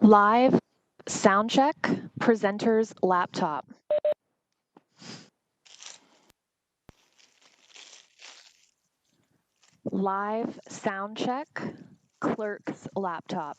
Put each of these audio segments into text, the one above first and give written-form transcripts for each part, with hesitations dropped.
Live sound check, presenter's laptop. Live sound check, clerk's laptop.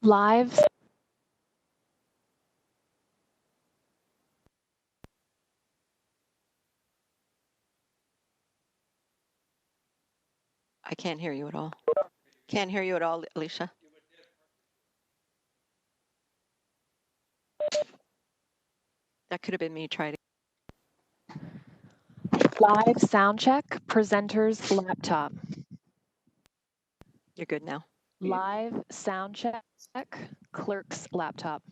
Live I can't hear you at all. Can't hear you at all, Alicia. That could have been me trying to. live sound check, presenter's laptop. You're good now. Live sound check, clerk's laptop.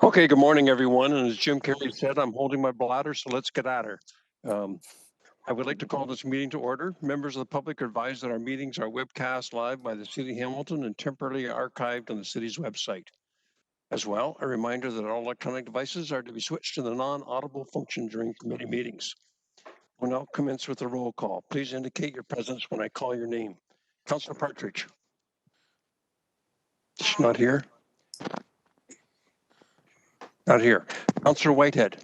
Okay, good morning, everyone. And as Jim Carrey said, I'm holding my bladder, so let's get at her. I would like to call this meeting to order. Members of the public are advised that our meetings are webcast live by the City of Hamilton and temporarily archived on the city's website. As well, a reminder that all electronic devices are to be switched to the non-audible function during committee meetings. We'll now commence with the roll call. Please indicate your presence when I call your name. Councillor Partridge. She's not here. Not here. Councillor Whitehead.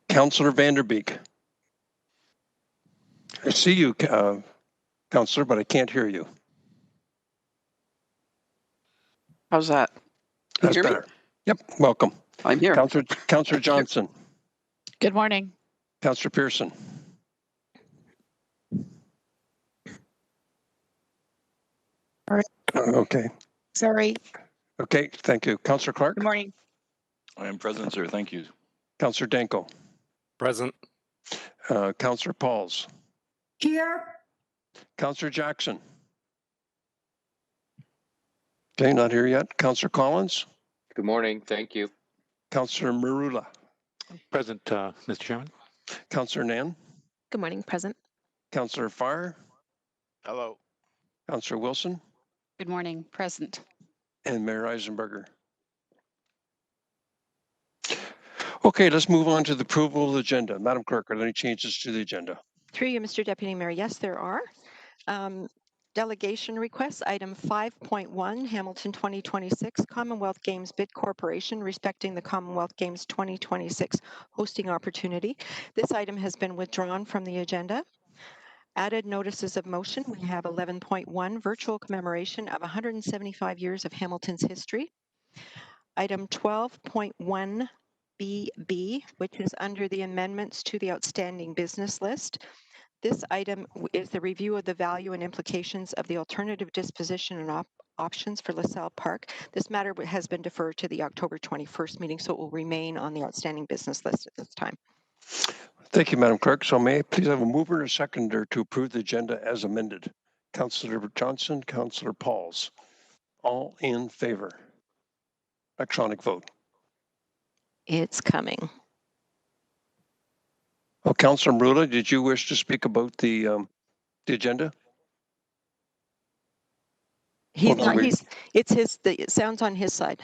Councillor Vanderbeek. I see you, Councillor, but I can't hear you. How's that? Can That's you hear better. Yep, welcome. me? I'm here. Councillor Johnson. Good morning. Councillor Pearson. All right. Okay. Sorry. Okay, thank you. Councillor Clark. Good morning. I am present, sir. Thank you. Councillor Danko. Present. Councillor Pauls. Here. Councillor Jackson. Okay, not here yet. Councillor Collins. Good morning. Thank you. Councillor Marula. Present, Mr. Chairman. Councillor Nan. Good morning, present. Councillor Farr. Hello. Councillor Wilson. Good morning. Present. And Mayor Eisenberger. Okay, let's move on to the approval of the agenda. Madam Clerk, are there any changes to the agenda? Through you, Mr. Deputy Mayor. Yes, there are. Delegation requests, item 5.1, Hamilton 2026 Commonwealth Games Bid Corporation respecting the Commonwealth Games 2026 hosting opportunity. This item has been withdrawn from the agenda. Added notices of motion, we have 11.1, virtual commemoration of 175 years of Hamilton's history. Item 12.1BB, which is under the amendments to the outstanding business list. This item is the review of the value and implications of the alternative disposition and options for LaSalle Park. This matter has been deferred to the October 21st meeting, so it will remain on the outstanding business list at this time. Thank you, Madam Clerk. So may I please have a mover and a seconder to approve the agenda as amended? Councillor Johnson, Councillor Pauls. All in favor? Electronic vote. It's coming. Oh, Councillor Marula, did you wish to speak about the agenda? He's Hold on, not, wait. it sounds on his side.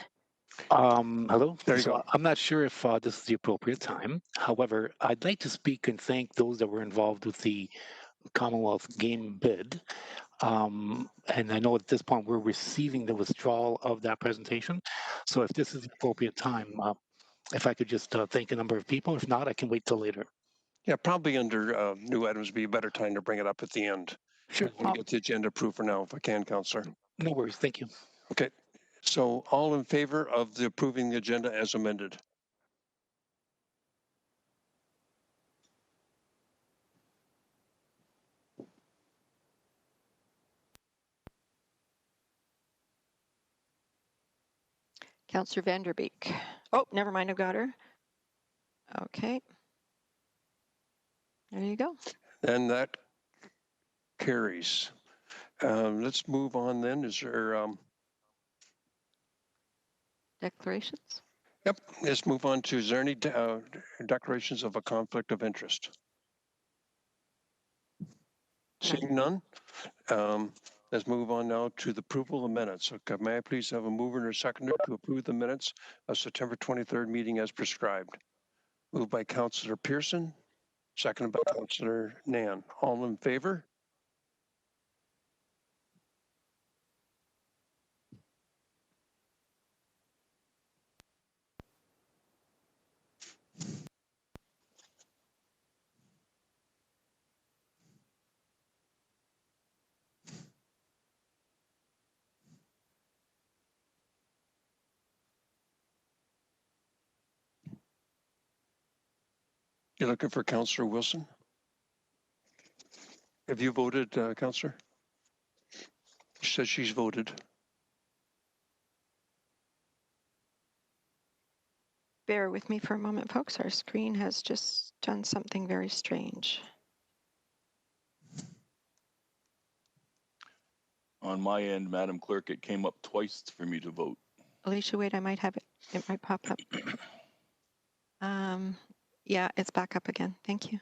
Hello. There you So go. I'm not sure if this is the appropriate time. However, I'd like to speak and thank those that were involved with the Commonwealth game bid. And I know at this point we're receiving the withdrawal of that presentation. So if this is the appropriate time, if I could just thank a number of people. If not, I can wait till later. Yeah, probably under new items would be a better time to bring it up at the end. Sure. I want to get the agenda approved for now, if I can, Councillor. No worries. Thank you. Okay. So all in favor of the approving the agenda as amended? Councillor Vanderbeek. Oh, never mind, I've got her. Okay. There you go. And that carries. Let's move on then. Is there, Declarations? yep, let's move on to, is there any declarations of a conflict of interest? Seeing none, let's move on now to the approval of minutes. Okay, may I please have a mover and a seconder to approve the minutes of September 23rd meeting as prescribed? Moved by Councillor Pearson, seconded by Councillor Nan. All in favor? You're looking for Councillor Wilson? Have you voted, Councillor? She says she's voted. Bear with me for a moment, folks. Our screen has just done something very strange. On my end, Madam Clerk, it came up twice for me to vote. Alicia, wait, I might have it. It might pop up. Yeah, it's back up again. Thank you.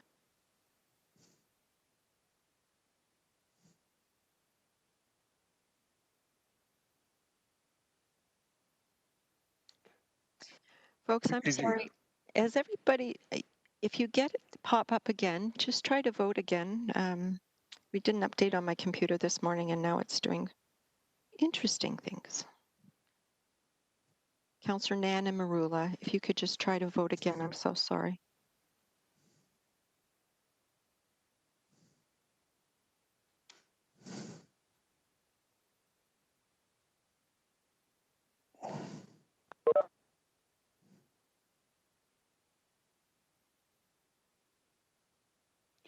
Folks, I'm Did you- sorry. As everybody, if you get it to pop up again, just try to vote again. We did an update on my computer this morning and now it's doing interesting things. Councillor Nan and Marula, if you could just try to vote again, I'm so sorry.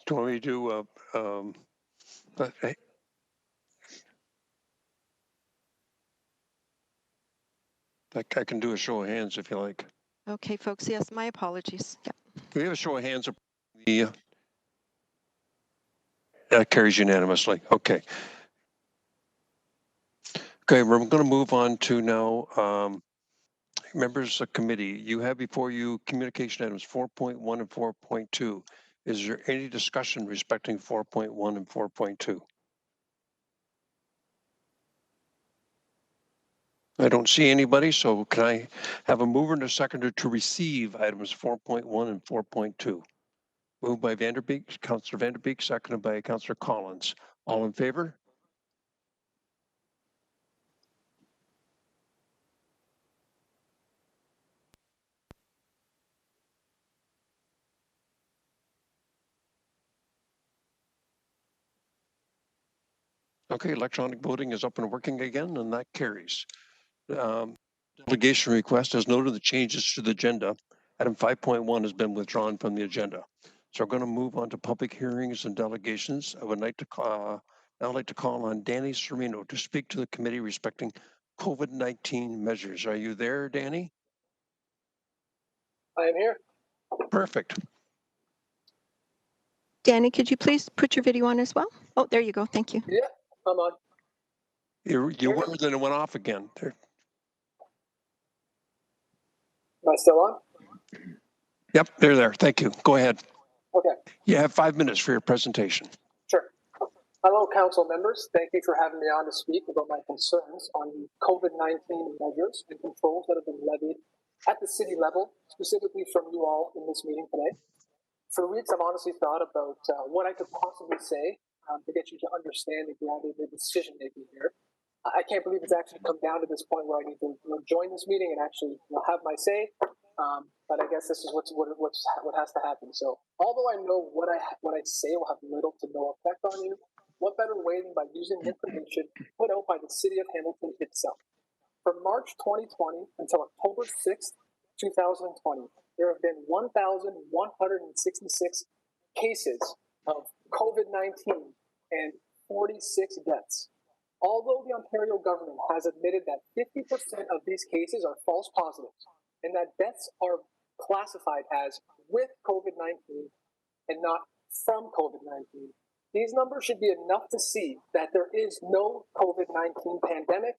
Do you want me to do, hey, I can do a show of hands if you like. Okay, folks, yes, my apologies. Yeah. Can we have a show of hands? That carries unanimously. Okay. Okay, we're going to move on to now members of committee. You have before you communication items 4.1 and 4.2. Is there any discussion respecting 4.1 and 4.2? I don't see anybody, so can I have a mover and a seconder to receive items 4.1 and 4.2? Moved by Vanderbeek, Councillor Vanderbeek, seconded by Councillor Collins. All in favor? Okay, electronic voting is up and working again, and that carries. Delegation request has noted the changes to the agenda. Item 5.1 has been withdrawn from the agenda. So we're going to move on to public hearings and delegations. I would like to call on Danny Serino to speak to the committee respecting COVID-19 measures. Are you there, Danny? I am here. Perfect. Danny, could you please put your video on as well? Oh, there you go. Thank you. Yeah, I'm on. You were, then it went off again. There. Am I still on? Yep, they're there. Thank you. Go ahead. Okay, You have 5 minutes for your presentation. sure. Hello, council members. Thank you for having me on to speak about my concerns on the COVID-19 measures and controls that have been levied at the city level, specifically from you all in this meeting today. For weeks, I've honestly thought about what I could possibly say to get you to understand exactly the decision making here. I can't believe it's actually come down to this point where I need to join this meeting and actually have my say. But I guess this is what has to happen. So although I know what I say will have little to no effect on you, what better way than by using information put out by the city of Hamilton itself? From March 2020 until October 6th, 2020, there have been 1,166 cases of COVID-19 and 46 deaths. Although the Ontario government has admitted that 50% of these cases are false positives and that deaths are classified as with COVID-19 and not from COVID-19, these numbers should be enough to see that there is no COVID-19 pandemic,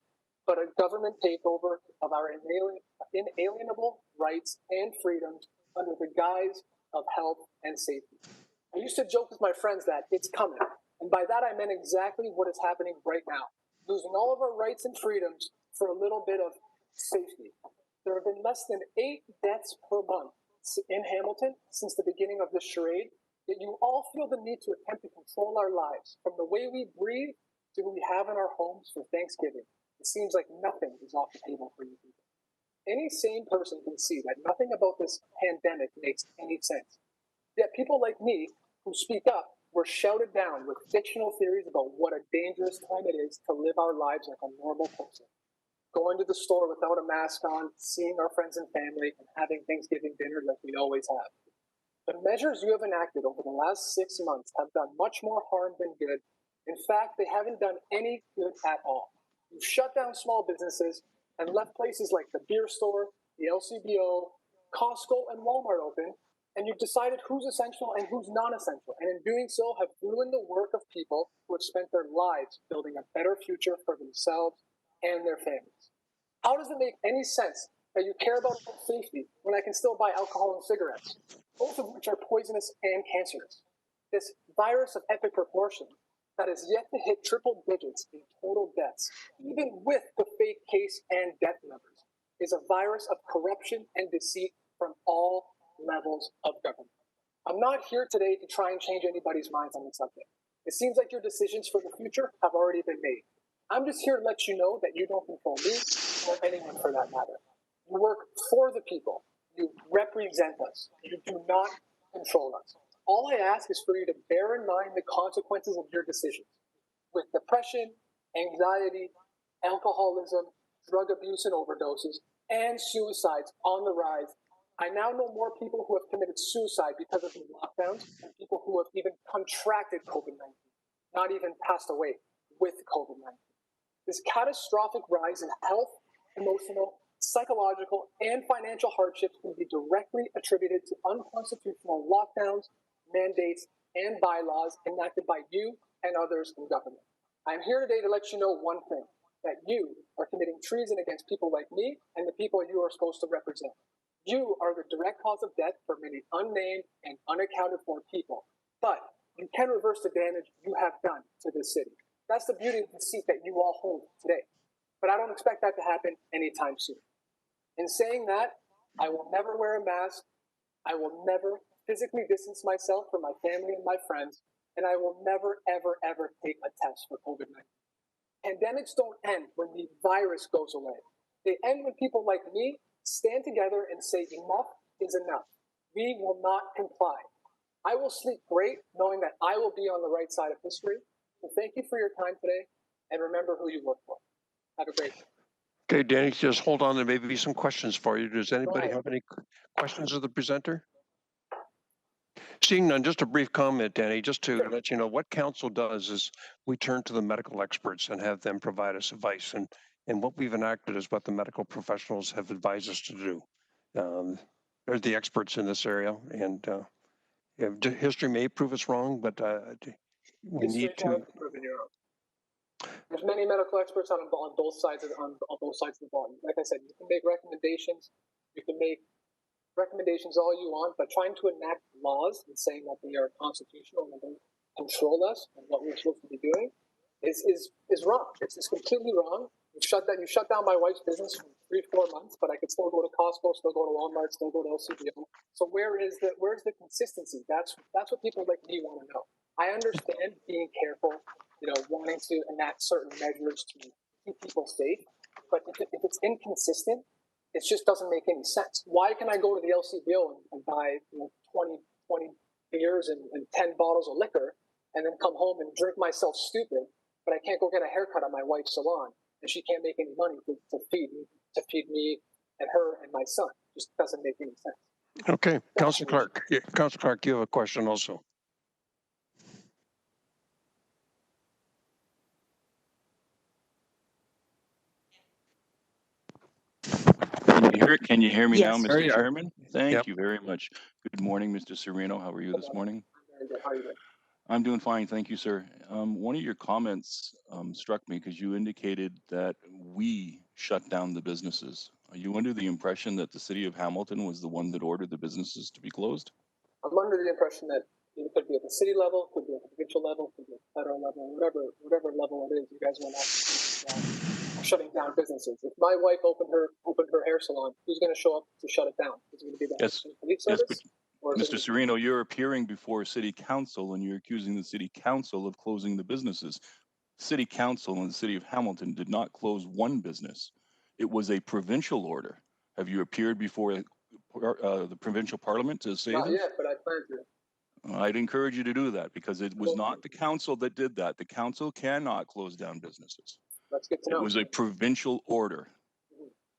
but a government takeover of our inalienable rights and freedoms under the guise of health and safety. I used to joke with my friends that it's coming, and by that I meant exactly what is happening right now, losing all of our rights and freedoms for a little bit of safety. There have been less than 8 deaths per month in Hamilton since the beginning of this charade, yet you all feel the need to attempt to control our lives, from the way we breathe to what we have in our homes for Thanksgiving. It seems like nothing is off the table for you people. Any sane person can see that nothing about this pandemic makes any sense. Yet people like me who speak up were shouted down with fictional theories about what a dangerous time it is to live our lives like a normal person. Going to the store without a mask on, seeing our friends and family, and having Thanksgiving dinner like we always have. The measures you have enacted over the last 6 months have done much more harm than good. In fact, they haven't done any good at all. You've shut down small businesses and left places like the beer store, the LCBO, Costco, and Walmart open, and you've decided who's essential and who's non-essential, and in doing so have ruined the work of people who have spent their lives building a better future for themselves and their families. How does it make any sense that you care about safety when I can still buy alcohol and cigarettes, both of which are poisonous and cancerous? This virus of epic proportion that is yet to hit triple digits in total deaths, even with the fake case and death numbers, is a virus of corruption and deceit from all levels of government. I'm not here today to try and change anybody's minds on this subject. It seems like your decisions for the future have already been made. I'm just here to let you know that you don't control me or anyone for that matter. You work for the people. You represent us. You do not control us. All I ask is for you to bear in mind the consequences of your decisions. With depression, anxiety, alcoholism, drug abuse and overdoses, and suicides on the rise, I now know more people who have committed suicide because of these lockdowns than people who have even contracted COVID-19, not even passed away with COVID-19. This catastrophic rise in health, emotional, psychological, and financial hardships can be directly attributed to unconstitutional lockdowns, mandates, and bylaws enacted by you and others in government. I'm here today to let you know one thing, that you are committing treason against people like me and the people you are supposed to represent. You are the direct cause of death for many unnamed and unaccounted for people, but you can reverse the damage you have done to this city. That's the beauty of the seat that you all hold today. But I don't expect that to happen anytime soon. In saying that, I will never wear a mask. I will never physically distance myself from my family and my friends, and I will never, ever, ever take a test for COVID-19. Pandemics don't end when the virus goes away. They end when people like me stand together and say enough is enough. We will not comply. I will sleep great knowing that I will be on the right side of history. So thank you for your time today, and remember who you work for. Have a great day. Okay, Danny, just hold on. There may be some questions for you. Does anybody ahead. have any questions of the presenter? Seeing none, just a brief comment, Danny, just to let you know what council does is we turn to the medical experts and have them provide us advice. And what we've enacted is what the medical professionals have advised us to do. They're the experts in this area, and history may prove us wrong, but we need to. There's many medical experts on both sides of both sides of the ball. Like I said, you can make recommendations. You can make recommendations all you want, but trying to enact laws and saying that they are constitutional and they control us and what we're supposed to be doing is wrong. It's completely wrong. You shut down my wife's business for 3-4 months, but I could still go to Costco, still go to Walmart, still go to LCBO. So where's the consistency? That's what people like me want to know. I understand being careful, wanting to enact certain measures to keep people safe, but if it's inconsistent, it just doesn't make any sense. Why can I go to the LCBO and buy 20 beers and 10 bottles of liquor and then come home and drink myself stupid, but I can't go get a haircut at my wife's salon and she can't make any money to feed me and her and my son? It just doesn't make any sense. Okay, Councilor Clark. Yeah, Councilor Clark, you have a question also. Can you hear me now, Yes. There Mr. you are. Chairman? Thank Yep. you very much. Good morning, Mr. Sereno. How are you this morning? Very good. How are you doing? I'm doing fine, thank you, sir. One of your comments struck me because you indicated that we shut down the businesses. Are you under the impression that the city of Hamilton was the one that ordered the businesses to be closed? I'm under the impression that it could be at the city level, could be at the provincial level, could be at the federal level, whatever level it is, you guys want to shutting down businesses. If my wife opened her hair salon, who's going to show up to shut it down? Is it going to be the police Yes, service? but Mr. Sereno, you're appearing before city council and you're accusing the city council of closing the businesses. City council in the city of Hamilton did not close one business. It was a provincial order. Have you appeared before the provincial parliament to say Not this? yet, but I plan to. I'd encourage you to do that because it was not the council that did that. The council cannot close down businesses. That's good to know. It was a provincial order.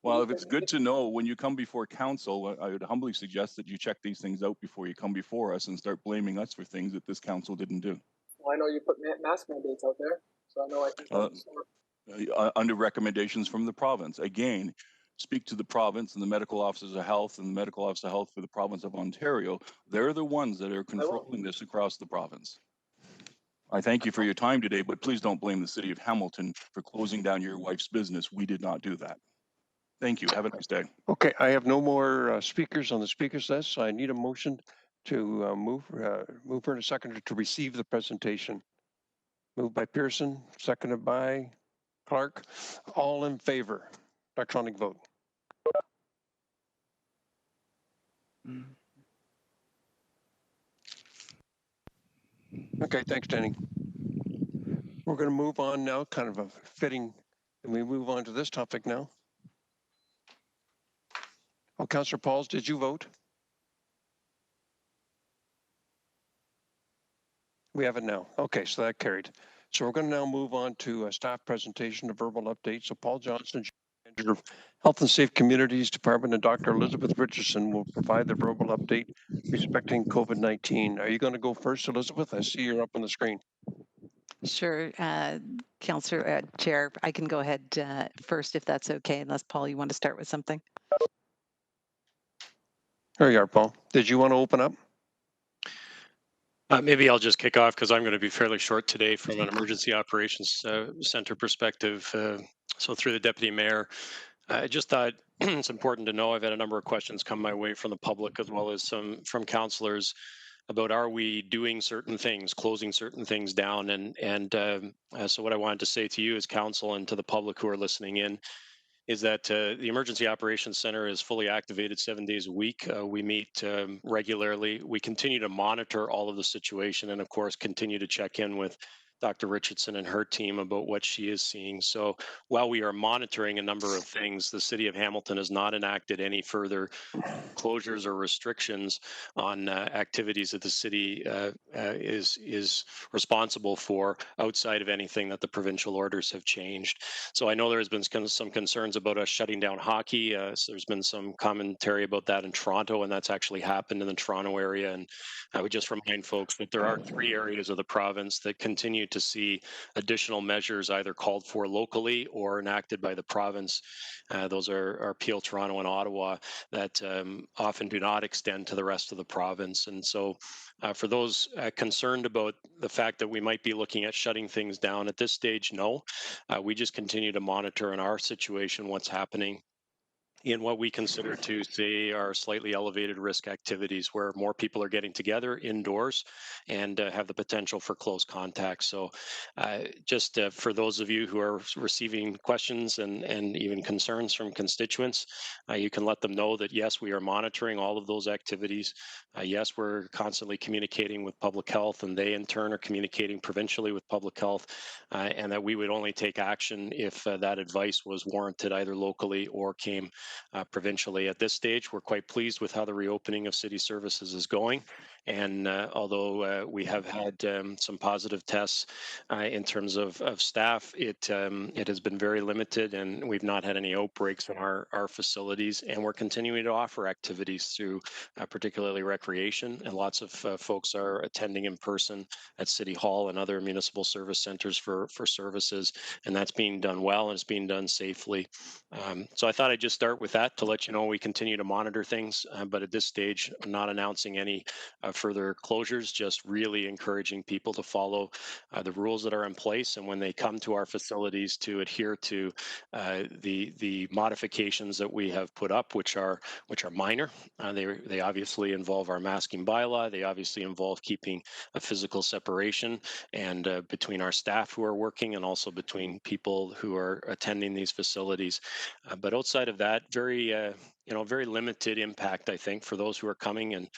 Well, if it's good to know when you come before council, I would humbly suggest that you check these things out before you come before us and start blaming us for things that this council didn't do. Well, I know you put mask mandates out there, so I know I can. Under recommendations from the province. Again, speak to the province and the medical officers of health and the medical officer of health for the province of Ontario. They're the ones that are controlling this across the province. I thank you for your time today, but please don't blame the city of Hamilton for closing down your wife's business. We did not do that. Thank you. Have a nice day. Okay, I have no more speakers on the speakers list, so I need a motion to move her and a seconder to receive the presentation. Moved by Pearson, seconded by Clark. All in favor? Electronic vote. Okay, thanks, Danny. We're going to move on now, kind of a fitting, and we move on to this topic now. Oh, Councillor Pauls, did you vote? We have it now. Okay, so that carried. So we're going to now move on to a staff presentation, a verbal update. So Paul Johnson, Manager of Health and Safe Communities Department, and Dr. Elizabeth Richardson will provide the verbal update respecting COVID-19. Are you going to go first, Elizabeth? I see you're up on the screen. Sure, Councillor Chair, I can go ahead first if that's okay, unless Paul, you want to start with something? There you are, Paul. Did you want to open up? Maybe I'll just kick off because I'm going to be fairly short today from an emergency operations center perspective. So through the deputy mayor, I just thought it's important to know I've had a number of questions come my way from the public as well as some from councillors about are we doing certain things, closing certain things down, and so what I wanted to say to you as council and to the public who are listening in is that the Emergency Operations Center is fully activated 7 days a week. We meet regularly. We continue to monitor all of the situation and, of course, continue to check in with Dr. Richardson and her team about what she is seeing. So while we are monitoring a number of things, the City of Hamilton has not enacted any further closures or restrictions on activities that the city is responsible for outside of anything that the provincial orders have changed. So I know there has been some concerns about us shutting down hockey. So there's been some commentary about that in Toronto, and that's actually happened in the Toronto area. And I would just remind folks that there are 3 areas of the province that continue to see additional measures either called for locally or enacted by the province. Those are Peel, Toronto, and Ottawa that often do not extend to the rest of the province. And so for those concerned about the fact that we might be looking at shutting things down at this stage, no. We just continue to monitor in our situation what's happening in what we consider to say are slightly elevated risk activities where more people are getting together indoors and have the potential for close contact. So just for those of you who are receiving questions and even concerns from constituents, you can let them know that yes, we are monitoring all of those activities. Yes, we're constantly communicating with public health, and they in turn are communicating provincially with public health, and that we would only take action if that advice was warranted either locally or came provincially. At this stage, we're quite pleased with how the reopening of city services is going. And although we have had some positive tests in terms of staff, it has been very limited, and we've not had any outbreaks in our facilities. And we're continuing to offer activities through particularly recreation, and lots of folks are attending in person at City Hall and other municipal service centers for services, and that's being done well and it's being done safely. So I thought I'd just start with that to let you know we continue to monitor things, but at this stage, I'm not announcing any further closures, just really encouraging people to follow the rules that are in place, and when they come to our facilities to adhere to the modifications that we have put up, which are minor. They obviously involve our masking bylaw. They obviously involve keeping a physical separation and between our staff who are working and also between people who are attending these facilities. But outside of that, very limited impact, I think, for those who are coming and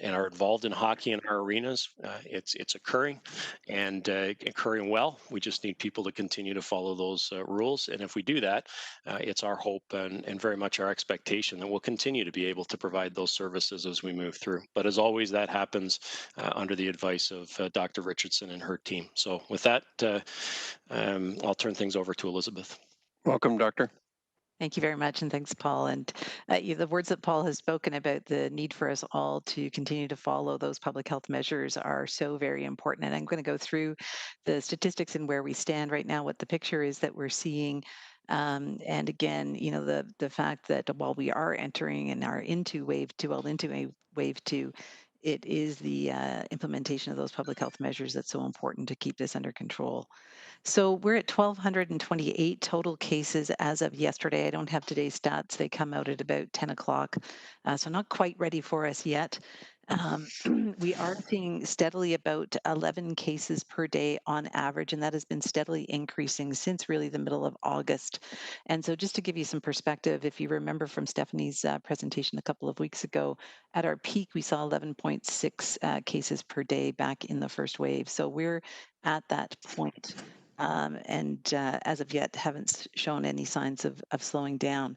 are involved in hockey in our arenas. It's occurring and occurring well. We just need people to continue to follow those rules. And if we do that, it's our hope and very much our expectation that we'll continue to be able to provide those services as we move through. But as always, that happens under the advice of Dr. Richardson and her team. So with that, I'll turn things over to Elizabeth. Welcome, Doctor. Thank you very much, and thanks, Paul. And the words that Paul has spoken about the need for us all to continue to follow those public health measures are so very important. And I'm going to go through the statistics and where we stand right now, what the picture is that we're seeing. And again, the fact that while we are entering and are into wave 2, it is the implementation of those public health measures that's so important to keep this under control. So we're at 1,228 total cases as of yesterday. I don't have today's stats. They come out at about 10 o'clock. So not quite ready for us yet. We are seeing steadily about 11 cases per day on average, and that has been steadily increasing since really the middle of August. And so just to give you some perspective, if you remember from Stephanie's presentation a couple of weeks ago, at our peak, we saw 11.6 cases per day back in the first wave. So we're at that point. And as of yet, haven't shown any signs of slowing down.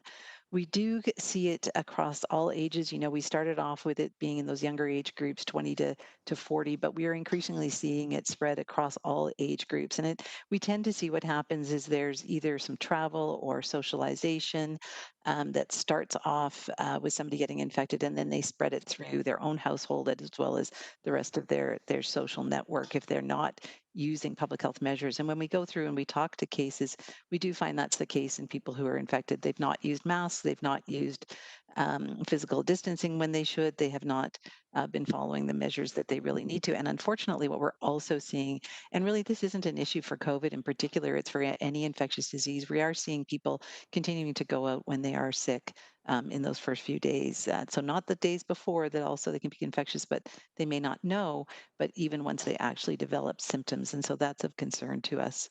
We do see it across all ages. You know, we started off with it being in those younger age groups, 20 to 40, but we are increasingly seeing it spread across all age groups. And we tend to see what happens is there's either some travel or socialization that starts off with somebody getting infected, and then they spread it through their own household as well as the rest of their social network if they're not using public health measures. And when we go through and we talk to cases, we do find that's the case in people who are infected. They've not used masks, they've not used physical distancing when they should, they have not been following the measures that they really need to. And unfortunately, what we're also seeing, and really this isn't an issue for COVID in particular, it's for any infectious disease, we are seeing people continuing to go out when they are sick. In those first few days. So not the days before that also they can be infectious, but they may not know, but even once they actually develop symptoms. And so that's of concern to us.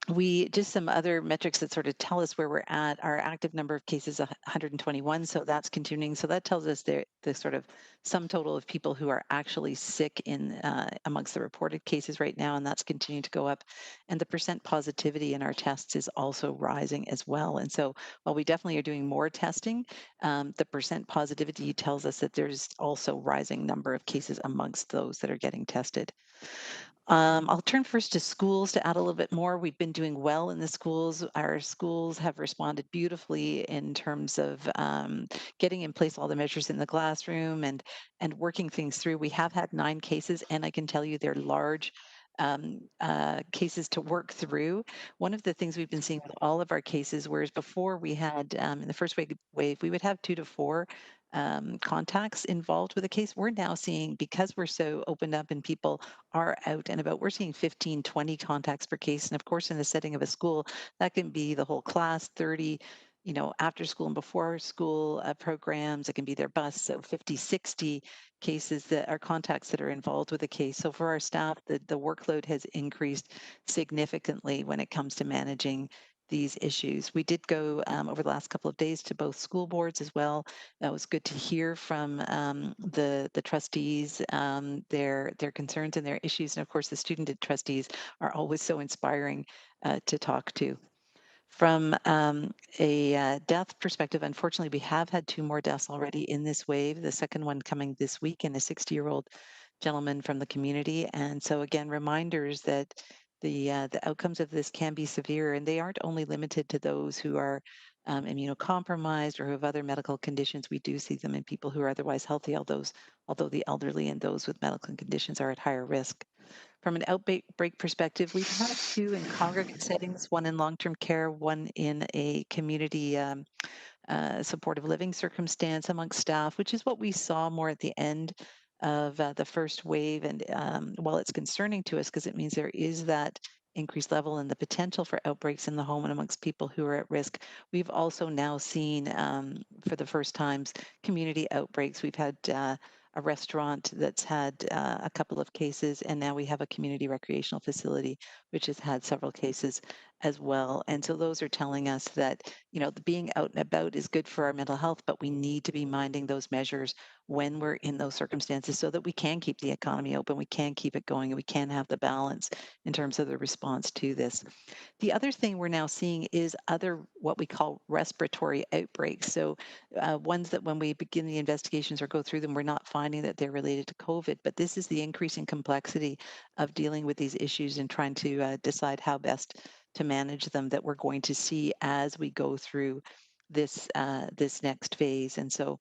We just some other metrics that sort of tell us where we're at. Our active number of cases 121, so that's continuing. So that tells us the sort of sum total of people who are actually sick in amongst the reported cases right now, and that's continuing to go up. And the percent positivity in our tests is also rising as well. And so while we definitely are doing more testing, the percent positivity tells us that there's also rising number of cases amongst those that are getting tested. I'll turn first to schools to add a little bit more. We've been doing well in the schools. Our schools have responded beautifully in terms of getting in place all the measures in the classroom and working things through. We have had 9 cases, and I can tell you they're large cases to work through. One of the things we've been seeing with all of our cases, whereas before we had in the first wave, we would have 2 to 4 contacts involved with a case. We're now seeing, because we're so opened up and people are out and about, we're seeing 15, 20 contacts per case. And of course, in the setting of a school, that can be the whole class, 30, after school and before school programs. It can be their bus. So 50, 60 cases that are contacts that are involved with a case. So for our staff, the workload has increased significantly when it comes to managing these issues. We did go over the last couple of days to both school boards as well. That was good to hear from the trustees, their concerns and their issues. And of course, the student trustees are always so inspiring to talk to. From a death perspective, unfortunately, we have had 2 more deaths already in this wave, the second one coming this week, and a 60-year-old gentleman from the community. And so again, reminders that the outcomes of this can be severe, and they aren't only limited to those who are immunocompromised or who have other medical conditions. We do see them in people who are otherwise healthy, although the elderly and those with medical conditions are at higher risk. From an outbreak perspective, we've had 2 in congregate settings, 1 in long-term care, 1 in a community supportive living circumstance amongst staff, which is what we saw more at the end of the first wave. And while it's concerning to us because it means there is that increased level and the potential for outbreaks in the home and amongst people who are at risk, we've also now seen for the first times community outbreaks. We've had a restaurant that's had a couple of cases, and now we have a community recreational facility which has had several cases as well. And so those are telling us that, being out and about is good for our mental health, but we need to be minding those measures when we're in those circumstances so that we can keep the economy open, we can keep it going, and we can have the balance in terms of the response to this. The other thing we're now seeing is other what we call respiratory outbreaks. So ones that when we begin the investigations or go through them, we're not finding that they're related to COVID, but this is the increasing complexity of dealing with these issues and trying to decide how best to manage them that we're going to see as we go through this next phase. And so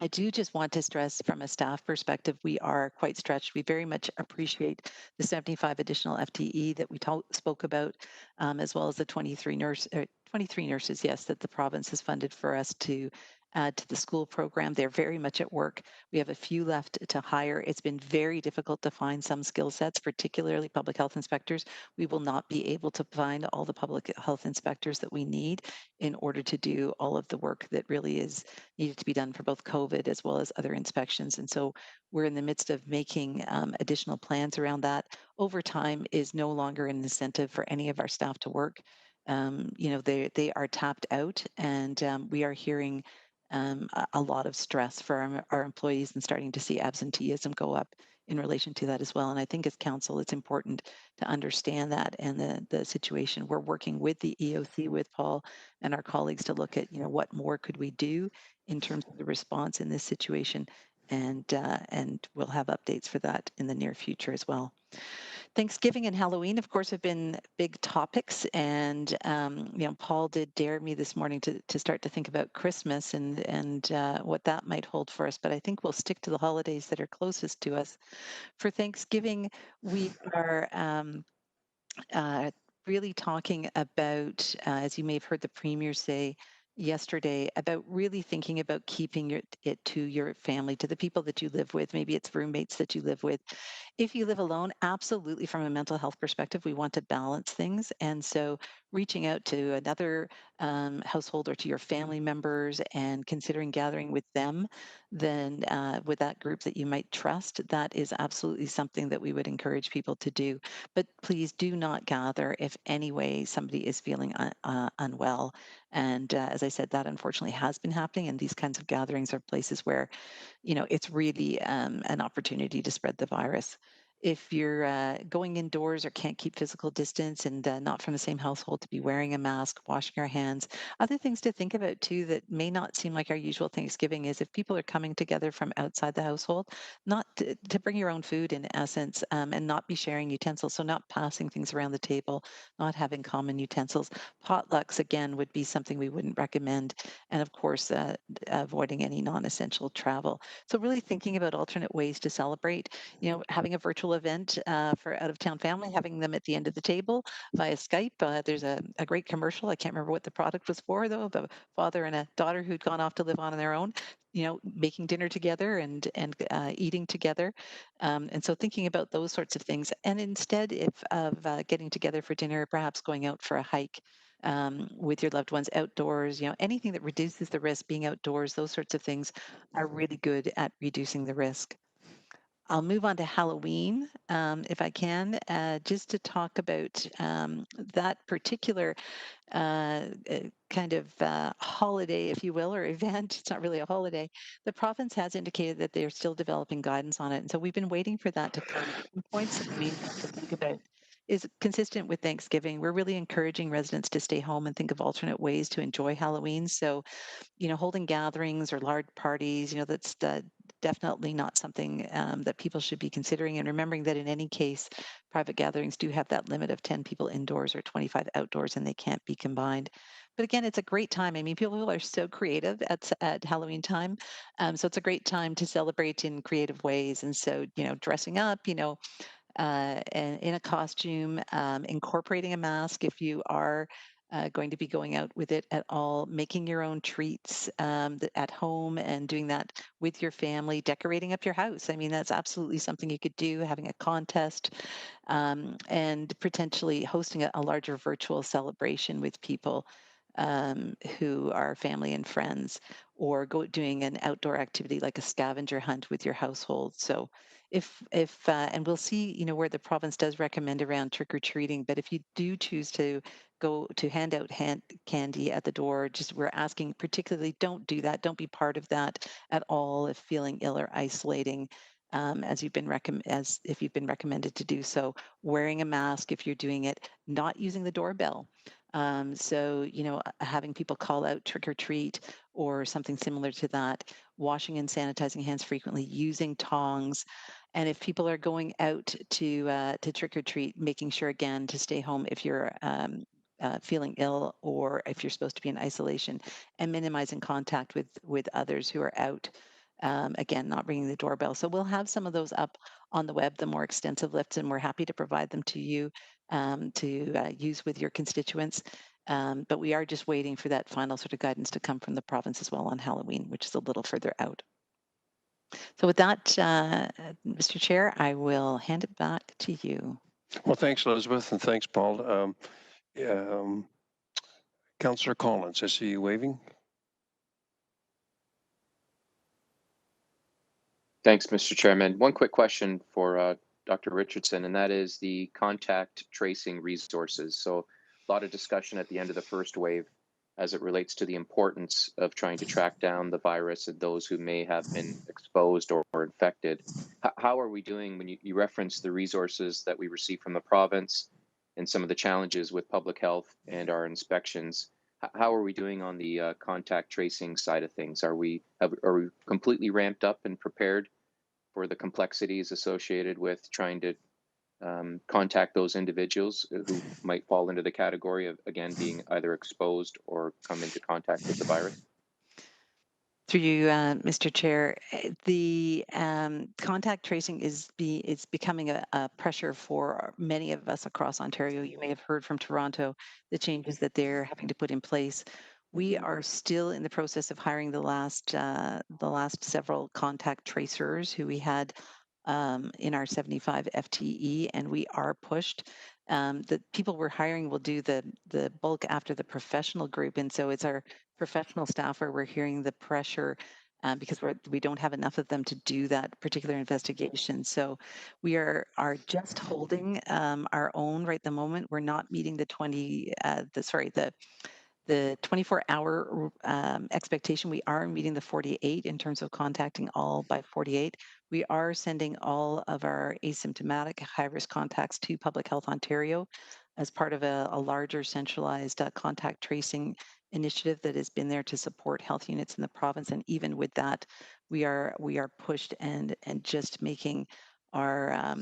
I do just want to stress from a staff perspective, we are quite stretched. We very much appreciate the 75 additional FTE that we spoke about, as well as the 23 nurses, yes, that the province has funded for us to to the school program. They're very much at work. We have a few left to hire. It's been very difficult to find some skill sets, particularly public health inspectors. We will not be able to find all the public health inspectors that we need in order to do all of the work that really is needed to be done for both COVID as well as other inspections. And so we're in the midst of making additional plans around that. Overtime is no longer an incentive for any of our staff to work. They are tapped out, and we are hearing a lot of stress for our employees and starting to see absenteeism go up in relation to that as well. And I think as council, it's important to understand that and the situation. We're working with the EOC, with Paul and our colleagues, to look at, what more could we do in terms of the response in this situation, and we'll have updates for that in the near future as well. Thanksgiving and Halloween, of course, have been big topics, and Paul did dare me this morning to start to think about Christmas and what that might hold for us. But I think we'll stick to the holidays that are closest to us. For Thanksgiving, we are really talking about, as you may have heard the Premier say yesterday, about really thinking about keeping it to your family, to the people that you live with. Maybe it's roommates that you live with. If you live alone, absolutely, from a mental health perspective, we want to balance things. And so reaching out to another household or to your family members and considering gathering with them, then with that group that you might trust, that is absolutely something that we would encourage people to do. But please do not gather if any way somebody is feeling unwell. And as I said, that unfortunately has been happening. And these kinds of gatherings are places where, it's really an opportunity to spread the virus. If you're going indoors or can't keep physical distance and not from the same household, to be wearing a mask, washing our hands. Other things to think about too that may not seem like our usual Thanksgiving is if people are coming together from outside the household, not to bring your own food in essence, and not be sharing utensils. So not passing things around the table, not having common utensils. Potlucks, again, would be something we wouldn't recommend. And of course, avoiding any non-essential travel. So really thinking about alternate ways to celebrate, having a virtual event for out-of-town family, having them at the end of the table via Skype. There's a great commercial. I can't remember what the product was for, though, of a father and a daughter who'd gone off to live on their own, making dinner together and eating together. And so thinking about those sorts of things. And instead of getting together for dinner, perhaps going out for a hike with your loved ones outdoors, anything that reduces the risk, being outdoors, those sorts of things are really good at reducing the risk. I'll move on to Halloween, if I can, just to talk about that particular kind of holiday, if you will, or event. It's not really a holiday. The province has indicated that they're still developing guidance on it. And so we've been waiting for that to come. Some points that we need to think about is consistent with Thanksgiving. We're really encouraging residents to stay home and think of alternate ways to enjoy Halloween. So, holding gatherings or large parties, that's definitely not something that people should be considering. And remembering that in any case, private gatherings do have that limit of 10 people indoors or 25 outdoors, and they can't be combined. But again, it's a great time. I mean, people are so creative at Halloween time. So it's a great time to celebrate in creative ways. And so, dressing up, in a costume, incorporating a mask if you are going to be going out with it at all, making your own treats at home and doing that with your family, decorating up your house. I mean, that's absolutely something you could do, having a contest, and potentially hosting a larger virtual celebration with people who are family and friends, or doing an outdoor activity like a scavenger hunt with your household. So if and we'll see, where the province does recommend around trick or treating, but if you do choose to go to hand out candy at the door, just we're asking particularly, don't do that. Don't be part of that at all if feeling ill or isolating. As if you've been recommended to do so, wearing a mask if you're doing it, not using the doorbell. So, having people call out trick or treat or something similar to that, washing and sanitizing hands frequently, using tongs. And if people are going out to trick or treat, making sure again to stay home if you're feeling ill or if you're supposed to be in isolation, and minimizing contact with others who are out. Again, not ringing the doorbell. So we'll have some of those up on the web, the more extensive lists, and we're happy to provide them to you to use with your constituents. But we are just waiting for that final sort of guidance to come from the province as well on Halloween, which is a little further out. So with that, Mr. Chair, I will hand it back to you. Well, thanks, Elizabeth, and thanks, Paul. Councillor Collins, I see you waving. Thanks, Mr. Chairman. One quick question for Dr. Richardson, and that is the contact tracing resources. So a lot of discussion at the end of the first wave as it relates to the importance of trying to track down the virus and those who may have been exposed or infected. How are we doing when you reference the resources that we receive from the province and some of the challenges with public health and our inspections? How are we doing on the contact tracing side of things? Are we completely ramped up and prepared for the complexities associated with trying to contact those individuals who might fall into the category of, again, being either exposed or come into contact with the virus? Through you, Mr. Chair, the contact tracing is becoming a pressure for many of us across Ontario. You may have heard from Toronto the changes that they're having to put in place. We are still in the process of hiring the last several contact tracers who we had in our 75 FTE, and we are pushed. The people we're hiring will do the bulk after the professional group, and so it's our professional staff where we're hearing the pressure because we don't have enough of them to do that particular investigation. So we are just holding our own right at the moment. We're not meeting the 24-hour expectation. We are meeting the 48 in terms of contacting all by 48. We are sending all of our asymptomatic high-risk contacts to Public Health Ontario as part of a larger centralized contact tracing initiative that has been there to support health units in the province. And even with that, we are pushed and just making our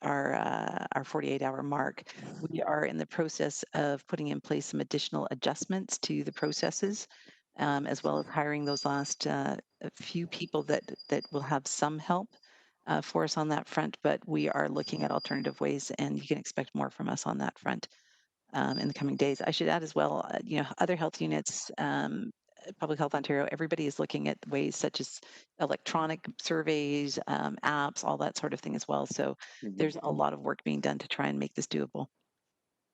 48-hour mark. We are in the process of putting in place some additional adjustments to the processes, as well as hiring those last few people that will have some help for us on that front. But we are looking at alternative ways, and you can expect more from us on that front in the coming days. I should add as well, other health units, Public Health Ontario, everybody is looking at ways such as electronic surveys, apps, all that sort of thing as well. So there's a lot of work being done to try and make this doable.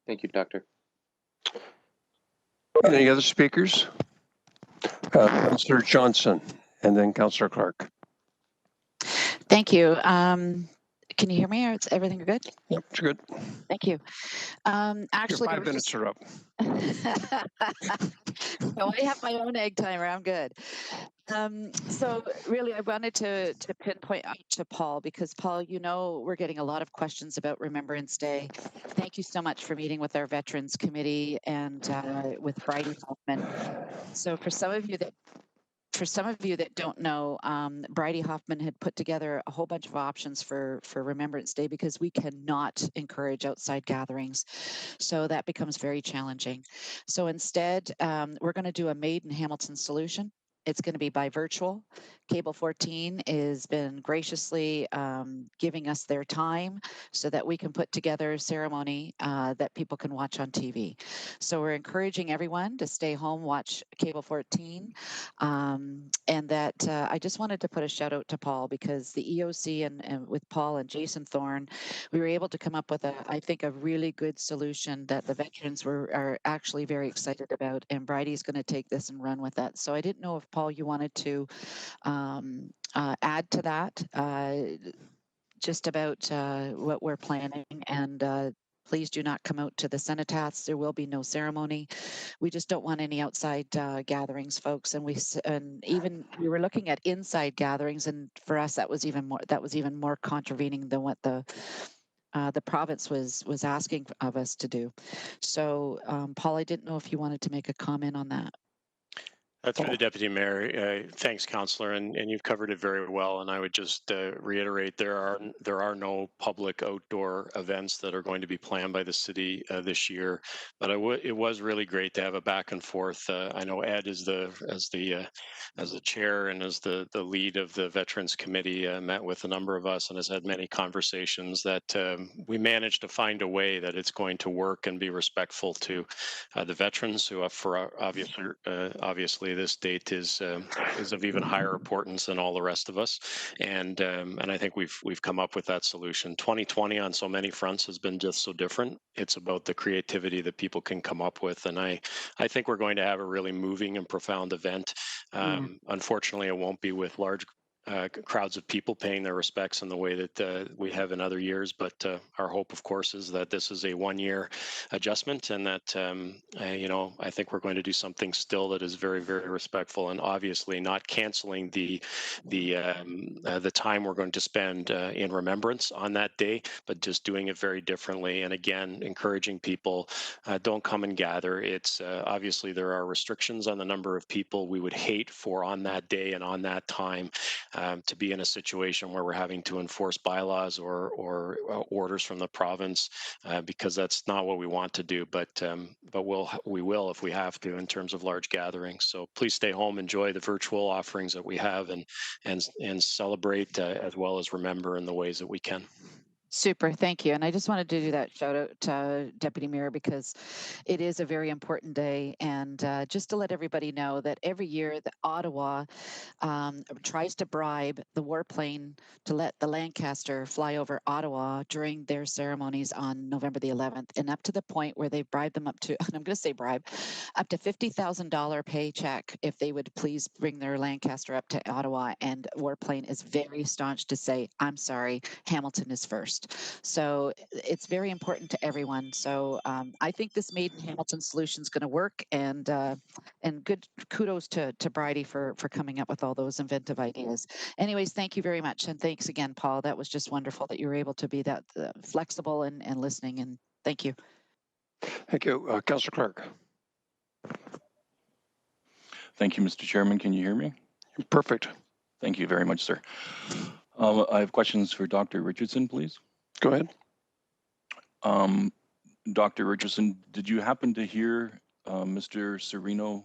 Thank you, Doctor. Any other speakers? Councillor Johnson and then Councillor Clark. Thank you. Can you hear me? Or is everything good? Yep, it's good. Thank you. Actually, your 5 minutes are up. No, I have my own egg timer. I'm good. So really, I wanted to pinpoint out to Paul because, Paul, we're getting a lot of questions about Remembrance Day. Thank you so much for meeting with our Veterans Committee and with Bridie Hoffman. So for some of you that don't know, Bridie Hoffman had put together a whole bunch of options for Remembrance Day because we cannot encourage outside gatherings. So that becomes very challenging. So instead, we're going to do a Made in Hamilton solution. It's going to be by virtual. Cable 14 has been graciously giving us their time so that we can put together a ceremony that people can watch on TV. So we're encouraging everyone to stay home, watch Cable 14. And that I just wanted to put a shout out to Paul because the EOC and with Paul and Jason Thorne, we were able to come up with I think a really good solution that the veterans are actually very excited about. And Bridie's going to take this and run with that. So I didn't know if Paul, you wanted to add to that just about what we're planning. And please do not come out to the cenotaphs. There will be no ceremony. We just don't want any outside gatherings, folks. And we were looking at inside gatherings, and for us that was even more contravening than what the province was asking of us to do. So, Paul, I didn't know if you wanted to make a comment on that. Through the deputy mayor, thanks, councillor, and you've covered it very well. And I would just reiterate there are no public outdoor events that are going to be planned by the city this year. But it was really great to have a back and forth. I know Ed is as the chair and as the lead of the Veterans Committee met with a number of us and has had many conversations that we managed to find a way that it's going to work and be respectful to the veterans who, for obviously this date is of even higher importance than all the rest of us, and I think we've come up with that solution. 2020 on so many fronts has been just so different. It's about the creativity that people can come up with, and I think we're going to have a really moving and profound event. Unfortunately, it won't be with large crowds of people paying their respects in the way that we have in other years. But our hope, of course, is that this is a one-year adjustment, and that I think we're going to do something still that is very, very respectful, and obviously not canceling the time we're going to spend in remembrance on that day, but just doing it very differently. And again, encouraging people, don't come and gather. It's obviously there are restrictions on the number of people. We would hate for on that day and on that time to be in a situation where we're having to enforce bylaws or orders from the province, because that's not what we want to do. But we will if we have to in terms of large gatherings. So please stay home, enjoy the virtual offerings that we have, and celebrate as well as remember in the ways that we can. Super, thank you. And I just wanted to do that shout out to Deputy Mayor because it is a very important day. And just to let everybody know that every year the Ottawa tries to bribe the warplane to let the Lancaster fly over Ottawa during their ceremonies on November the 11th, and up to the point where they bribe them up to, and I'm going to say bribe, up to $50,000 paycheck if they would please bring their Lancaster up to Ottawa. And warplane is very staunch to say, I'm sorry, Hamilton is first. So it's very important to everyone. So I think this Made in Hamilton solution is going to work, and good kudos to Bridie for coming up with all those inventive ideas. Anyways, thank you very much, and thanks again, Paul. That was just wonderful that you were able to be that flexible and listening. And thank you. Thank you, Councillor Clark. Thank you, Mr. Chairman. Can you hear me? Perfect. Thank you very much, sir. I have questions for Dr. Richardson, please. Go ahead. Dr. Richardson, did you happen to hear Mr. Serino,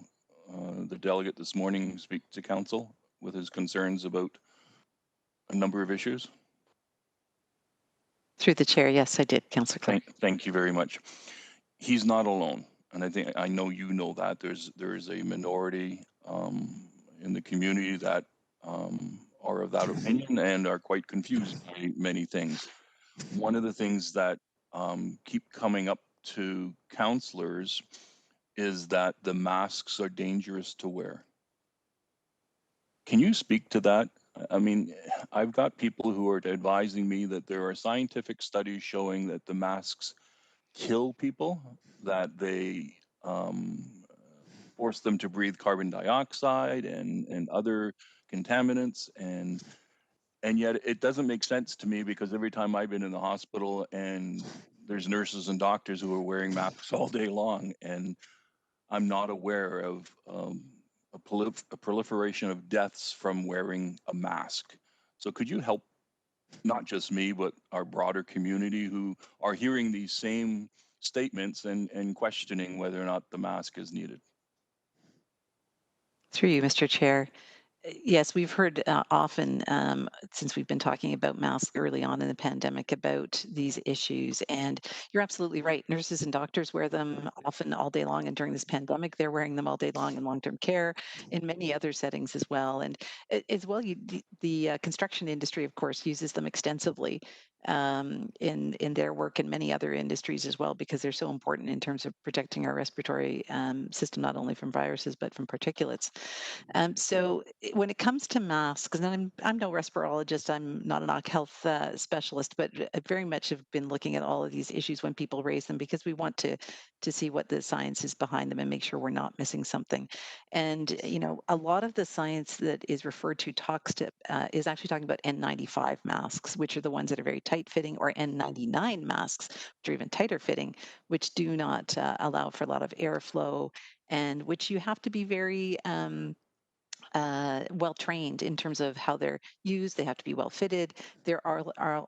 the delegate this morning, speak to council with his concerns about a number of issues? Through the chair, yes, I did, Councillor Clark. Thank you very much. He's not alone, and I know you know that there is a minority in the community that are of that opinion and are quite confused by many things. One of the things that keep coming up to councillors is that the masks are dangerous to wear. Can you speak to that? I mean, I've got people who are advising me that there are scientific studies showing that the masks kill people, that they force them to breathe carbon dioxide and other contaminants, and yet it doesn't make sense to me, because every time I've been in the hospital and there's nurses and doctors who are wearing masks all day long, and I'm not aware of a proliferation of deaths from wearing a mask. So could you help not just me, but our broader community who are hearing these same statements and questioning whether or not the mask is needed? Through you, Mr. Chair. Yes, we've heard often since we've been talking about masks early on in the pandemic about these issues. And you're absolutely right. Nurses and doctors wear them often all day long. And during this pandemic, they're wearing them all day long in long-term care, in many other settings as well. And as well, the construction industry, of course, uses them extensively in their work, and many other industries as well, because they're so important in terms of protecting our respiratory system, not only from viruses, but from particulates. So when it comes to masks, and I'm no respirologist, I'm not an OC health specialist, but I very much have been looking at all of these issues when people raise them, because we want to see what the science is behind them and make sure we're not missing something. And, a lot of the science that is referred to is actually talking about N95 masks, which are the ones that are very tight fitting, or N99 masks, which are even tighter fitting, which do not allow for a lot of airflow and which you have to be very well trained in terms of how they're used. They have to be well fitted. There are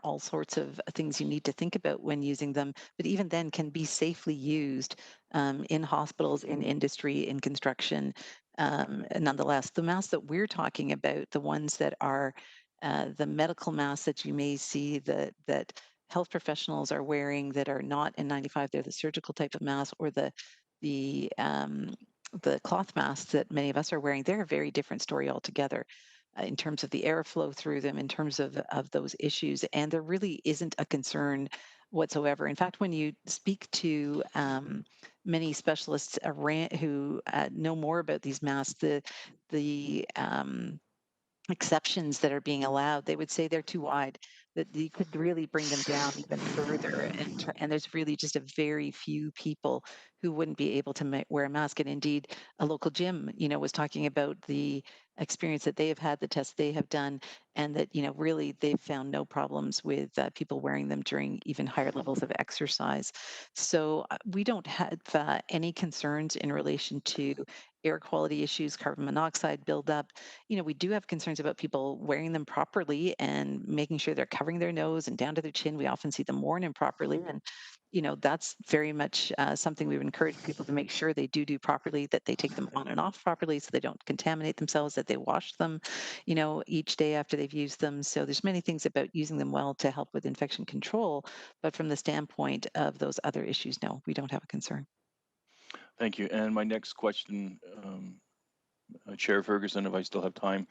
all sorts of things you need to think about when using them, but even then can be safely used in hospitals, in industry, in construction. Nonetheless, the masks that we're talking about, the ones that are the medical masks that you may see that health professionals are wearing that are not N95, they're the surgical type of mask, or the cloth masks that many of us are wearing, they're a very different story altogether in terms of the airflow through them, in terms of those issues. And there really isn't a concern whatsoever. In fact, when you speak to many specialists who know more about these masks, the exceptions that are being allowed, they would say they're too wide, that you could really bring them down even further. And there's really just a very few people who wouldn't be able to wear a mask. And indeed, a local gym, was talking about the experience that they have had, the tests they have done, and that, really they've found no problems with people wearing them during even higher levels of exercise. So we don't have any concerns in relation to air quality issues, carbon monoxide buildup. We do have concerns about people wearing them properly and making sure they're covering their nose and down to their chin. We often see them worn improperly. And, that's very much something we've encouraged people to make sure they do properly, that they take them on and off properly so they don't contaminate themselves, that they wash them, each day after they've used them. So there's many things about using them well to help with infection control. But from the standpoint of those other issues, no, we don't have a concern. Thank you. And my next question, Chair Ferguson, if I still have time.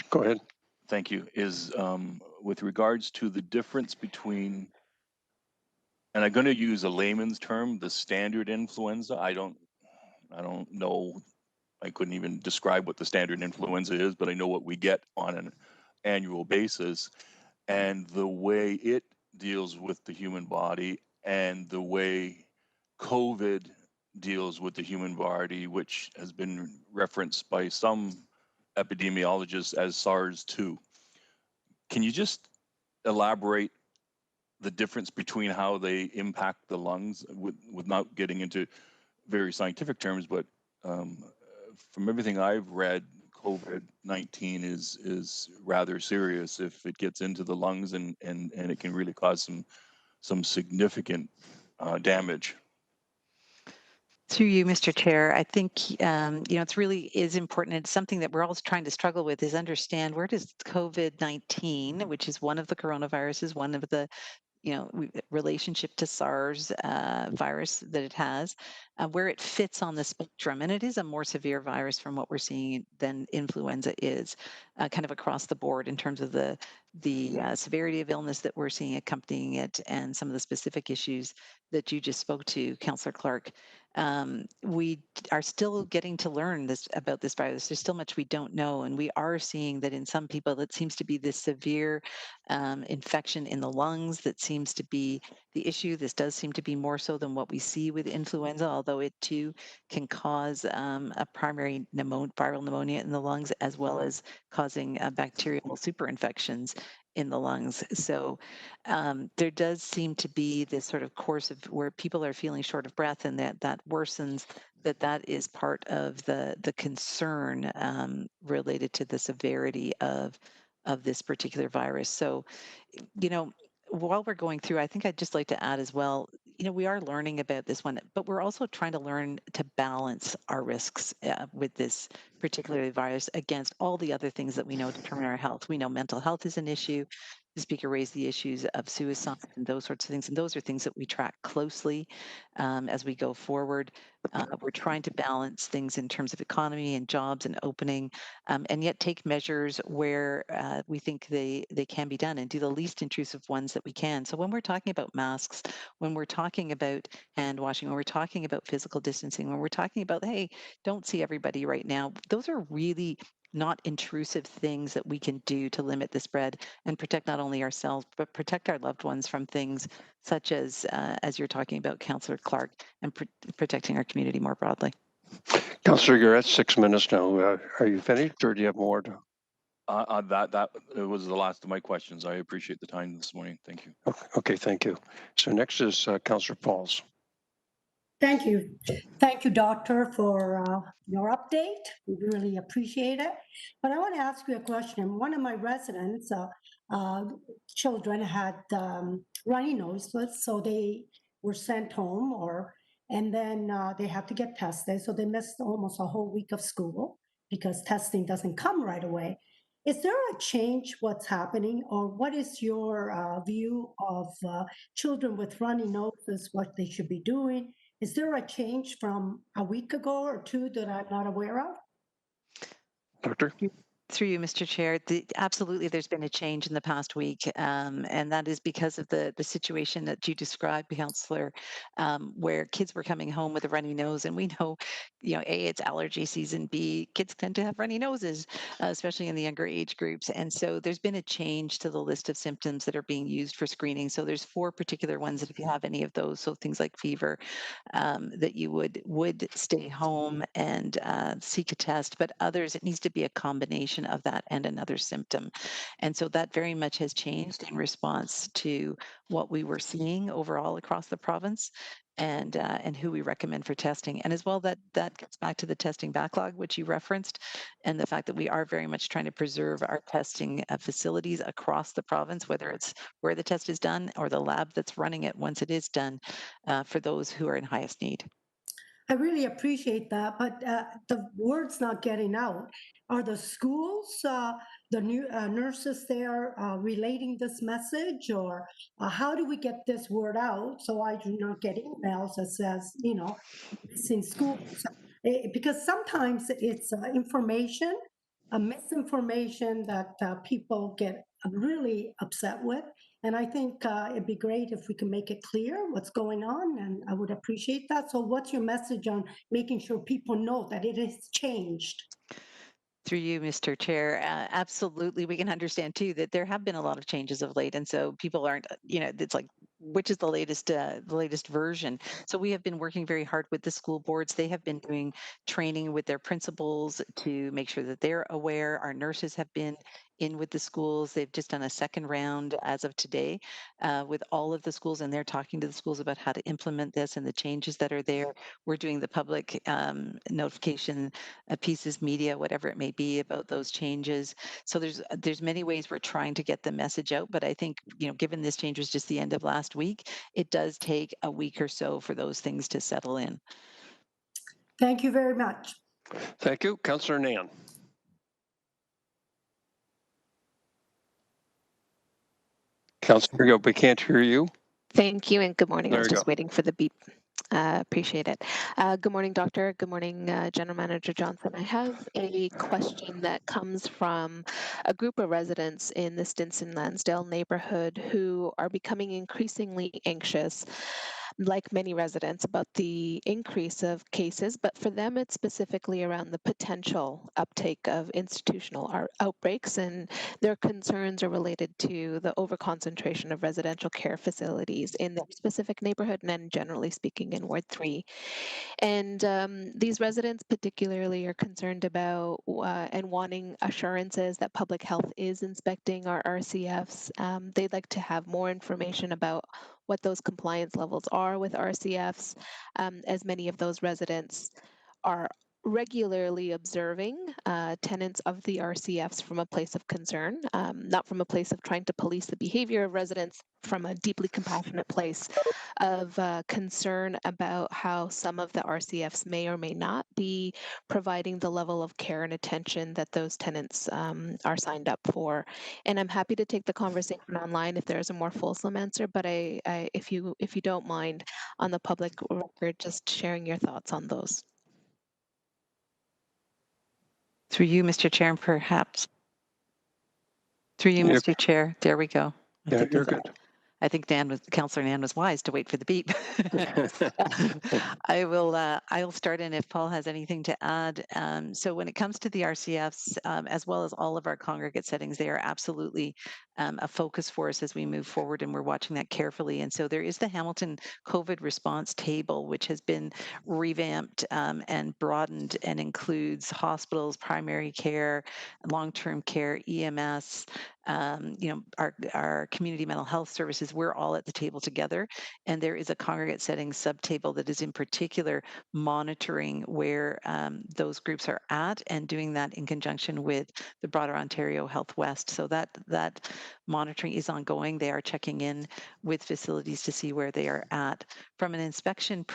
Go ahead. Thank you. Is with regards to the difference between, and I'm going to use a layman's term, the standard influenza. I don't know. I couldn't even describe what the standard influenza is, but I know what we get on an annual basis, and the way it deals with the human body and the way COVID deals with the human body, which has been referenced by some epidemiologists as SARS-2. Can you just elaborate the difference between how they impact the lungs, with not getting into very scientific terms, but from everything I've read, COVID-19 is rather serious if it gets into the lungs, and it can really cause some significant damage. Through you, Mr. Chair, I think it's really is important. It's something that we're all trying to struggle with, is understand where does COVID-19, which is one of the coronaviruses, one of the relationship to SARS virus that it has, where it fits on the spectrum. And it is a more severe virus from what we're seeing than influenza is, kind of across the board in terms of the severity of illness that we're seeing accompanying it, and some of the specific issues that you just spoke to, Councillor Clark. We are still getting to learn about this virus. There's still much we don't know, and we are seeing that in some people it seems to be this severe infection in the lungs that seems to be the issue. This does seem to be more so than what we see with influenza, although it too can cause a primary viral pneumonia in the lungs, as well as causing bacterial superinfections in the lungs. So there does seem to be this sort of course of where people are feeling short of breath, and that worsens, that is part of the concern related to the severity of this particular virus. So, while we're going through, I think I'd just like to add as well, we are learning about this one, but we're also trying to learn to balance our risks with this particular virus against all the other things that we know determine our health. We know mental health is an issue. The speaker raised the issues of suicide and those sorts of things, and those are things that we track closely as we go forward. We're trying to balance things in terms of economy and jobs and opening, and yet take measures where we think they can be done, and do the least intrusive ones that we can. So when we're talking about masks, when we're talking about hand washing, when we're talking about physical distancing, when we're talking about, hey, don't see everybody right now, those are really not intrusive things that we can do to limit the spread and protect not only ourselves, but protect our loved ones from things such as you're talking about, Councillor Clark, and protecting our community more broadly. Councillor, you're at 6 minutes now. Are you finished, or do you have more? That was the last of my questions. I appreciate the time this morning. Thank you. Okay, thank you. So next is Councillor Pauls. Thank you. Thank you, Doctor, for your update. We really appreciate it. But I want to ask you a question. One of my residents' children had runny nose, so they were sent home, and then they had to get tested. So they missed almost a whole week of school because testing doesn't come right away. Is there a change what's happening, or what is your view of children with runny noses, what they should be doing? Is there a change from a week ago or two that I'm not aware of? Doctor? Through you, Mr. Chair, absolutely there's been a change in the past week, and that is because of the situation that you described, Councillor, where kids were coming home with a runny nose, and we know, A, it's allergy season, B, kids tend to have runny noses, especially in the younger age groups, and so there's been a change to the list of symptoms that are being used for screening. So there's 4 particular ones that if you have any of those, so things like fever, that you would stay home and seek a test, but others, it needs to be a combination of that and another symptom. And so that very much has changed in response to what we were seeing overall across the province and who we recommend for testing. And as well, that gets back to the testing backlog, which you referenced, and the fact that we are very much trying to preserve our testing facilities across the province, whether it's where the test is done or the lab that's running it once it is done, for those who are in highest need. I really appreciate that, but the word's not getting out. Are the schools, the new nurses there relating this message, or how do we get this word out so I do not get emails that says, missing schools? Because sometimes it's information, a misinformation that people get really upset with. And I think it'd be great if we can make it clear what's going on, and I would appreciate that. So what's your message on making sure people know that it has changed? Through you, Mr. Chair, absolutely. We can understand too that there have been a lot of changes of late, and so people aren't, it's like, which is the latest version. So we have been working very hard with the school boards. They have been doing training with their principals to make sure that they're aware. Our nurses have been in with the schools. They've just done a second round as of today with all of the schools, and they're talking to the schools about how to implement this and the changes that are there. We're doing the public notification pieces, media, whatever it may be, about those changes. So there's many ways we're trying to get the message out, but I think, given this change was just the end of last week, it does take a week or so for those things to settle in. Thank you very much. Thank you. Councillor Nan. Councillor, we can't hear you. Thank you and good morning. There I was you just go. waiting for the beep. Appreciate it. Good morning, Doctor. Good morning, General Manager Johnson. I have a question that comes from a group of residents in the Stinson-Lansdale neighborhood who are becoming increasingly anxious, like many residents, about the increase of cases, but for them it's specifically around the potential uptake of institutional outbreaks, and their concerns are related to the overconcentration of residential care facilities in their specific neighborhood and then generally speaking in Ward 3. And these residents particularly are concerned about and wanting assurances that public health is inspecting our RCFs. They'd like to have more information about what those compliance levels are with RCFs, as many of those residents are regularly observing tenants of the RCFs from a place of concern, not from a place of trying to police the behavior of residents, from a deeply compassionate place of concern about how some of the RCFs may or may not be providing the level of care and attention that those tenants are signed up for. And I'm happy to take the conversation online if there's a more fulsome answer, but if you don't mind, on the public record, just sharing your thoughts on those. Through you, Mr. Chair, and perhaps through you, Mr. Chair. There we go. Yeah, you're good. I think Councillor Nan was wise to wait for the beep. I'll start in if Paul has anything to add. So when it comes to the RCFs, as well as all of our congregate settings, they are absolutely a focus for us as we move forward, and we're watching that carefully. And so there is the Hamilton COVID response table, which has been revamped and broadened and includes hospitals, primary care, long-term care, EMS, our community mental health services. We're all at the table together, and there is a congregate settings subtable that is in particular monitoring where those groups are at, and doing that in conjunction with the broader Ontario Health West. So that monitoring is ongoing. They are checking in with facilities to see where they are at. From an inspection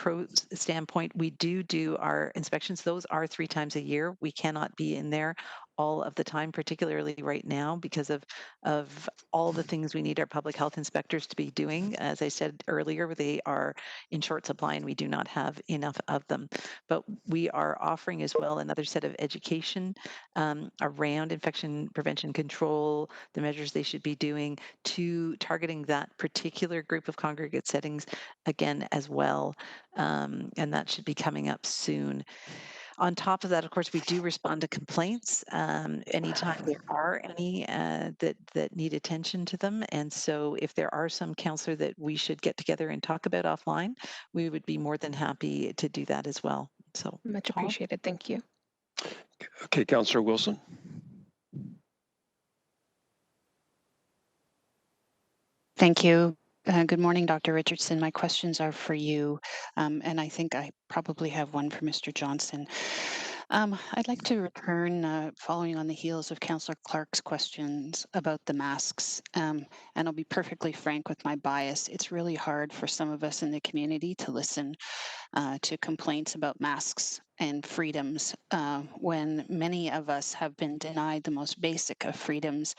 standpoint, we do our inspections. Those are 3 times a year. We cannot be in there all of the time, particularly right now, because of all the things we need our public health inspectors to be doing. As I said earlier, they are in short supply and we do not have enough of them. But we are offering as well another set of education around infection prevention control, the measures they should be doing, to targeting that particular group of congregate settings again as well. And that should be coming up soon. On top of that, of course, we do respond to complaints anytime there are any that need attention to them. And so if there are some, counselor, that we should get together and talk about offline, we would be more than happy to do that as well. So Much appreciated. Thank you. Okay, Councillor Wilson. Thank you. Good morning, Dr. Richardson. My questions are for you, and I think I probably have one for Mr. Johnson. I'd like to return, following on the heels of Councillor Clark's questions about the masks, and I'll be perfectly frank with my bias. It's really hard for some of us in the community to listen to complaints about masks and freedoms when many of us have been denied the most basic of freedoms,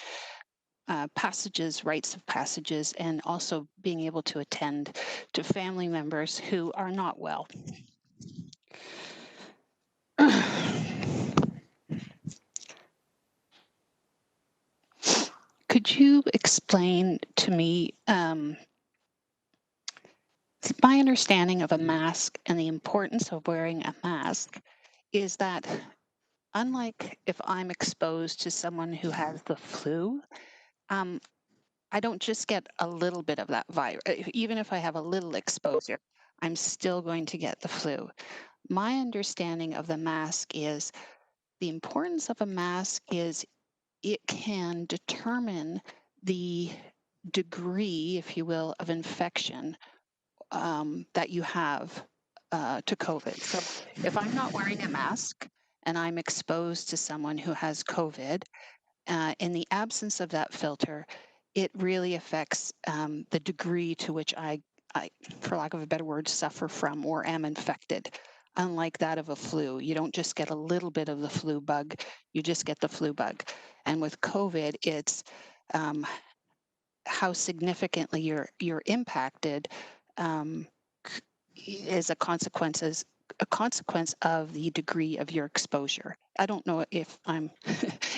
passages, rites of passages, and also being able to attend to family members who are not well. Could you explain to me my understanding of a mask and the importance of wearing a mask is that, unlike if I'm exposed to someone who has the flu, I don't just get a little bit of that virus. Even if I have a little exposure, I'm still going to get the flu. My understanding of the mask is the importance of a mask is it can determine the degree, if you will, of infection that you have to COVID. So if I'm not wearing a mask and I'm exposed to someone who has COVID, in the absence of that filter, it really affects the degree to which I, for lack of a better word, suffer from or am infected. Unlike that of a flu, you don't just get a little bit of the flu bug, you just get the flu bug. And with COVID, it's how significantly you're impacted is a consequence of the degree of your exposure. I don't know if I'm,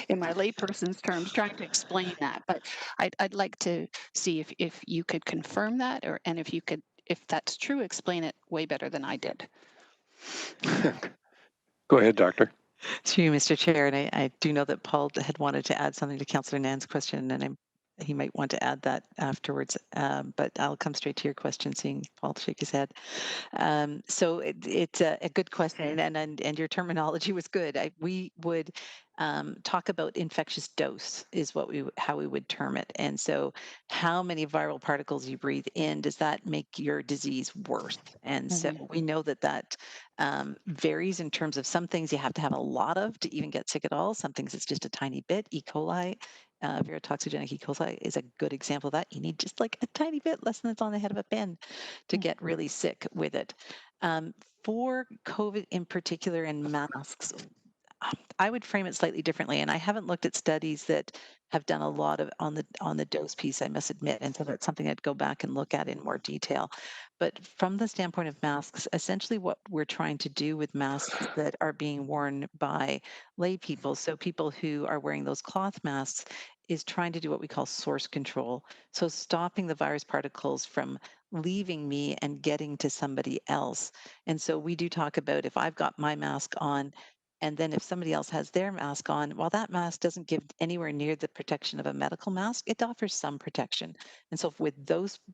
in my layperson's terms, trying to explain that, but I'd like to see if you could confirm that, and if you could, if that's true, explain it way better than I did. Go ahead, Doctor. To you, Mr. Chair, and I do know that Paul had wanted to add something to Councillor Nan's question, and he might want to add that afterwards, but I'll come straight to your question, seeing Paul shake his head. So it's a good question, and your terminology was good. We would talk about infectious dose is how we would term it. And so how many viral particles you breathe in, does that make your disease worse? And so we know that varies in terms of some things you have to have a lot of to even get sick at all. Some things it's just a tiny bit. E. coli, virotoxigenic E. coli is a good example of that. You need just like a tiny bit, less than it's on the head of a pin, to get really sick with it. For COVID in particular and masks, I would frame it slightly differently, and I haven't looked at studies that have done a lot of on the dose piece, I must admit, and so that's something I'd go back and look at in more detail. But from the standpoint of masks, essentially what we're trying to do with masks that are being worn by lay people, so people who are wearing those cloth masks, is trying to do what we call source control. So stopping the virus particles from leaving me and getting to somebody else. And so we do talk about, if I've got my mask on, And then if somebody else has their mask on, while that mask doesn't give anywhere near the protection of a medical mask, it offers some protection. And so with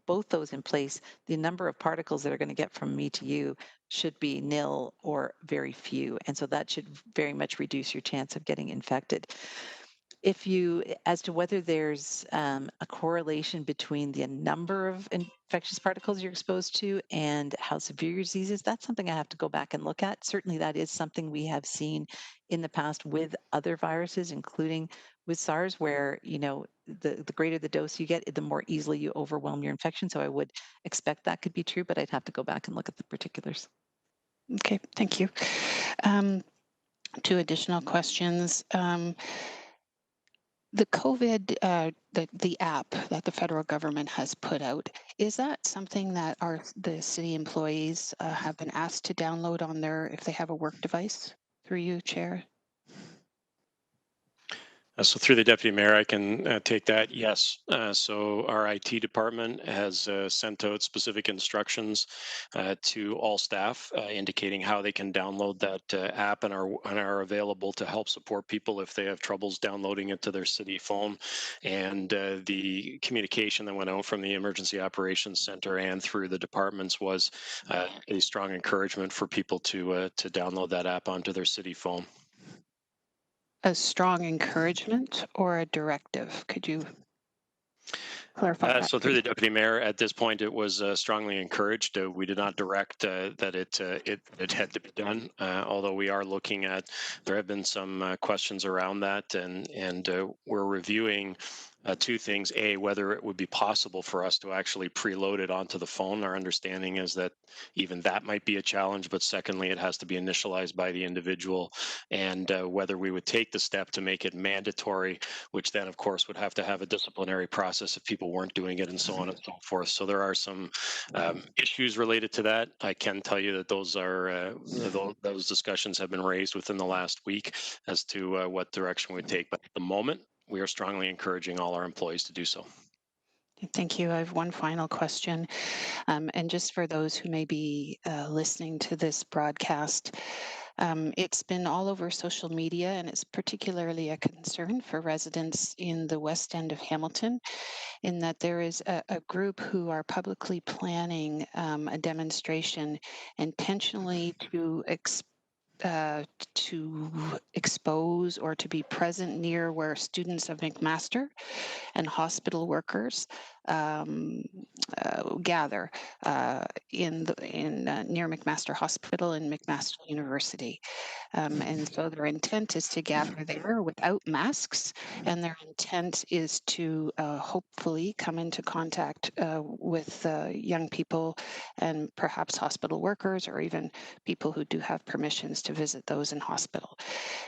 both those in place, the number of particles that are going to get from me to you should be nil or very few. And so that should very much reduce your chance of getting infected. As to whether there's a correlation between the number of infectious particles you're exposed to and how severe your disease is, that's something I have to go back and look at. Certainly that is something we have seen in the past with other viruses, including with SARS, where, the greater the dose you get, the more easily you overwhelm your infection. So I would expect that could be true, but I'd have to go back and look at the particulars. Okay, thank you. 2 additional questions. The COVID, the app that the federal government has put out, is that something that the city employees have been asked to download on if they have a work device through you, Chair? So through the Deputy Mayor, I can take that. Yes. So our IT department has sent out specific instructions to all staff indicating how they can download that app and are available to help support people if they have troubles downloading it to their city phone. And the communication that went out from the Emergency Operations Center and through the departments was a strong encouragement for people to download that app onto their city phone. A strong encouragement or a directive? Could you clarify that? So through the Deputy Mayor, at this point, it was strongly encouraged. We did not direct that it had to be done, although we are looking at, there have been some questions around that, and we're reviewing 2 things. A, whether it would be possible for us to actually preload it onto the phone. Our understanding is that even that might be a challenge, but secondly, it has to be initialized by the individual, and whether we would take the step to make it mandatory, which then of course would have to have a disciplinary process if people weren't doing it and so on and so forth. So there are some issues related to that. I can tell you that those discussions have been raised within the last week as to what direction we would take. But at the moment, we are strongly encouraging all our employees to do so. Thank you. I have one final question. And just for those who may be listening to this broadcast, it's been all over social media, and it's particularly a concern for residents in the west end of Hamilton, in that there is a group who are publicly planning a demonstration intentionally to expose or to be present near where students of McMaster and hospital workers gather near McMaster Hospital and McMaster University. And so their intent is to gather there without masks, and their intent is to hopefully come into contact with young people and perhaps hospital workers, or even people who do have permissions to visit those in hospital.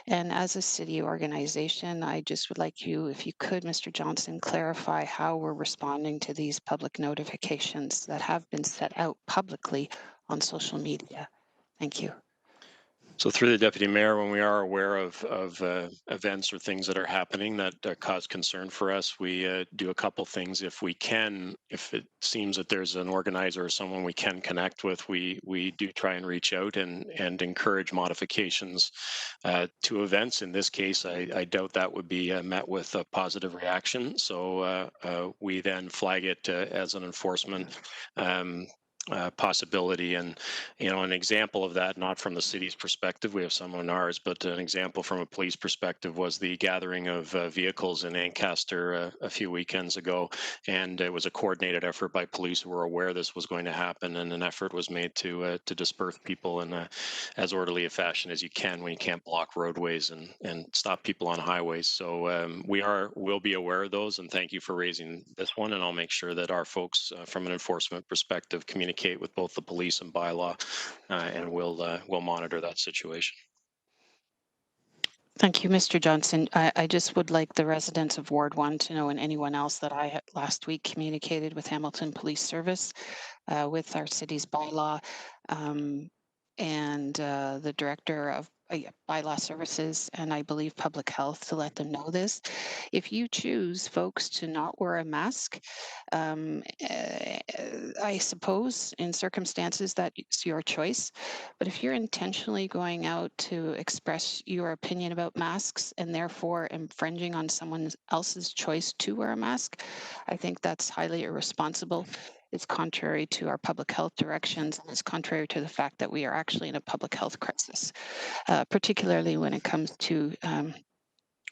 And as a city organization, I just would like you, if you could, Mr. Johnson, clarify how we're responding to these public notifications that have been set out publicly on social media. Thank you. So through the Deputy Mayor, when we are aware of events or things that are happening that cause concern for us, we do a couple things. If it seems that there's an organizer or someone we can connect with, we do try and reach out and encourage modifications to events. In this case, I doubt that would be met with a positive reaction. So we then flag it as an enforcement possibility. And an example of that, not from the city's perspective, we have some on ours, but an example from a police perspective was the gathering of vehicles in Ancaster a few weekends ago, and it was a coordinated effort by police who were aware this was going to happen, and an effort was made to disperse people in as orderly a fashion as you can when you can't block roadways and stop people on highways. So we'll be aware of those, and thank you for raising this one, and I'll make sure that our folks from an enforcement perspective communicate with both the police and bylaw, and we'll monitor that situation. Thank you, Mr. Johnson. I just would like the residents of Ward 1 to know, and anyone else, that I last week communicated with Hamilton Police Service with our city's bylaw, and the director of bylaw services and I believe public health to let them know this. If you choose folks to not wear a mask, I suppose in circumstances that it's your choice. But if you're intentionally going out to express your opinion about masks and therefore infringing on someone else's choice to wear a mask, I think that's highly irresponsible. It's contrary to our public health directions, and it's contrary to the fact that we are actually in a public health crisis, particularly when it comes to,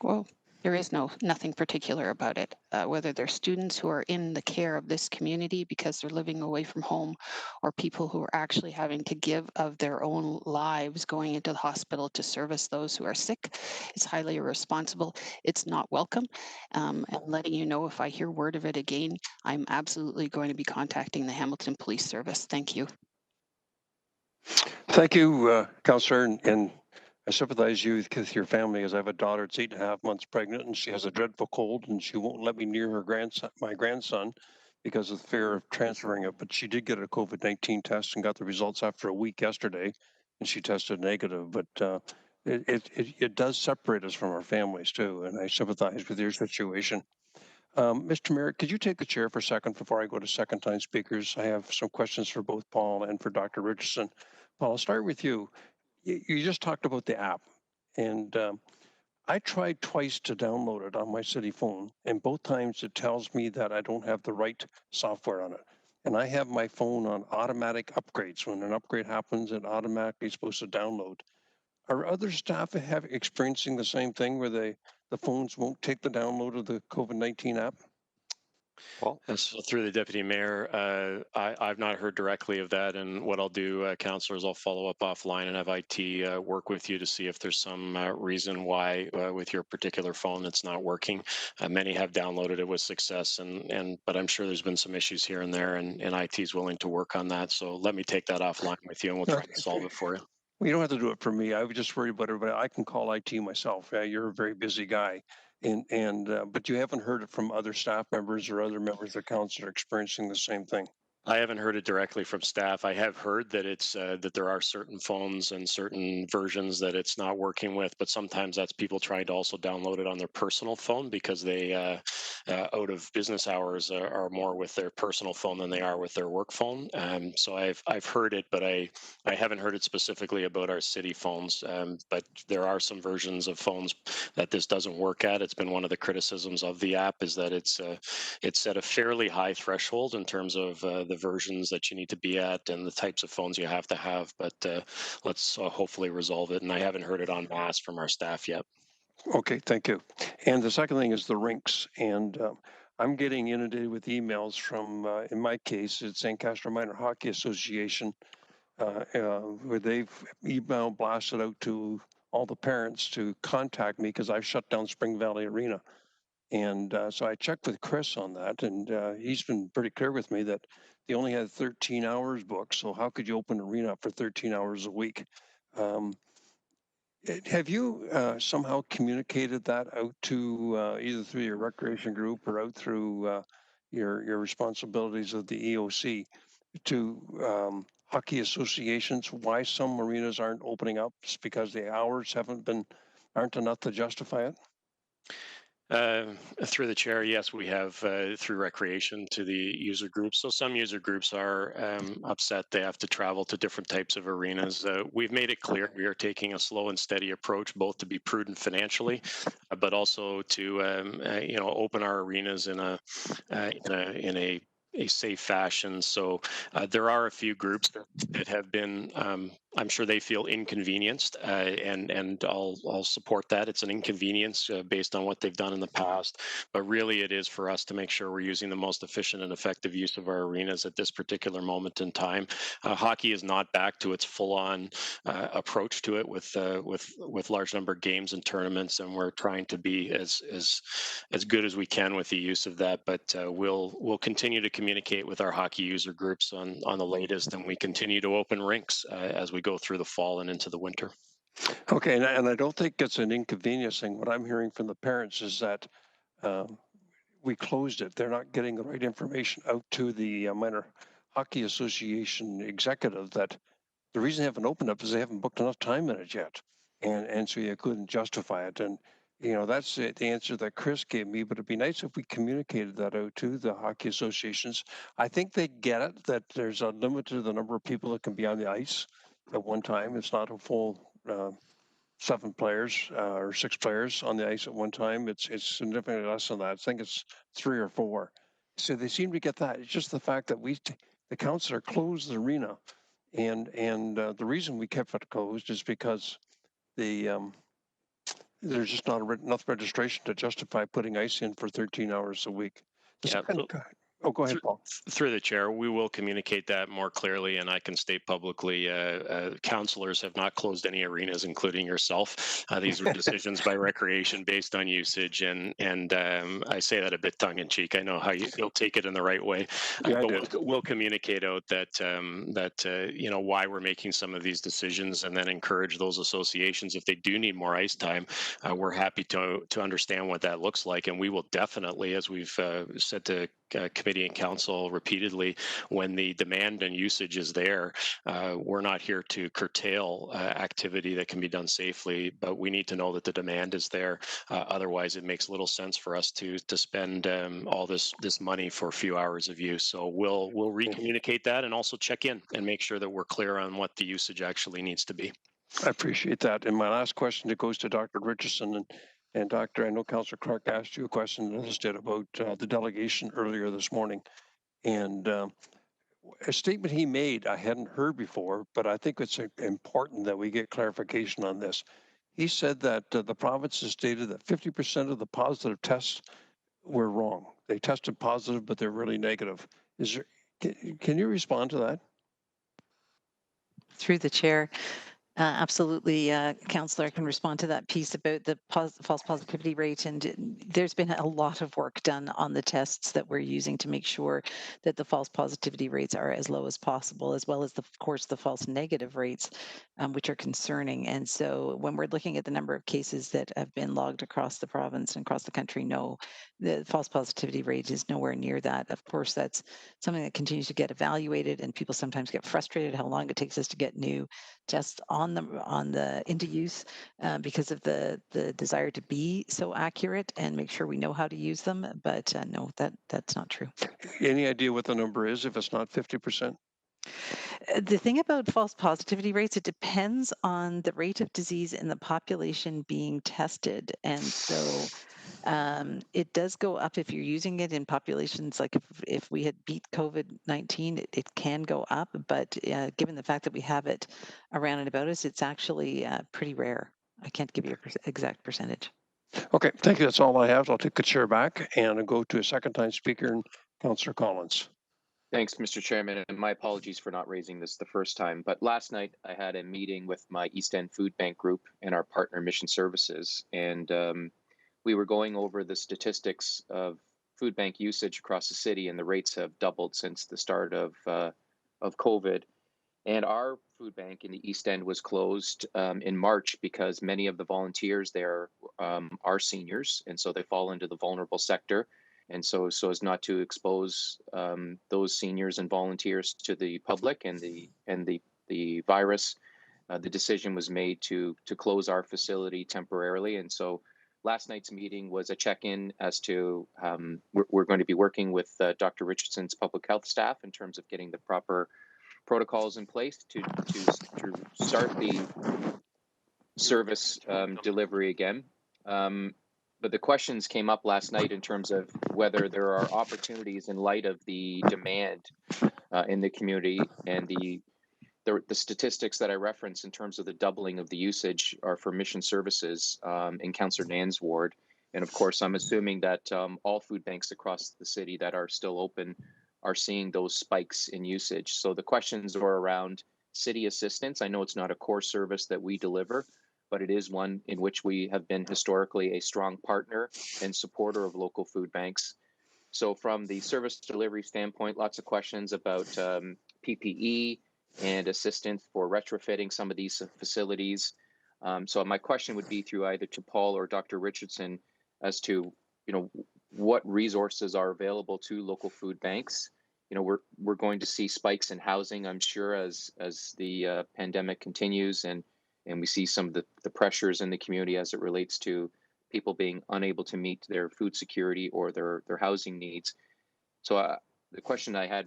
well, there is nothing particular about it, whether they're students who are in the care of this community because they're living away from home, or people who are actually having to give of their own lives going into the hospital to service those who are sick. It's highly irresponsible. It's not welcome. And letting you know, if I hear word of it again, I'm absolutely going to be contacting the Hamilton Police Service. Thank you. Thank you, Councillor, and I sympathize with your family, as I have a daughter that's 8.5 months pregnant, and she has a dreadful cold, and she won't let me near her grandson, my grandson, because of the fear of transferring it. But she did get a COVID-19 test and got the results after a week yesterday, and she tested negative. But it does separate us from our families too, and I sympathize with your situation. Mr. Mayor, could you take the chair for a second before I go to second-time speakers? I have some questions for both Paul and for Dr. Richardson. Paul, I'll start with you. You just talked about the app, and I tried twice to download it on my city phone, and both times it tells me that I don't have the right software on it. And I have my phone on automatic upgrades. When an upgrade happens, it automatically is supposed to download. Are other staff experiencing the same thing where the phones won't take the download of the COVID-19 app? Well, so through the deputy mayor, I've not heard directly of that. And what I'll do, councillor, is I'll follow up offline and have IT work with you to see if there's some reason why with your particular phone it's not working. Many have downloaded it with success, but I'm sure there's been some issues here and there, and IT is willing to work on that. So let me take that offline with you, and we'll try to solve it for you. Well, you don't have to do it for me. I was just worried about everybody. I can call IT myself. Yeah, you're a very busy guy, but you haven't heard it from other staff members or other members of council are experiencing the same thing. I haven't heard it directly from staff. I have heard that it's that there are certain phones and certain versions that it's not working with, but sometimes that's people trying to also download it on their personal phone because they, out of business hours, are more with their personal phone than they are with their work phone. So I've heard it, but I haven't heard it specifically about our city phones. But there are some versions of phones that this doesn't work at. It's been one of the criticisms of the app is that it's set a fairly high threshold in terms of the versions that you need to be at and the types of phones you have to have, but let's hopefully resolve it. And I haven't heard it en masse from our staff yet. Okay, thank you. And the second thing is the rinks. And I'm getting inundated with emails from, in my case, it's St. Castro Minor Hockey Association, where they've email blasted out to all the parents to contact me because I've shut down Spring Valley Arena. And so I checked with Chris on that, and he's been pretty clear with me that they only had 13 hours booked. So how could you open an arena for 13 hours a week? Have you somehow communicated that out to either through your recreation group or out through your responsibilities of the EOC to hockey associations why some arenas aren't opening up? Just because the hours aren't enough to justify it? Through the chair, yes, we have through recreation to the user groups. So some user groups are upset they have to travel to different types of arenas. We've made it clear we are taking a slow and steady approach, both to be prudent financially, but also to open our arenas in a safe fashion. So there are a few groups that have been, I'm sure they feel inconvenienced, and I'll support that. It's an inconvenience based on what they've done in the past, but really it is for us to make sure we're using the most efficient and effective use of our arenas at this particular moment in time. Hockey is not back to its full-on approach to it with large number of games and tournaments, and we're trying to be as good as we can with the use of that. But we'll continue to communicate with our hockey user groups on the latest, and we continue to open rinks as we go through the fall and into the winter. Okay, and I don't think it's an inconvenience thing. What I'm hearing from the parents is that we closed it. They're not getting the right information out to the Minor Hockey Association executive that the reason they haven't opened up is they haven't booked enough time in it yet. and so you couldn't justify it. And that's the answer that Chris gave me. But it'd be nice if we communicated that out to the hockey associations. I think they get it that there's a limit to the number of people that can be on the ice at one time. It's not a full 7 players or 6 players on the ice at one time. It's significantly less than that. I think it's 3 or 4. So they seem to get that. It's just the fact that the councillor closed the arena, and the reason we kept it closed is because there's just not enough registration to justify putting ice in for 13 hours a week. Yeah. Go ahead, Paul. Through the chair, we will communicate that more clearly, and I can state publicly, councillors have not closed any arenas, including yourself. These were decisions by Recreation based on usage, and I say that a bit tongue in cheek. I know how you'll take it in the right way, but we'll communicate out that why we're making some of these decisions, and then encourage those associations if they do need more ice time. We're happy to understand what that looks like, and we will definitely, as we've said to committee and council repeatedly, when the demand and usage is there, we're not here to curtail activity that can be done safely, but we need to know that the demand is there. Otherwise, it makes little sense for us to spend all this money for a few hours of use. So we'll recommunicate that and also check in and make sure that we're clear on what the usage actually needs to be. I appreciate that. And my last question that goes to Dr. Richardson, and Doctor, I know Councillor Clark asked you a question as did about the delegation earlier this morning. And a statement he made I hadn't heard before, but I think it's important that we get clarification on this. He said that the province has stated that 50% of the positive tests were wrong. They tested positive, but they're really negative. Can you respond to that? Through the chair. Absolutely, Councillor, I can respond to that piece about the false positivity rate. And there's been a lot of work done on the tests that we're using to make sure that the false positivity rates are as low as possible, as well as, of course, the false negative rates, which are concerning. And so when we're looking at the number of cases that have been logged across the province and across the country, no, the false positivity rate is nowhere near that. Of course, that's something that continues to get evaluated, and people sometimes get frustrated how long it takes us to get new tests on the into use because of the desire to be so accurate and make sure we know how to use them. But no, that's not true. Any idea what the number is if it's not 50%? The thing about false positivity rates, it depends on the rate of disease in the population being tested. And so it does go up if you're using it in populations, like if we had beat COVID-19, it can go up. But given the fact that we have it around and about us, it's actually pretty rare. I can't give you an exact percentage. Okay, thank you. That's all I have. So I'll take the chair back and I'll go to a second time speaker, Councillor Collins. Thanks, Mr. Chairman, and my apologies for not raising this the first time. But last night I had a meeting with my East End Food Bank group and our partner Mission Services, and we were going over the statistics of food bank usage across the city, and the rates have doubled since the start of COVID. And our food bank in the East End was closed in March because many of the volunteers there are seniors, and so they fall into the vulnerable sector. And so as not to expose those seniors and volunteers to the public and the virus, the decision was made to close our facility temporarily. And so last night's meeting was a check-in as to we're going to be working with Dr. Richardson's public health staff in terms of getting the proper protocols in place to start the service delivery again. But the questions came up last night in terms of whether there are opportunities in light of the demand in the community, and the statistics that I referenced in terms of the doubling of the usage are for Mission Services in Councillor Nan's ward. And of course, I'm assuming that all food banks across the city that are still open are seeing those spikes in usage. So the questions are around city assistance. I know it's not a core service that we deliver, but it is one in which we have been historically a strong partner and supporter of local food banks. So from the service delivery standpoint, lots of questions about PPE and assistance for retrofitting some of these facilities. So my question would be through either to Paul or Dr. Richardson as to, what resources are available to local food banks. We're going to see spikes in housing, I'm sure, as the pandemic continues, and and we see some of the pressures in the community as it relates to people being unable to meet their food security or their housing needs. So the question I had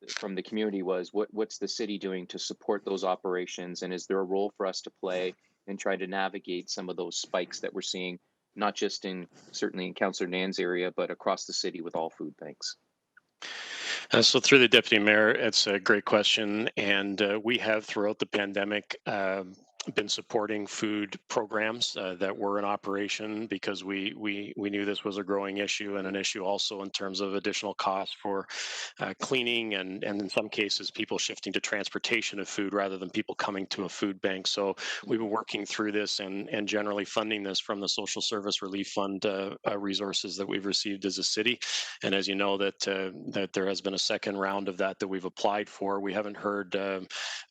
from the community was, what's the city doing to support those operations, and is there a role for us to play and try to navigate some of those spikes that we're seeing, not just certainly in Councillor Nan's area, but across the city with all food banks? So through the deputy mayor, it's a great question, and we have throughout the pandemic been supporting food programs that were in operation because we knew this was a growing issue, and an issue also in terms of additional costs for cleaning and in some cases people shifting to transportation of food rather than people coming to a food bank. So we've been working through this and generally funding this from the Social Service Relief Fund resources that we've received as a city. And as you know, that there has been a second round of that we've applied for. We haven't heard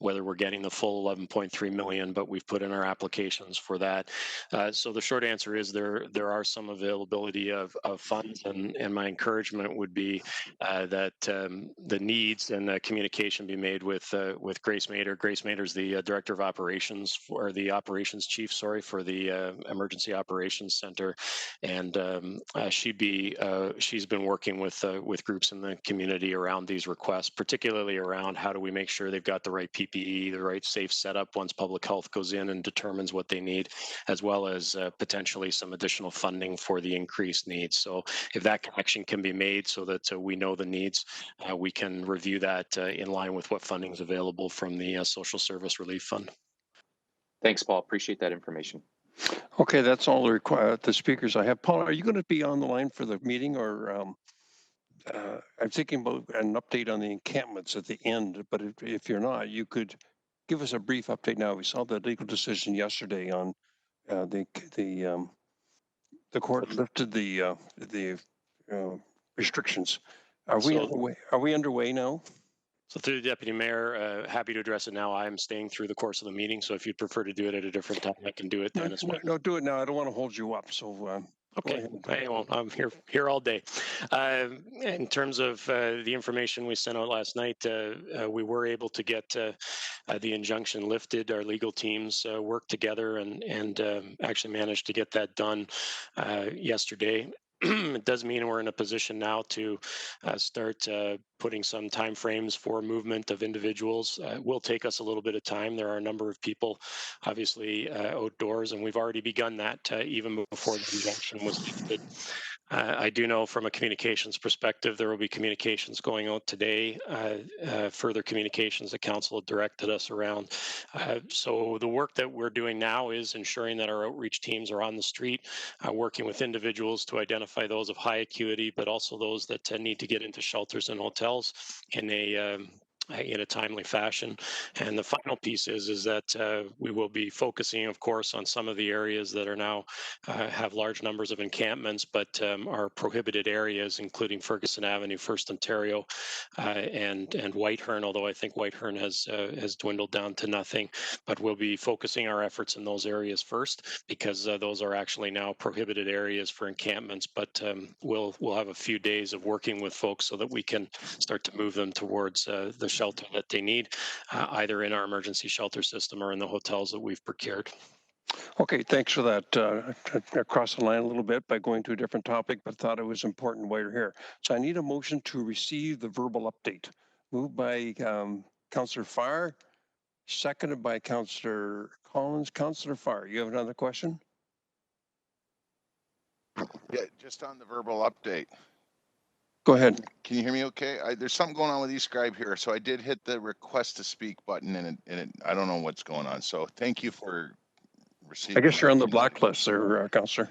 whether we're getting the full 11.3 million, but we've put in our applications for that. So the short answer is there are some availability of funds, and my encouragement would be that the needs and communication be made with Grace Mader. Grace Mader is the director of operations, or the operations chief, sorry, for the Emergency Operations Center, and she's been working with groups in the community around these requests, particularly around how do we make sure they've got the right PPE, the right safe setup once public health goes in and determines what they need, as well as potentially some additional funding for the increased needs. So if that connection can be made so that we know the needs, we can review that in line with what funding is available from the Social Service Relief Fund. Thanks, Paul. Appreciate that information. Okay, that's all the speakers I have. Paul, are you going to be on the line for the meeting, or I'm thinking about an update on the encampments at the end, but if you're not, you could give us a brief update now. We saw the legal decision yesterday on the court lifted the restrictions. Are we underway now? So through the deputy mayor, happy to address it now. I'm staying through the course of the meeting, so if you'd prefer to do it at a different time, I can do it then as well. No, do it now. I don't want to hold you up. So okay, well, I'm here all day. In terms of the information we sent out last night, we were able to get the injunction lifted. Our legal teams worked together and actually managed to get that done yesterday. It does mean we're in a position now to start putting some time frames for movement of individuals. It will take us a little bit of time. There are a number of people obviously outdoors, and we've already begun that even before the injunction was lifted. I do know from a communications perspective, there will be communications going out today, further communications that council had directed us around. So the work that we're doing now is ensuring that our outreach teams are on the street, working with individuals to identify those of high acuity, but also those that need to get into shelters and hotels in a timely fashion. And the final piece is that we will be focusing, of course, on some of the areas that are now have large numbers of encampments, but are prohibited areas, including Ferguson Avenue, First Ontario, and Whitehorn, although I think Whitehorn has dwindled down to nothing. But we'll be focusing our efforts in those areas first, because those are actually now prohibited areas for encampments. But we'll have a few days of working with folks so that we can start to move them towards the shelter that they need, either in our emergency shelter system or in the hotels that we've procured. Okay, thanks for that. Across the line a little bit by going to a different topic, but thought it was important while you're here. So I need a motion to receive the verbal update. Moved by Councillor Farr, seconded by Councillor Collins. Councillor Farr, you have another question? Yeah, just on the verbal update. Go ahead. Can you hear me okay? There's something going on with eScribe here. So I did hit the request to speak button and I don't know what's going on. So thank you for receiving. I guess you're on the blacklist there, Councillor.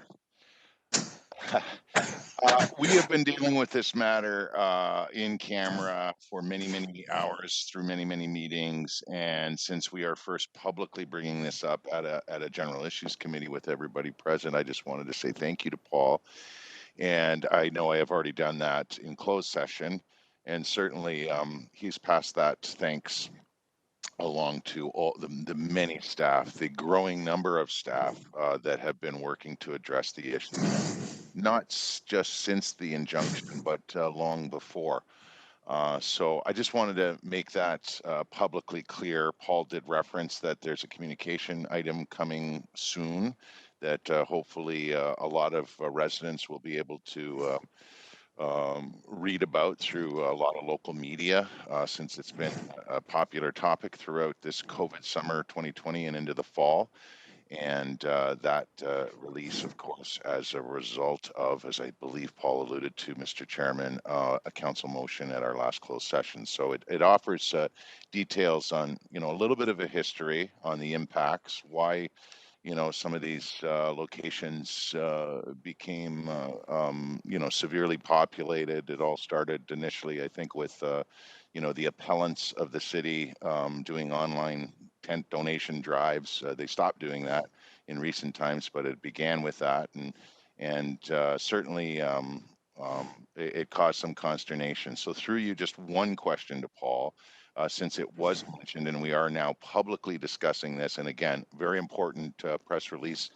We have been dealing with this matter in camera for many, many hours through many, many meetings. And since we are first publicly bringing this up at a general issues committee with everybody present, I just wanted to say thank you to Paul. And I know I have already done that in closed session, and certainly he's passed that thanks along to all the many staff, the growing number of staff that have been working to address the issue, not just since the injunction, but long before. So I just wanted to make that publicly clear. Paul did reference that there's a communication item coming soon that hopefully a lot of residents will be able to read about through a lot of local media since it's been a popular topic throughout this COVID summer 2020 and into the fall. And that release, of course, as a result of, as I believe Paul alluded to, Mr. Chairman, a council motion at our last closed session. So it offers details on, a little bit of a history on the impacts, why, some of these locations became, severely populated. It all started initially, I think, with, the appellants of the city doing online tent donation drives. They stopped doing that in recent times, but it began with that, and certainly it caused some consternation. So through you, just one question to Paul. Since it was mentioned and we are now publicly discussing this, and again, very important press release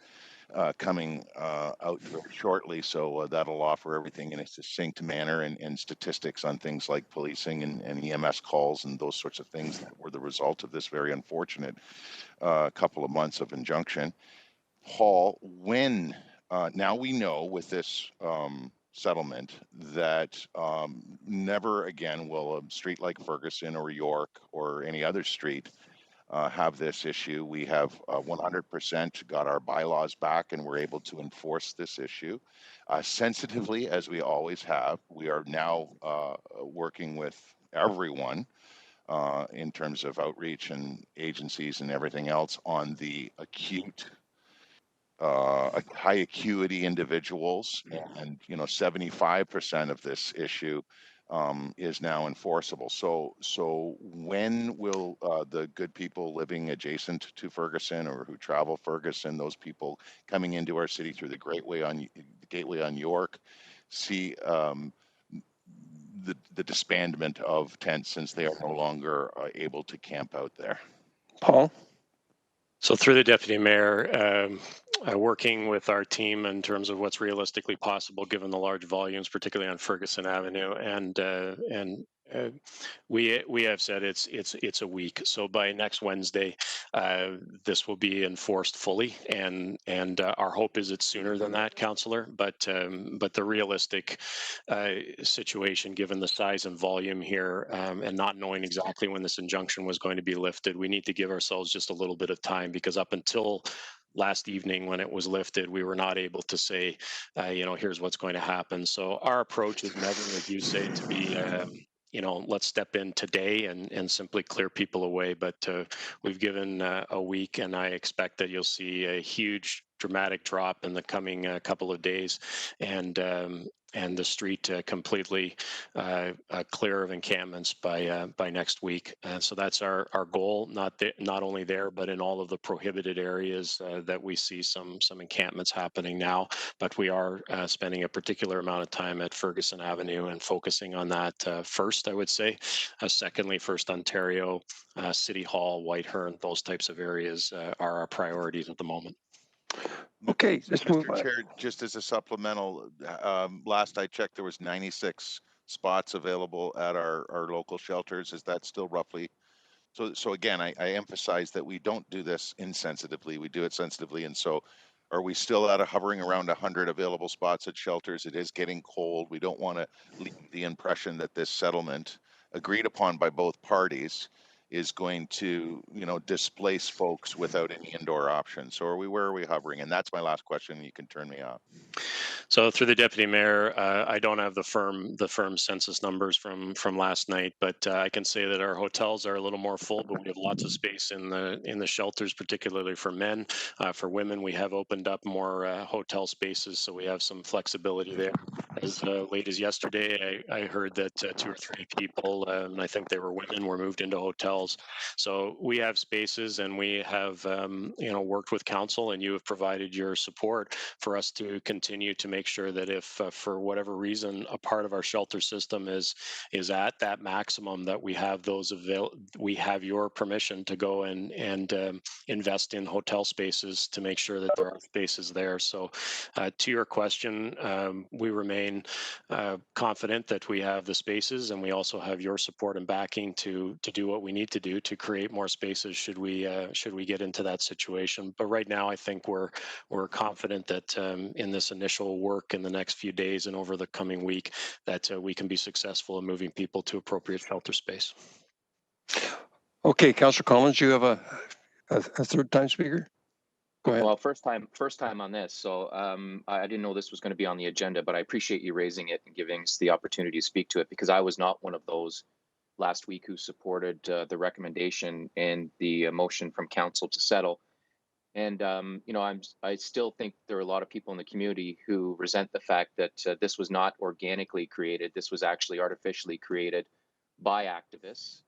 coming out very shortly, so that'll offer everything in a succinct manner and statistics on things like policing and EMS calls and those sorts of things that were the result of this very unfortunate couple of months of injunction. Paul, when now we know with this settlement that never again will a street like Ferguson or York or any other street have this issue. We have 100% got our bylaws back and we're able to enforce this issue sensitively, as we always have. We are now working with everyone in terms of outreach and agencies and everything else on the acute high acuity individuals, and 75% of this issue is now enforceable. So when will the good people living adjacent to Ferguson or who travel Ferguson, those people coming into our city through the gateway on York, see the disbandment of tents since they are no longer able to camp out there? Paul? So through the deputy mayor, working with our team in terms of what's realistically possible given the large volumes, particularly on Ferguson Avenue, and we have said it's a week. So by next Wednesday, this will be enforced fully, and our hope is it's sooner than that, Councillor. But the realistic situation, given the size and volume here, and not knowing exactly when this injunction was going to be lifted, we need to give ourselves just a little bit of time, because up until last evening when it was lifted, we were not able to say, here's what's going to happen. So our approach is never, as you say, to be let's step in today and simply clear people away. But we've given a week, and I expect that you'll see a huge dramatic drop in the coming couple of days, and the street completely clear of encampments by next week. And so that's our goal, not only there, but in all of the prohibited areas that we see some encampments happening now. But we are spending a particular amount of time at Ferguson Avenue and focusing on that first, I would say. Secondly, First Ontario, City Hall, Whitehorn, those types of areas are our priorities at the moment. Okay, let's move Mr. on. Chair, just as a supplemental, last I checked, there was 96 spots available at our local shelters. Is that still roughly? So again, I emphasize that we don't do this insensitively. We do it sensitively. And so are we still at hovering around 100 available spots at shelters? It is getting cold. We don't want to leave the impression that this settlement, agreed upon by both parties, is going to, displace folks without any indoor options. So where are we hovering? And that's my last question. You can turn me off. So through the deputy mayor, I don't have the firm census numbers from last night, but I can say that our hotels are a little more full, but we have lots of space in the shelters, particularly for men. For women, we have opened up more hotel spaces, so we have some flexibility there. As late as yesterday, I heard that 2 or 3 people, and I think they were women, were moved into hotels hotels. So we have spaces, and we have worked with council, and you have provided your support for us to continue to make sure that if for whatever reason a part of our shelter system is at that maximum, that we have we have your permission to go and invest in hotel spaces to make sure that there are spaces there. So to your question, we remain confident that we have the spaces, and we also have your support and backing to do what we need to do to create more spaces should we get into that situation. But right now, I think we're confident that in this initial work in the next few days and over the coming week, that we can be successful in moving people to appropriate shelter space. Okay, Councillor Collins, you have a third time speaker? Go ahead. Well, first time on this, so I didn't know this was going to be on the agenda, but I appreciate you raising it and giving us the opportunity to speak to it, because I was not one of those last week who supported the recommendation and the motion from council to settle. And I still think there are a lot of people in the community who resent the fact that this was not organically created. This was actually artificially created by activists,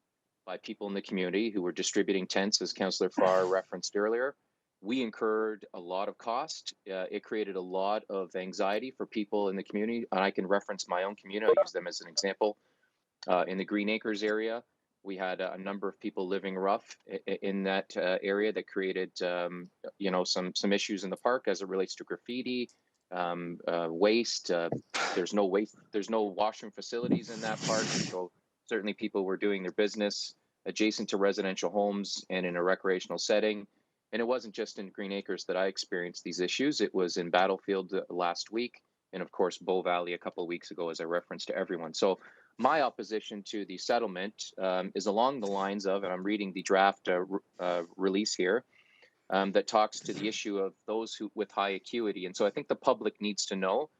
by people in the community who were distributing tents, as Councillor Farr referenced earlier. We incurred a lot of cost. It created a lot of anxiety for people in the community. And I can reference my own community, use them as an example. In the Green Acres area, we had a number of people living rough in that area that created, some issues in the park as it relates to graffiti, waste. There's no washroom facilities in that park. And so certainly people were doing their business adjacent to residential homes and in a recreational setting. And it wasn't just in Green Acres that I experienced these issues. It was in Battlefield last week, and of course, Bow Valley a couple of weeks ago, as I referenced to everyone. So my opposition to the settlement is along the lines of, and I'm reading the draft release here, that talks to the issue of those with high acuity. And so I think the public needs to know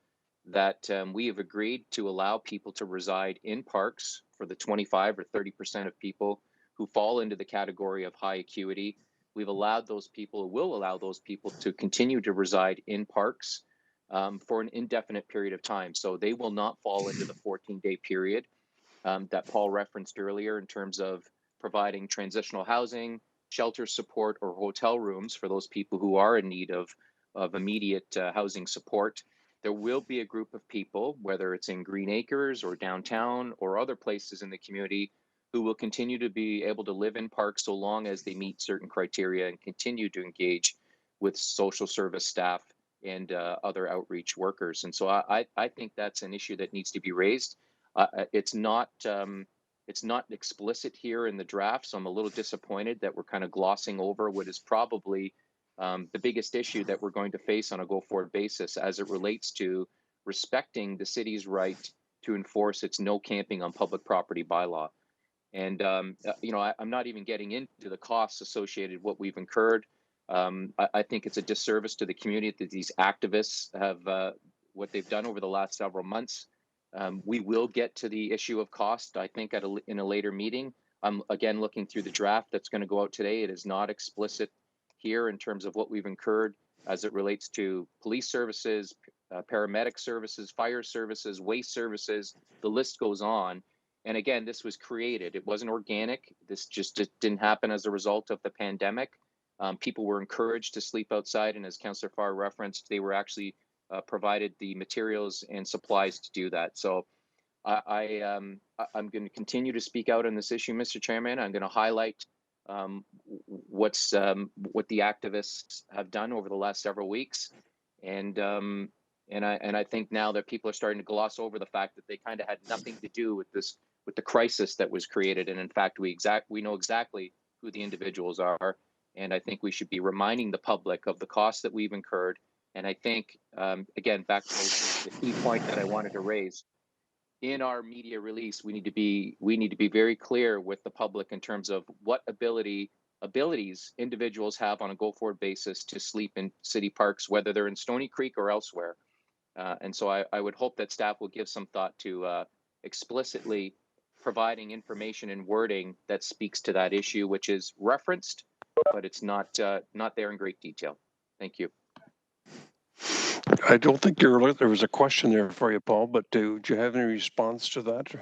that we have agreed to allow people to reside in parks for the 25 or 30% of people who fall into the category of high acuity. We've allowed those people, will allow those people to continue to reside in parks for an indefinite period of time. So they will not fall into the 14-day period that Paul referenced earlier in terms of providing transitional housing, shelter support, or hotel rooms for those people who are in need of immediate housing support. There will be a group of people, whether it's in Green Acres or downtown or other places in the community, who will continue to be able to live in parks so long as they meet certain criteria and continue to engage with social service staff and other outreach workers. And so I think that's an issue that needs to be raised. It's not explicit here in the draft, so I'm a little disappointed that we're kind of glossing over what is probably the biggest issue that we're going to face on a go-forward basis as it relates to respecting the city's right to enforce its no camping on public property bylaw. And, I'm not even getting into the costs associated with what we've incurred. I think it's a disservice to the community that these activists have what they've done over the last several months. We will get to the issue of cost, I think, in a later meeting. I'm again looking through the draft that's going to go out today. It is not explicit here in terms of what we've incurred as it relates to police services, paramedic services, fire services, waste services. The list goes on. And again, this was created. It wasn't organic. This just didn't happen as a result of the pandemic. People were encouraged to sleep outside. And as Councillor Farr referenced, they were actually provided the materials and supplies to do that. So I'm going to continue to speak out on this issue, Mr. Chairman. I'm going to highlight what the activists have done over the last several weeks. And I think now that people are starting to gloss over the fact that they kind of had nothing to do with the crisis that was created. And in fact, we know exactly who the individuals are. And I think we should be reminding the public of the costs that we've incurred. And I think, again, back to the key point that I wanted to raise, in our media release, we need to be very clear with the public in terms of what abilities individuals have on a go-forward basis to sleep in city parks, whether they're in Stony Creek or elsewhere. And so I would hope that staff will give some thought to explicitly providing information and wording that speaks to that issue, which is referenced, but it's not there in great detail. Thank you. I don't think there was a question there for you, Paul, but do you have any response to that?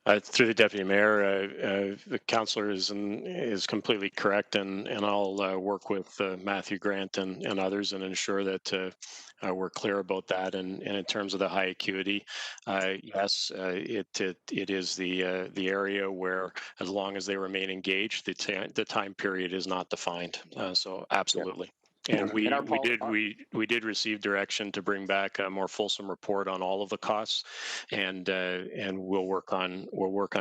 Through the deputy mayor, the councillor is completely correct, and I'll work with Matthew Grant and others and ensure that we're clear about that. And in terms of the high acuity, yes, it is the area where, as long as they remain engaged, the time period is not defined. So absolutely. And we did receive direction to bring back a more fulsome report on all of the costs, and we'll work on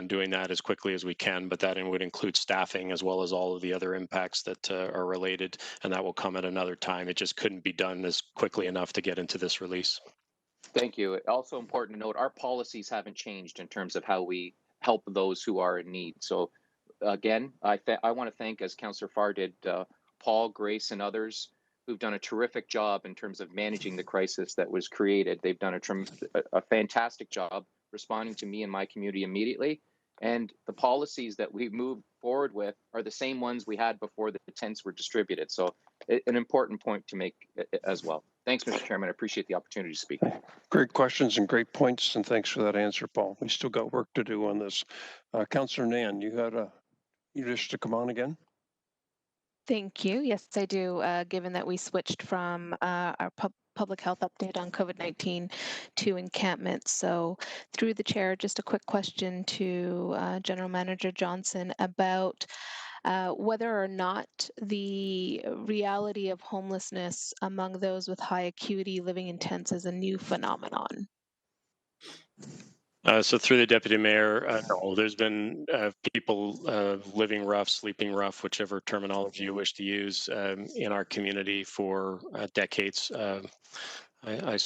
doing that as quickly as we can. But that would include staffing as well as all of the other impacts that are related, and that will come at another time. It just couldn't be done as quickly enough to get into this release. Thank you. Also important to note, our policies haven't changed in terms of how we help those who are in need. So again, I want to thank, as Councillor Farr did, Paul, Grace, and others who've done a terrific job in terms of managing the crisis that was created. They've done a fantastic job responding to me and my community immediately. And the policies that we move forward with are the same ones we had before the tents were distributed. So an important point to make as well. Thanks, Mr. Chairman. I appreciate the opportunity to speak. Great questions and great points, and thanks for that answer, Paul. We still got work to do on this. Councillor Nan, you wish to come on again? Thank you. Yes, I do. Given that we switched from our public health update on COVID-19 to encampment. So through the chair, just a quick question to General Manager Johnson about whether or not the reality of homelessness among those with high acuity living in tents is a new phenomenon. So through the deputy mayor, no, there's been people living rough, sleeping rough, whichever terminology you wish to use, in our community for decades. I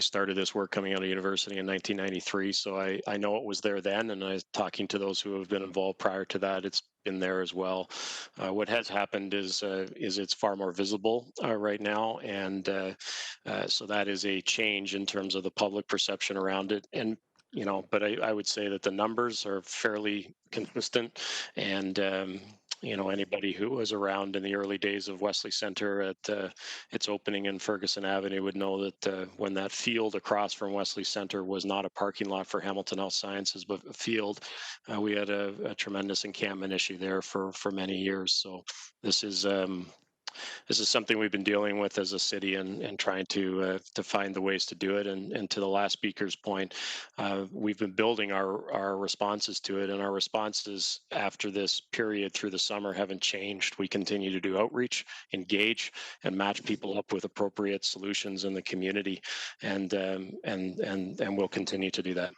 started this work coming out of university in 1993, so I know it was there then, and I was talking to those who have been involved prior to that. It's been there as well. What has happened is it's far more visible right now, and so that is a change in terms of the public perception around it. And but I would say that the numbers are fairly consistent, and anybody who was around in the early days of Wesley Center at its opening in Ferguson Avenue would know that when that field across from Wesley Center was not a parking lot for Hamilton Health Sciences, but a field, we had a tremendous encampment issue there for many years. So this is something we've been dealing with as a city and trying to find the ways to do it. And to the last speaker's point, we've been building our responses to it, and our responses after this period through the summer haven't changed. We continue to do outreach, engage, and match people up with appropriate solutions in the community, and we'll continue to do that.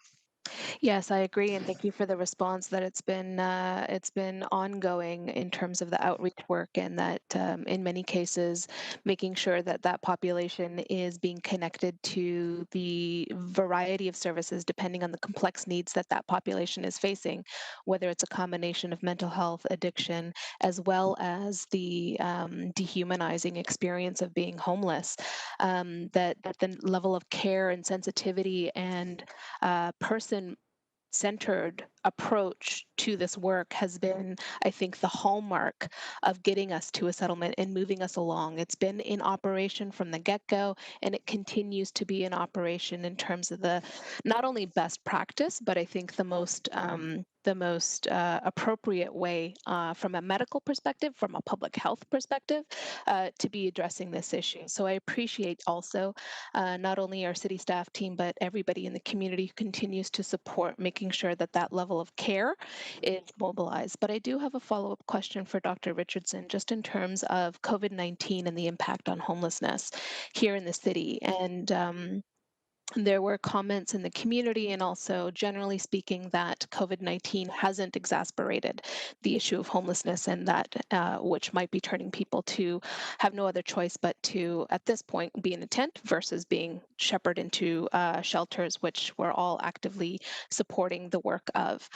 Yes, I agree, and thank you for the response that it's been ongoing in terms of the outreach work, and that in many cases, making sure that that population is being connected to the variety of services depending on the complex needs that that population is facing, whether it's a combination of mental health, addiction, as well as the dehumanizing experience of being homeless. That the level of care and sensitivity and person-centered approach to this work has been, I think, the hallmark of getting us to a settlement and moving us along. It's been in operation from the get-go, and it continues to be in operation in terms of the not only best practice, but I think the most appropriate way from a medical perspective, from a public health perspective, to be addressing this issue. So I appreciate also not only our city staff team, but everybody in the community who continues to support making sure that that level of care is mobilized. But I do have a follow-up question for Dr. Richardson, just in terms of COVID-19 and the impact on homelessness here in the city. And there were comments in the community and also generally speaking that COVID-19 hasn't exacerbated the issue of homelessness, and that which might be turning people to have no other choice but to, at this point, be in a tent versus being shepherded into shelters, which we're all actively supporting the work of.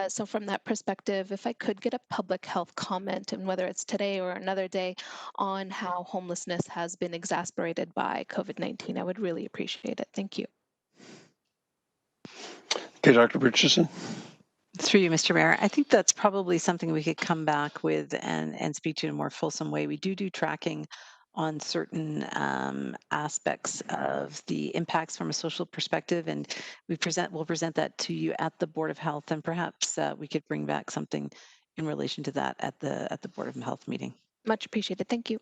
So from that perspective, if I could get a public health comment, and whether it's today or another day, on how homelessness has been exacerbated by COVID-19, I would really appreciate it. Thank you. Okay, Dr. Richardson. Through you, Mr. Mayor, I think that's probably something we could come back with and speak to in a more fulsome way. We do tracking on certain aspects of the impacts from a social perspective, and we'll present that to you at the Board of Health, and perhaps we could bring back something in relation to that at the Board of Health meeting. Much appreciated. Thank you.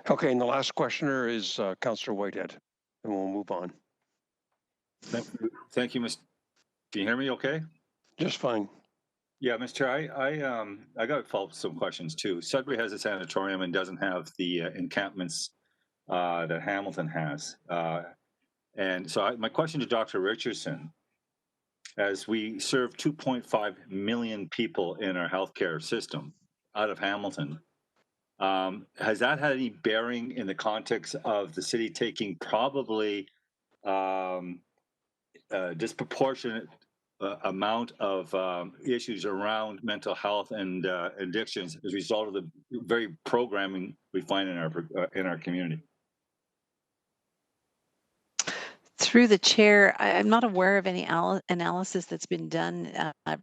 Okay, and the last questioner is Councillor Whitehead, and we'll move on. Thank you, Mr. Can you hear me okay? Just fine. Yeah, Mr. Chair, I got to follow up some questions too. Sudbury has a sanatorium and doesn't have the encampments that Hamilton has. And so my question to Dr. Richardson, as we serve 2.5 million people in our healthcare system out of Hamilton, has that had any bearing in the context of the city taking probably disproportionate amount of issues around mental health and addictions as a result of the very programming we find in our community? Through the chair, I'm not aware of any analysis that's been done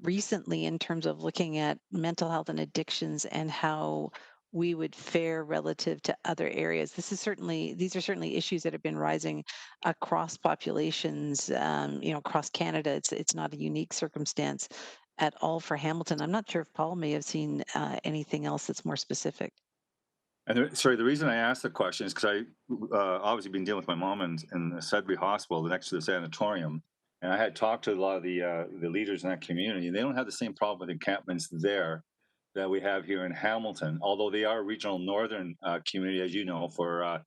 recently in terms of looking at mental health and addictions and how we would fare relative to other areas. These are certainly issues that have been rising across populations, across Canada. It's not a unique circumstance at all for Hamilton. I'm not sure if Paul may have seen anything else that's more specific. And sorry, the reason I asked the question is because I obviously been dealing with my mom in the Sudbury Hospital next to the sanatorium, and I had talked to a lot of the leaders in that community, and they don't have the same problem with encampments there that we have here in Hamilton, although they are a regional northern community, as you know, for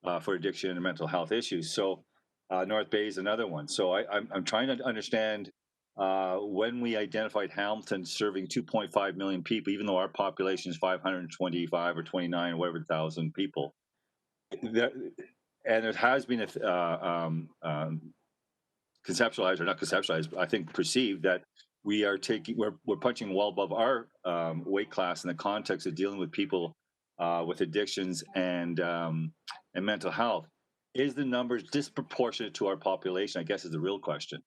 addiction and mental health issues. So North Bay is another one. So I'm trying to understand when we identified Hamilton serving 2.5 million people, even though our population is 525 or 29, whatever thousand people, and it has been conceptualized or not conceptualized, I think perceived that we're punching well above our weight class in the context of dealing with people with addictions and mental health. Is the numbers disproportionate to our population? I guess is the real question.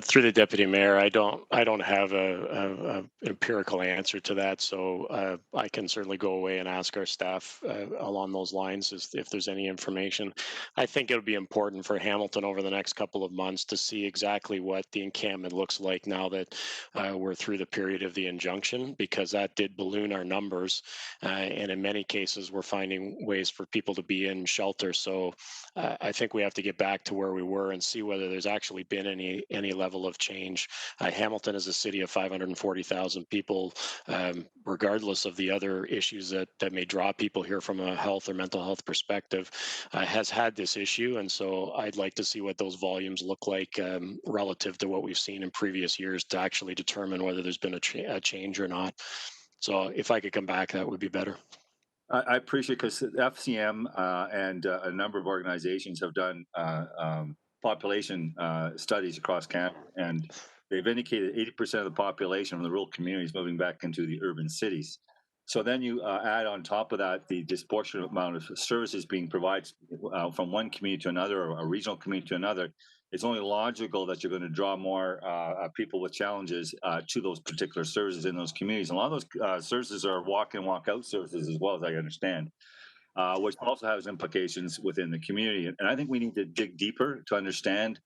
Through the deputy mayor, I don't have a empirical answer to that, so I can certainly go away and ask our staff along those lines if there's any information. I think it'll be important for Hamilton over the next couple of months to see exactly what the encampment looks like now that we're through the period of the injunction, because that did balloon our numbers, and in many cases we're finding ways for people to be in shelter. So I think we have to get back to where we were and see whether there's actually been any level of change. Hamilton is a city of 540,000 people, regardless of the other issues that may draw people here from a health or mental health perspective, has had this issue. And so I'd like to see what those volumes look like relative to what we've seen in previous years to actually determine whether there's been a change or not. So if I could come back, that would be better. I appreciate, because FCM and a number of organizations have done population studies across Canada, and they've indicated 80% of the population from the rural communities moving back into the urban cities. So then you add on top of that the disproportionate amount of services being provided from one community to another, or a regional community to another. It's only logical that you're going to draw more people with challenges to those particular services in those communities. And a lot of those services are walk-in, walk-out services, as well as I understand, which also has implications within the community. And I think we need to dig deeper to understand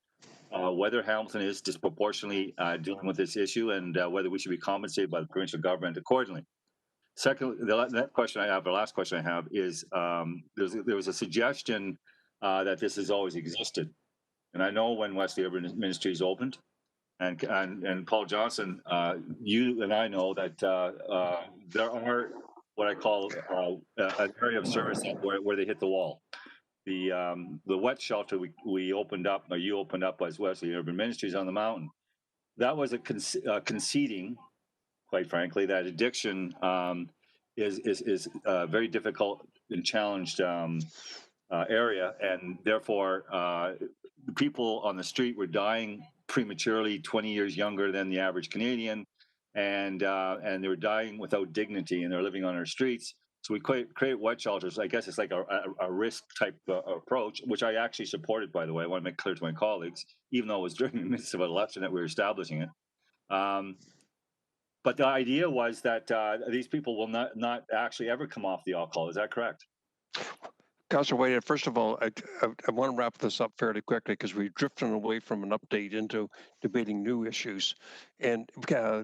whether Hamilton is disproportionately dealing with this issue, and whether we should be compensated by the provincial government accordingly. Second, the last question I have is there was a suggestion that this has always existed. And I know when Wesley Urban Ministries opened, and Paul Johnson, you and I know that there are what I call an area of service where they hit the wall. The wet shelter we opened up, or you opened up as Wesley Urban Ministries on the mountain, that was a conceding, quite frankly, that addiction is a very difficult and challenged area, and therefore the people on the street were dying prematurely, 20 years younger than the average Canadian, and they were dying without dignity, and they're living on our streets. So we create wet shelters. I guess it's like a risk type approach, which I actually supported, by the way. I want to make clear to my colleagues, even though it was during the midst of an election that we were establishing it. But But the idea was that these people will not actually ever come off the alcohol. Is that correct? Councillor Wade, first of all, I want to wrap this up fairly quickly because we've drifted away from an update into debating new issues. And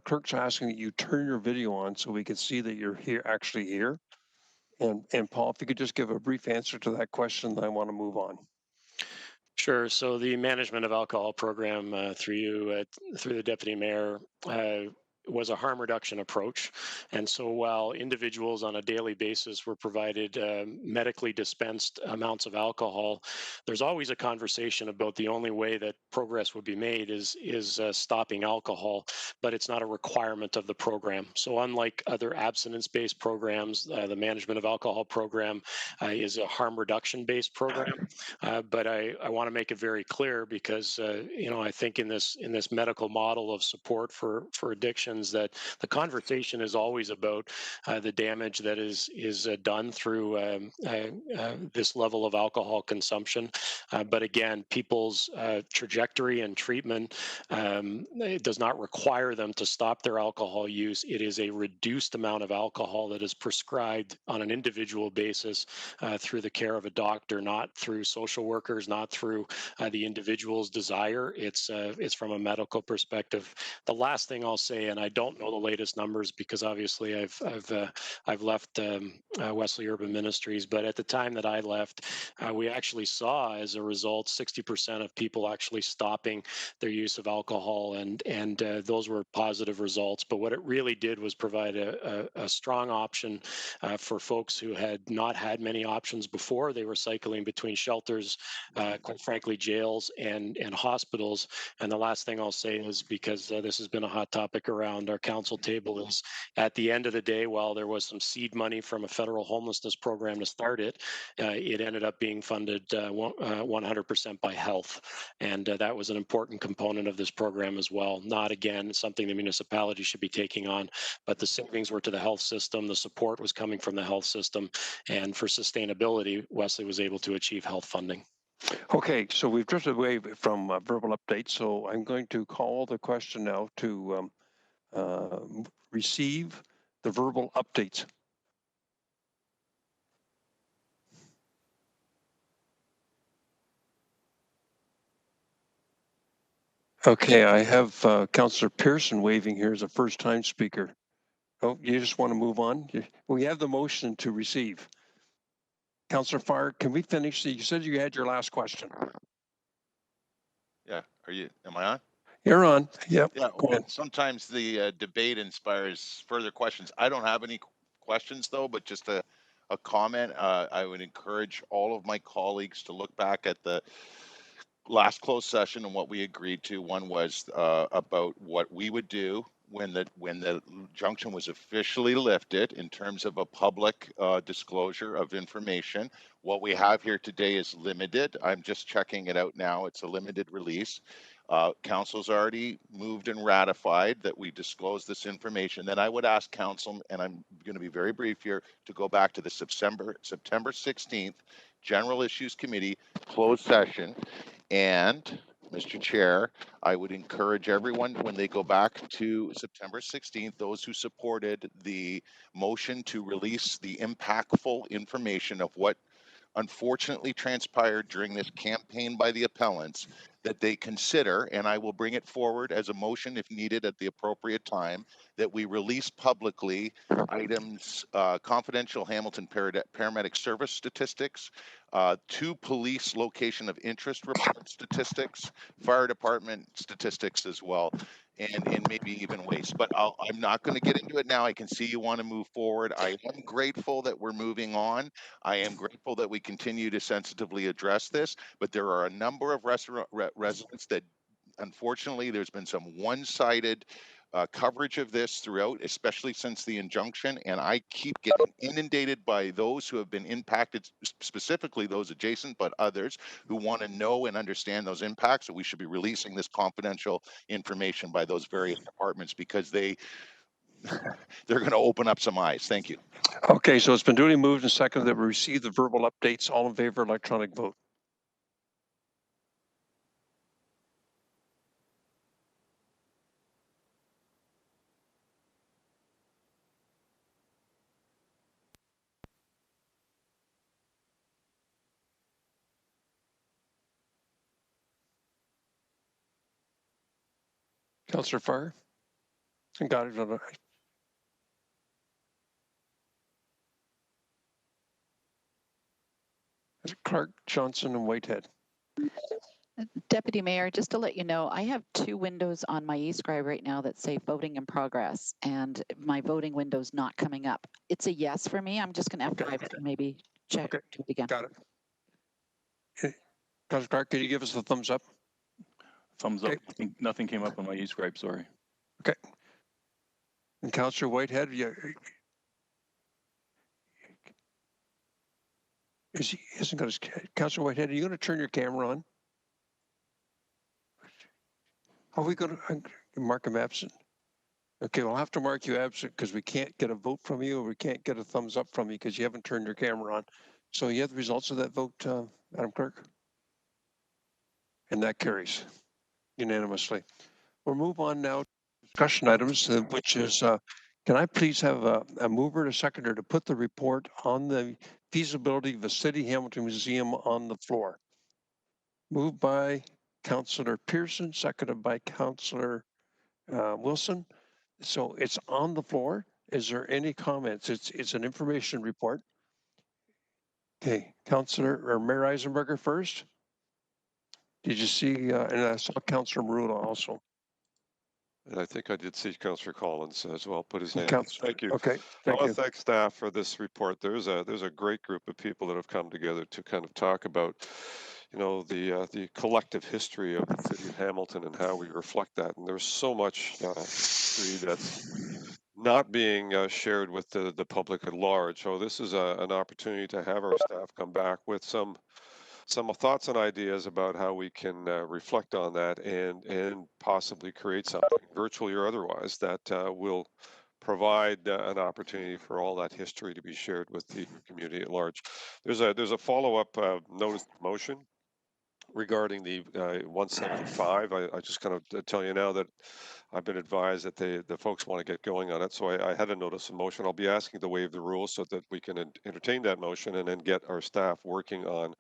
clerk's asking that you turn your video on so we can see that you're here, actually here. And Paul, if you could just give a brief answer to that question, then I want to move on. Sure. So the management of alcohol program through you, through the deputy mayor, was a harm reduction approach. And so while individuals on a daily basis were provided medically dispensed amounts of alcohol, there's always a conversation about the only way that progress would be made is stopping alcohol, but it's not a requirement of the program. So unlike other abstinence-based programs, the management of alcohol program is a harm reduction-based program. But I want to make it very clear because I think in this medical model of support for addiction, that the conversation is always about the damage that is done through this level of alcohol consumption. But again, people's trajectory and treatment, it does not require them to stop their alcohol use. It is a reduced amount of alcohol that is prescribed on an individual basis through the care of a doctor, not through social workers, not through the individual's desire. It's from a medical perspective. The last thing I'll say, and I don't know the latest numbers because obviously I've left Wesley Urban Ministries, but at the time that I left, we actually saw as a result 60% of people actually stopping their use of alcohol, and those were positive results. But what it really did was provide a strong option for folks who had not had many options before. They were cycling between shelters, quite frankly, jails and hospitals. And the last thing I'll say is, because this has been a hot topic around our council table, is at the end of the day, while there was some seed money from a federal homelessness program to start it, it ended up being funded 100% by health. And that was an important component of this program as well. Not, again, something the municipality should be taking on, but the savings were to the health system, the support was coming from the health system, and for sustainability, Wesley was able to achieve health funding. Okay, so we've drifted away from verbal updates, so I'm going to call the question now to receive the verbal updates. Okay, I have Councillor Pearson waving here as a first-time speaker. Oh, you just want to move on? We have the motion to receive. Councillor Farr, can we finish? You said you had your last question. Yeah, am I on? You're on. Yep. Yeah, go ahead. Sometimes the debate inspires further questions. I don't have any questions though, but just a comment. I would encourage all of my colleagues to look back at the last closed session and what we agreed to. One was about what we would do when the injunction was officially lifted in terms of a public disclosure of information. What we have here today is limited. I'm just checking it out now. It's a limited release. Council's already moved and ratified that we disclose this information. Then I would ask council, and I'm going to be very brief here, to go back to the September 16th General Issues Committee closed session. And Mr. Chair, I would encourage everyone, when they go back to September 16th, those who supported the motion to release the impactful information of what unfortunately transpired during this campaign by the appellants, that they consider, and I will bring it forward as a motion if needed at the appropriate time, that we release publicly items, confidential Hamilton paramedic service statistics, 2 police location of interest report statistics, fire department statistics as well, and maybe even waste. But I'm not going to get into it now. I can see you want to move forward. I am grateful that we're moving on. I am grateful that we continue to sensitively address this, but there are a number of residents that, unfortunately, there's been some one-sided coverage of this throughout, especially since the injunction, and I keep getting inundated by those who have been impacted, specifically those adjacent, but others who want to know and understand those impacts. So we should be releasing this confidential information by those various departments, because they're going to open up some eyes. Thank you. Okay, so it's been duly moved and seconded that we receive the verbal updates. All in favor, electronic vote. Councillor Farr? Got it. Clark, Johnson, and Whitehead. Deputy Mayor, just to let you know, I have 2 windows on my eScribe right now that say voting in progress, and my voting window's not coming up. It's a yes for me. I'm just going to F5 it and maybe check do it again. Got it. Okay. Councillor Clark, can you give us the thumbs up? Thumbs up. Nothing came up on my eScribe, sorry. Okay. And Councillor Whitehead, he hasn't got his, Councillor Whitehead, are you going to turn your camera on? Are we going to mark him absent? Okay, we'll have to mark you absent because we can't get a vote from you, or we can't get a thumbs up from you because you haven't turned your camera on. So you have the results of that vote, Madam Clerk? And that carries unanimously. We'll move on now to discussion items, which is, can I please have a mover and a seconder to put the report on the feasibility of the City Hamilton Museum on the floor? Moved by Councillor Pearson, seconded by Councillor Wilson. So it's on the floor. Is there any comments? It's an information report. Okay, Councillor or Mayor Eisenberger first. Did you see? And I saw Councillor Marula also. And I think I did see Councillor Collins as well put his hand. Thank you. Okay, I thank want you. to thank staff for this report. There's a great group of people that have come together to kind of talk about, you know, the collective history of the city of Hamilton and how we reflect that. And there's so much history that's not being shared with the public at large. So this is an opportunity to have our staff come back with some thoughts and ideas about how we can reflect on that and possibly create something virtually or otherwise that will provide an opportunity for all that history to be shared with the community at large. There's a follow-up notice of motion regarding the 175. I just kind of tell you now that I've been advised that the folks want to get going on it. So I had a notice of motion. I'll be asking to waive the rules so that we can entertain that motion and then get our staff working on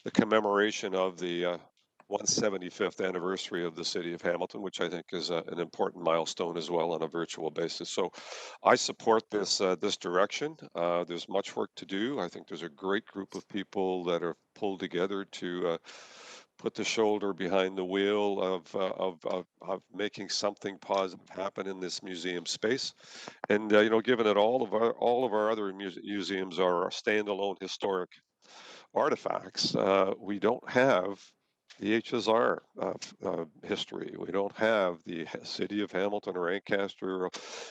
the commemoration of the 175th anniversary of the city of Hamilton, which I think is an important milestone as well on a virtual basis. So I support this direction. There's much work to do. I think there's a great group of people that are pulled together to put the shoulder behind the wheel of making something positive happen in this museum space. And you know, given that all of our other museums are standalone historic artifacts, we don't have the HSR history. We don't have the city of Hamilton or Ancaster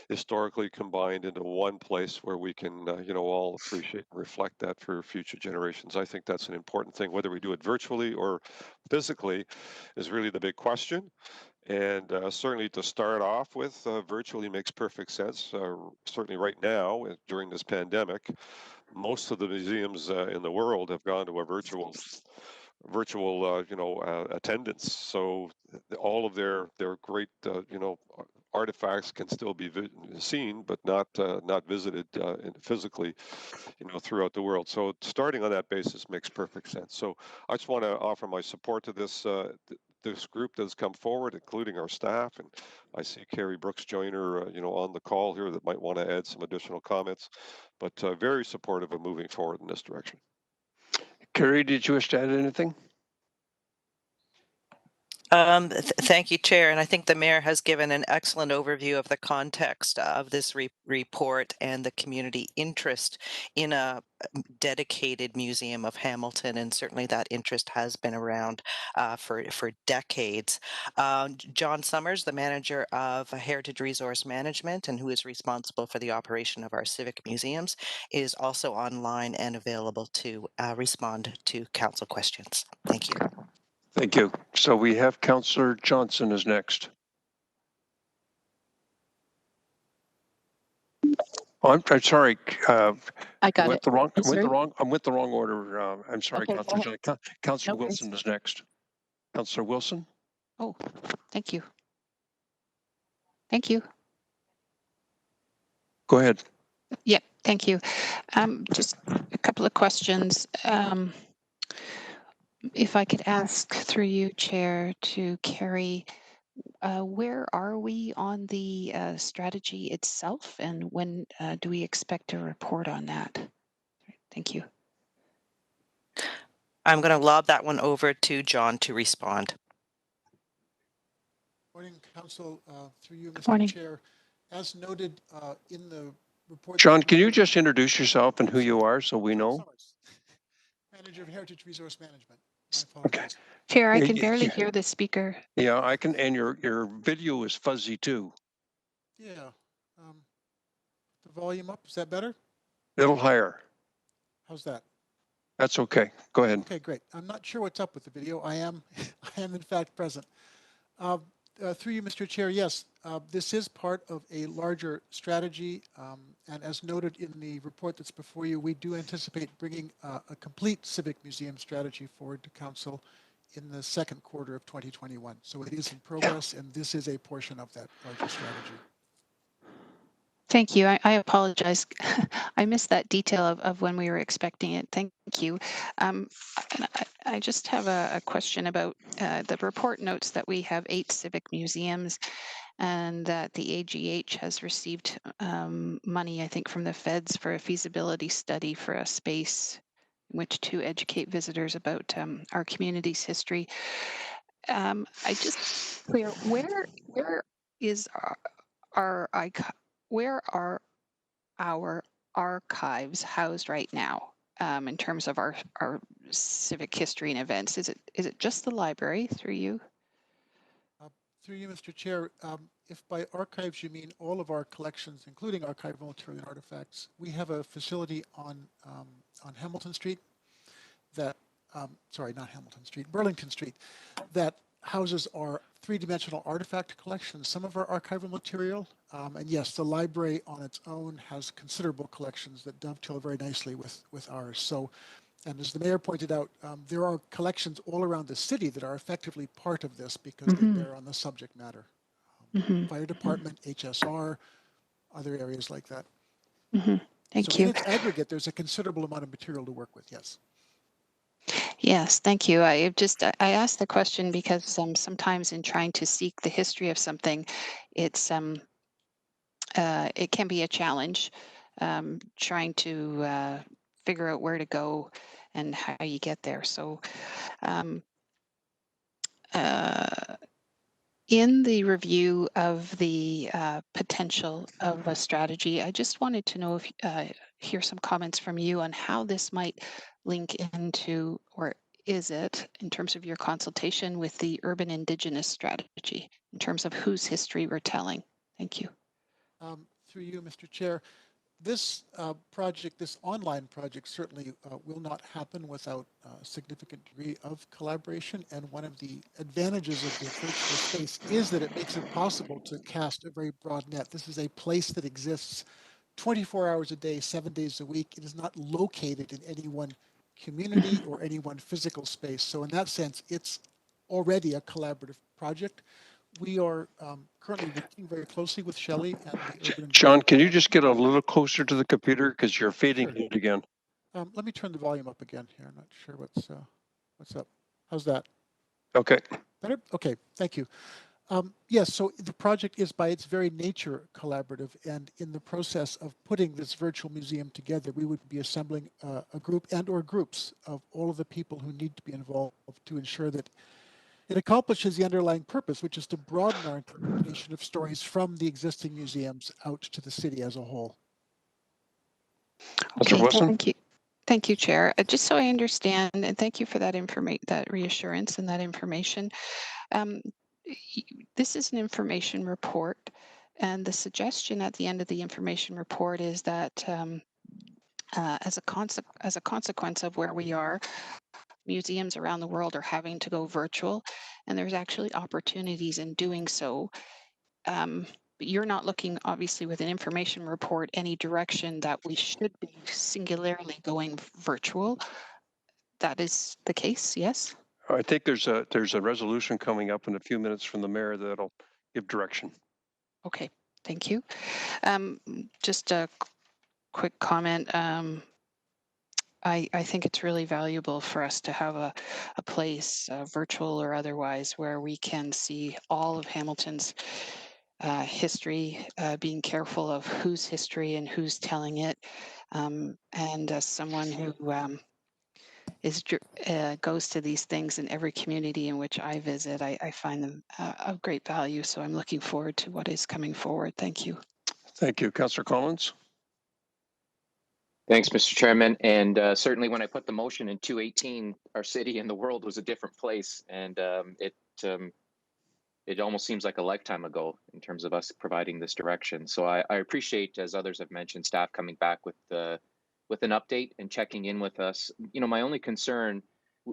historically combined into one place where we can, you know, all appreciate and reflect that for future generations. I think that's an important thing. Whether we do it virtually or physically is really the big question. And certainly to start off with, virtually makes perfect sense. Certainly right now, during this pandemic, most of the museums in the world have gone to a virtual you know, attendance. So all of their great you know, artifacts can still be seen, but not visited physically, you know, throughout the world. So starting on that basis makes perfect sense. So I just want to offer my support to this this group that's come forward, including our staff. And I see Carrie Brooks Joyner, you know, on the call here that might want to add some additional comments, but very supportive of moving forward in this direction. Carrie, did you wish to add anything? Thank you, Chair. And I think the Mayor has given an excellent overview of the context of this report and the community interest in a dedicated museum of Hamilton. And certainly that interest has been around for decades. John Summers, the manager of Heritage Resource Management and who is responsible for the operation of our civic museums, is also online and available to respond to council questions. Thank you. Thank you. So we have Councillor Johnson is next. Oh, I'm sorry. I got it. I'm with the wrong order. I'm sorry, Okay, Councillor. Councillor No Wilson is next. Councillor Wilson. Oh, thank you. Thank you. Go ahead. Yeah, thank you. Just a couple of questions. If I could ask through you, Chair, to Carrie, Where are we on the strategy itself, and when do we expect a report on that? Thank you. I'm going to lob that one over to John to respond. Morning, Council. Through you, Mr. Morning. Chair. As noted in the report. John, can you just introduce yourself and who you are so we know? Sorry. Manager of Heritage Resource Management. My apologies. Chair, I Yeah, can yeah, barely yeah. hear the speaker. Yeah, I can, and your video is fuzzy too. Yeah. The volume up, is that better? Little higher. How's that? That's okay. Go ahead. Okay, great. I'm not sure what's up with the video. I am in fact present. Through you, Mr. Chair, yes, this is part of a larger strategy. And as noted in the report that's before you, we do anticipate bringing a complete civic museum strategy forward to Council in the second quarter of 2021. So it is in progress, and this is a portion of that larger strategy. Thank you. I apologize. I missed that detail of when we were expecting it. Thank you. I just have a question about the report notes that we have 8 civic museums and that the AGH has received money, I think, from the feds for a feasibility study for a space in which to educate visitors about our community's history. I just clear where is our where are our archives housed right now in terms of our civic history and events? Is it just the library through you? Through you, Mr. Chair, if by archives you mean all of our collections, including archival material and artifacts, we have a facility on Hamilton Street that, sorry, not Hamilton Street, Burlington Street, that houses our three-dimensional artifact collection, some of our archival material, and yes, the library on its own has considerable collections that dovetail very nicely with ours. So, and as the mayor pointed out, there are collections all around the city that are effectively part of this because they bear on the subject matter. Fire department, HSR, other areas like that. Thank so you. In its aggregate, there's a considerable amount of material to work with, yes. Yes, thank you. I asked the question because sometimes in trying to seek the history of something, it's it can be a challenge trying to figure out where to go and how you get there. So in the review of the potential of a strategy, I just wanted to know if hear some comments from you on how this might link into, or is it, in terms of your consultation with the urban indigenous strategy, in terms of whose history we're telling. Thank you. Through you, Mr. Chair, this project, this online project, certainly will not happen without a significant degree of collaboration. And one of the advantages of the virtual space is that it makes it possible to cast a very broad net. This is a place that exists 24 hours a day, 7 days a week. It is not located in any one community or any one physical space. So in that sense, it's already a collaborative project. We are currently working very closely with Shelley and the urban. John, can you just get a little closer to the computer because you're fading out again? Let me turn the volume up again here. I'm not sure what's up. How's that? Okay. Better? Okay, thank you. Yes, so the project is by its very nature collaborative, and in the process of putting this virtual museum together, we would be assembling a group and or groups of all of the people who need to be involved to ensure that it accomplishes the underlying purpose, which is to broaden our interpretation of stories from the existing museums out to the city as a whole. Okay, thank you. Thank you, Chair. Just so I understand, and thank you for that that reassurance and that information. This is an information report, and the suggestion at the end of the information report is that as a consequence of where we are, museums around the world are having to go virtual, and there's actually opportunities in doing so. But you're not looking, obviously, with an information report, any direction that we should be singularly going virtual. That is the case, yes? I think there's a resolution coming up in a few minutes from the mayor that'll give direction. Okay, thank you. Just a quick comment. I think it's really valuable for us to have a place, virtual or otherwise, where we can see all of Hamilton's history, being careful of whose history and who's telling it. And as someone who goes to these things in every community in which I visit, I find them of great value. So I'm looking forward to what is coming forward. Thank you. Thank you. Councillor Collins. Thanks, Mr. Chairman. And certainly when I put the motion in 2018, our city and the world was a different place. And it almost seems like a lifetime ago in terms of us providing this direction. So I appreciate, as others have mentioned, staff coming back with an update and checking in with us. You know, my only concern,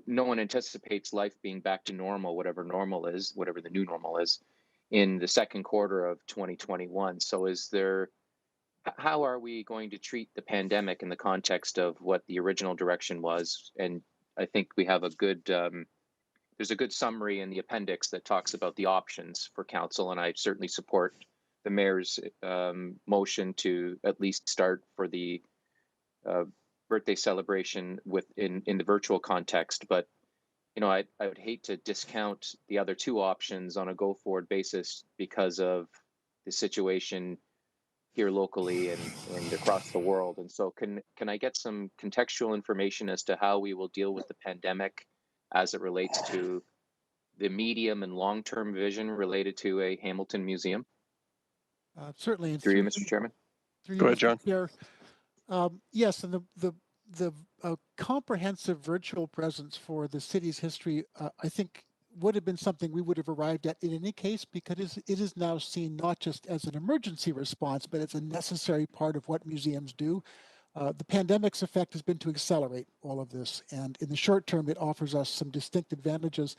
no one anticipates life being back to normal, whatever normal is, whatever the new normal is, in the second quarter of 2021. So how are we going to treat the pandemic in the context of what the original direction was? And I think we have there's a good summary in the appendix that talks about the options for council, and I certainly support the mayor's motion to at least start for the birthday celebration in the virtual context. But you know, I would hate to discount the other two options on a go forward basis because of the situation here locally and across the world. And so can I get some contextual information as to how we will deal with the pandemic as it relates to the medium and long-term vision related to a Hamilton museum? Certainly. Through you, Mr. Chairman. Go ahead, John. Yes, and the comprehensive virtual presence for the city's history, I think, would have been something we would have arrived at in any case, because it is now seen not just as an emergency response, but as a necessary part of what museums do. The pandemic's effect has been to accelerate all of this, and in the short term, it offers us some distinct advantages.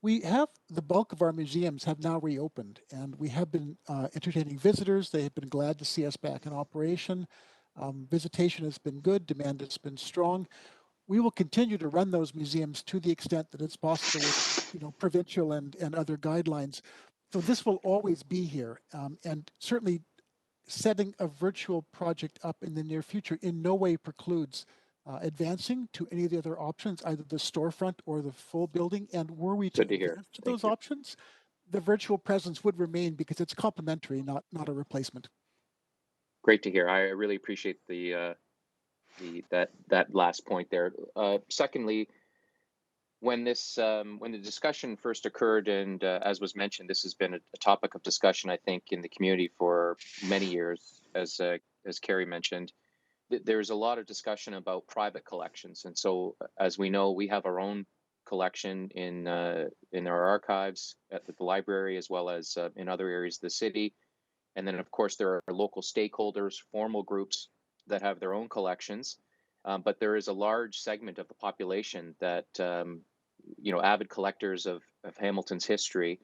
We have the bulk of our museums have now reopened, and we have been entertaining visitors. They have been glad to see us back in operation. Visitation has been good, demand has been strong. We will continue to run those museums to the extent that it's possible with, provincial and other guidelines. So this will always be here, and certainly setting a virtual project up in the near future in no way precludes advancing to any of the other options, either the storefront or the full building. And were we to advance to those options, the virtual presence would remain because it's complementary, not a replacement. Great to hear. I really appreciate that last point there. Secondly, when the discussion first occurred, and as was mentioned, this has been a topic of discussion, I think, in the community for many years, as Carrie mentioned. There's a lot of discussion about private collections, and so as we know, we have our own collection in our archives at the library, as well as in other areas of the city. And then, of course, there are local stakeholders, formal groups that have their own collections. But there is a large segment of the population that, avid collectors of Hamilton's history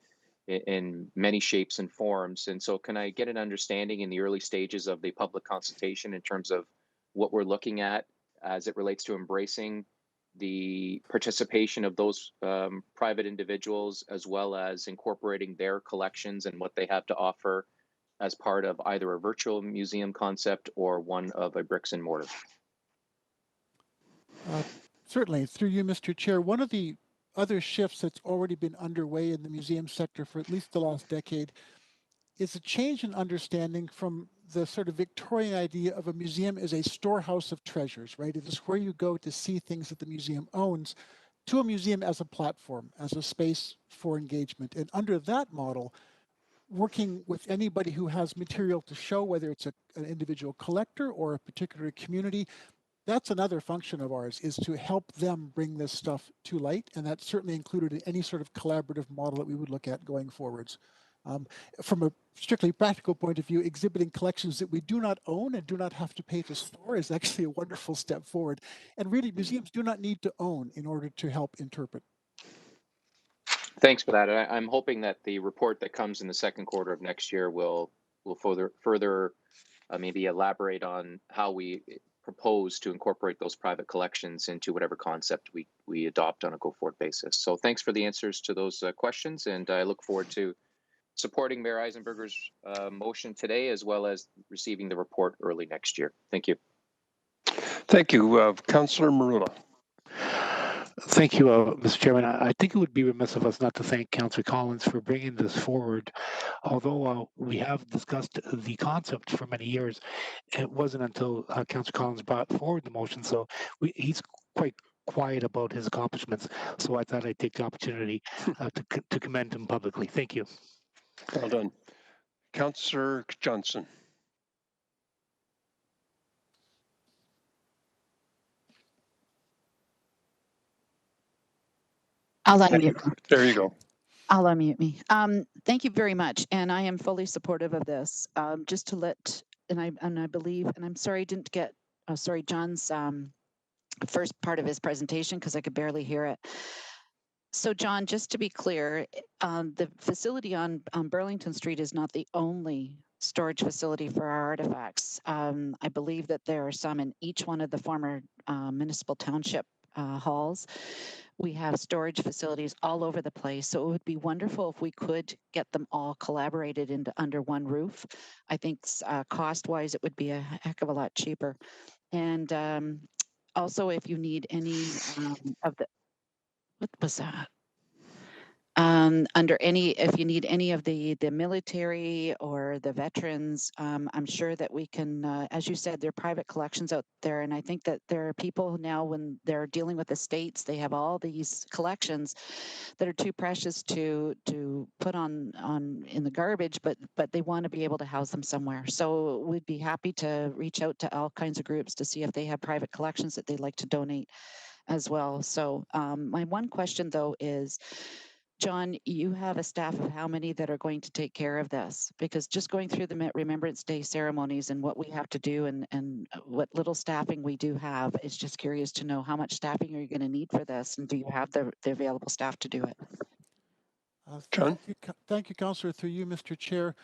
in many shapes and forms. And so can I get an understanding in the early stages of the public consultation in terms of what we're looking at as it relates to embracing the participation of those private individuals, as well as incorporating their collections and what they have to offer as part of either a virtual museum concept or one of a bricks and mortar? Certainly, through you, Mr. Chair. One of the other shifts that's already been underway in the museum sector for at least the last decade is a change in understanding from the sort of Victorian idea of a museum as a storehouse of treasures, right? It is where you go to see things that the museum owns, to a museum as a platform, as a space for engagement. And under that model, working with anybody who has material to show, whether it's an individual collector or a particular community, that's another function of ours, is to help them bring this stuff to light. And that's certainly included in any sort of collaborative model that we would look at going forwards. From a strictly practical point of view, exhibiting collections that we do not own and do not have to pay to store is actually a wonderful step forward. And really, museums do not need to own in order to help interpret. Thanks for that. I'm hoping that the report that comes in the second quarter of next year will further maybe elaborate on how we propose to incorporate those private collections into whatever concept we adopt on a go-forward basis. So thanks for the answers to those questions, and I look forward to supporting Mayor Eisenberger's motion today, as well as receiving the report early next year. Thank you. Thank you. Councillor Marula. Thank you, Mr. Chairman. I think it would be remiss of us not to thank Councillor Collins for bringing this forward. Although we have discussed the concept for many years, it wasn't until Councillor Collins brought forward the motion. So he's quite quiet about his accomplishments. So I thought I'd take the opportunity to commend him publicly. Thank you. Well done. Councillor Johnson. I'll unmute. There you go. I'll unmute me. Thank you very much, and I am fully supportive of this. Just to let, and I believe, and I'm sorry I didn't get, John's first part of his presentation because I could barely hear it. So John, just to be clear, the facility on Burlington Street is not the only storage facility for our artifacts. I believe that there are some in each one of the former municipal township halls. We have storage facilities all over the place. So it would be wonderful if we could get them all collaborated into under one roof. I think cost-wise, it would be a heck of a lot cheaper. And also, if you need any of the, what was that? If you need any of the military or the veterans, I'm sure that we can, as you said, there are private collections out there. And I think that there are people now when they're dealing with the states, they have all these collections that are too precious to put on in the garbage, but they want to be able to house them somewhere. So we'd be happy to reach out to all kinds of groups to see if they have private collections that they'd like to donate as well. So my one question though is, John, you have a staff of how many that are going to take care of this? Because just going through the Remembrance Day ceremonies and what we have to do and what little staffing we do have, is just curious to know how much staffing are you going to need for this, and do you have the available staff to do it? John? Thank you, Councillor. Through you, Mr. Chair.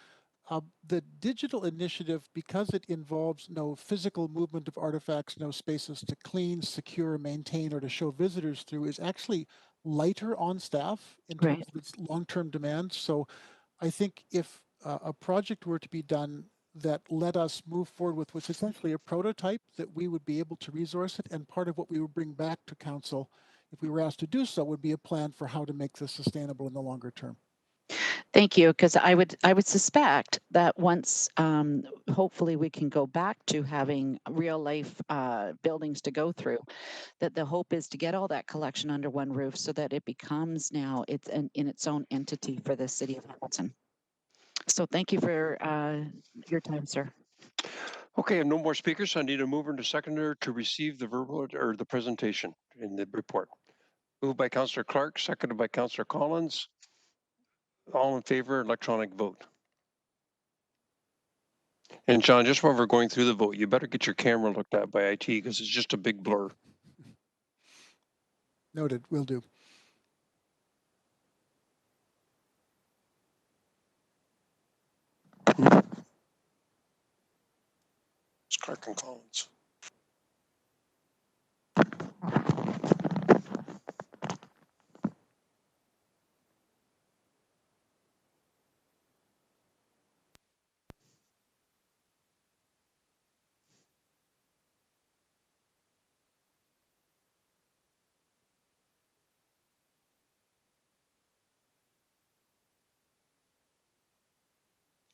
The digital initiative, because it involves no physical movement of artifacts, no spaces to clean, secure, maintain, or to show visitors through, is actually lighter on staff in terms of its long-term demands. So I think if a project were to be done that let us move forward with what's essentially a prototype, that we would be able to resource it, and part of what we would bring back to council, if we were asked to do so, would be a plan for how to make this sustainable in the longer term. Thank you, because I would suspect that once hopefully we can go back to having real life buildings to go through, that the hope is to get all that collection under one roof so that it becomes now in its own entity for the city of Hamilton. So thank you for your time, sir. Okay, no more speakers. I need a mover and a seconder to receive the verbal or the presentation in the report. Moved by Councillor Clark, seconded by Councillor Collins. All in favor, electronic vote. And John, just while we're going through the vote, you better get your camera looked at by IT because it's just a big blur. Noted, will do. It's Clark and Collins.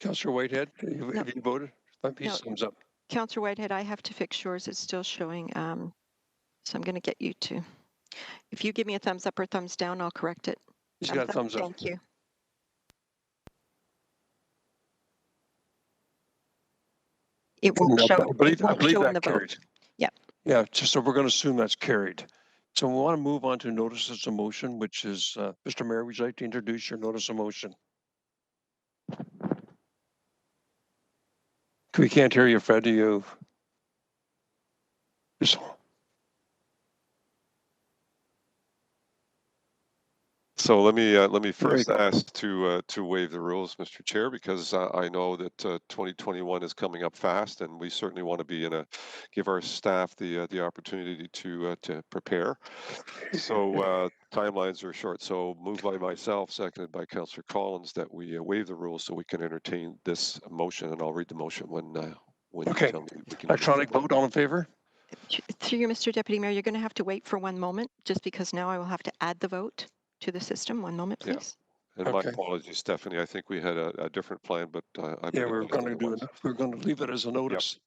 Councillor Whitehead, have you voted? My piece thumbs up. Councillor Whitehead, I have to fix yours. It's still showing. So I'm going to get you to, if you give me a thumbs up or thumbs down, I'll correct it. He's got a thumbs up. Thank you. It won't show. I believe that carried. Yeah. Yeah, just so we're going to assume that's carried. So we want to move on to notices of motion, which is, Mr. Mayor, would you like to introduce your notice of motion? We can't hear you, Fred. Do you? So let me first ask to waive the rules, Mr. Chair, because I know that 2021 is coming up fast, and we certainly want to be give our staff the opportunity to prepare. So timelines are short. So moved by myself, seconded by Councillor Collins, that we waive the rules so we can entertain this motion, and I'll read the motion when okay. you tell me we can. Electronic vote. All in favor? Through you, Mr. Deputy Mayor, you're going to have to wait for one moment, just because now I will have to add the vote to the system. One moment, Yeah. please. And my apologies, Stephanie. I think we had a different plan, but I'm Yeah, we were going to do it. We were going to leave it as a notice.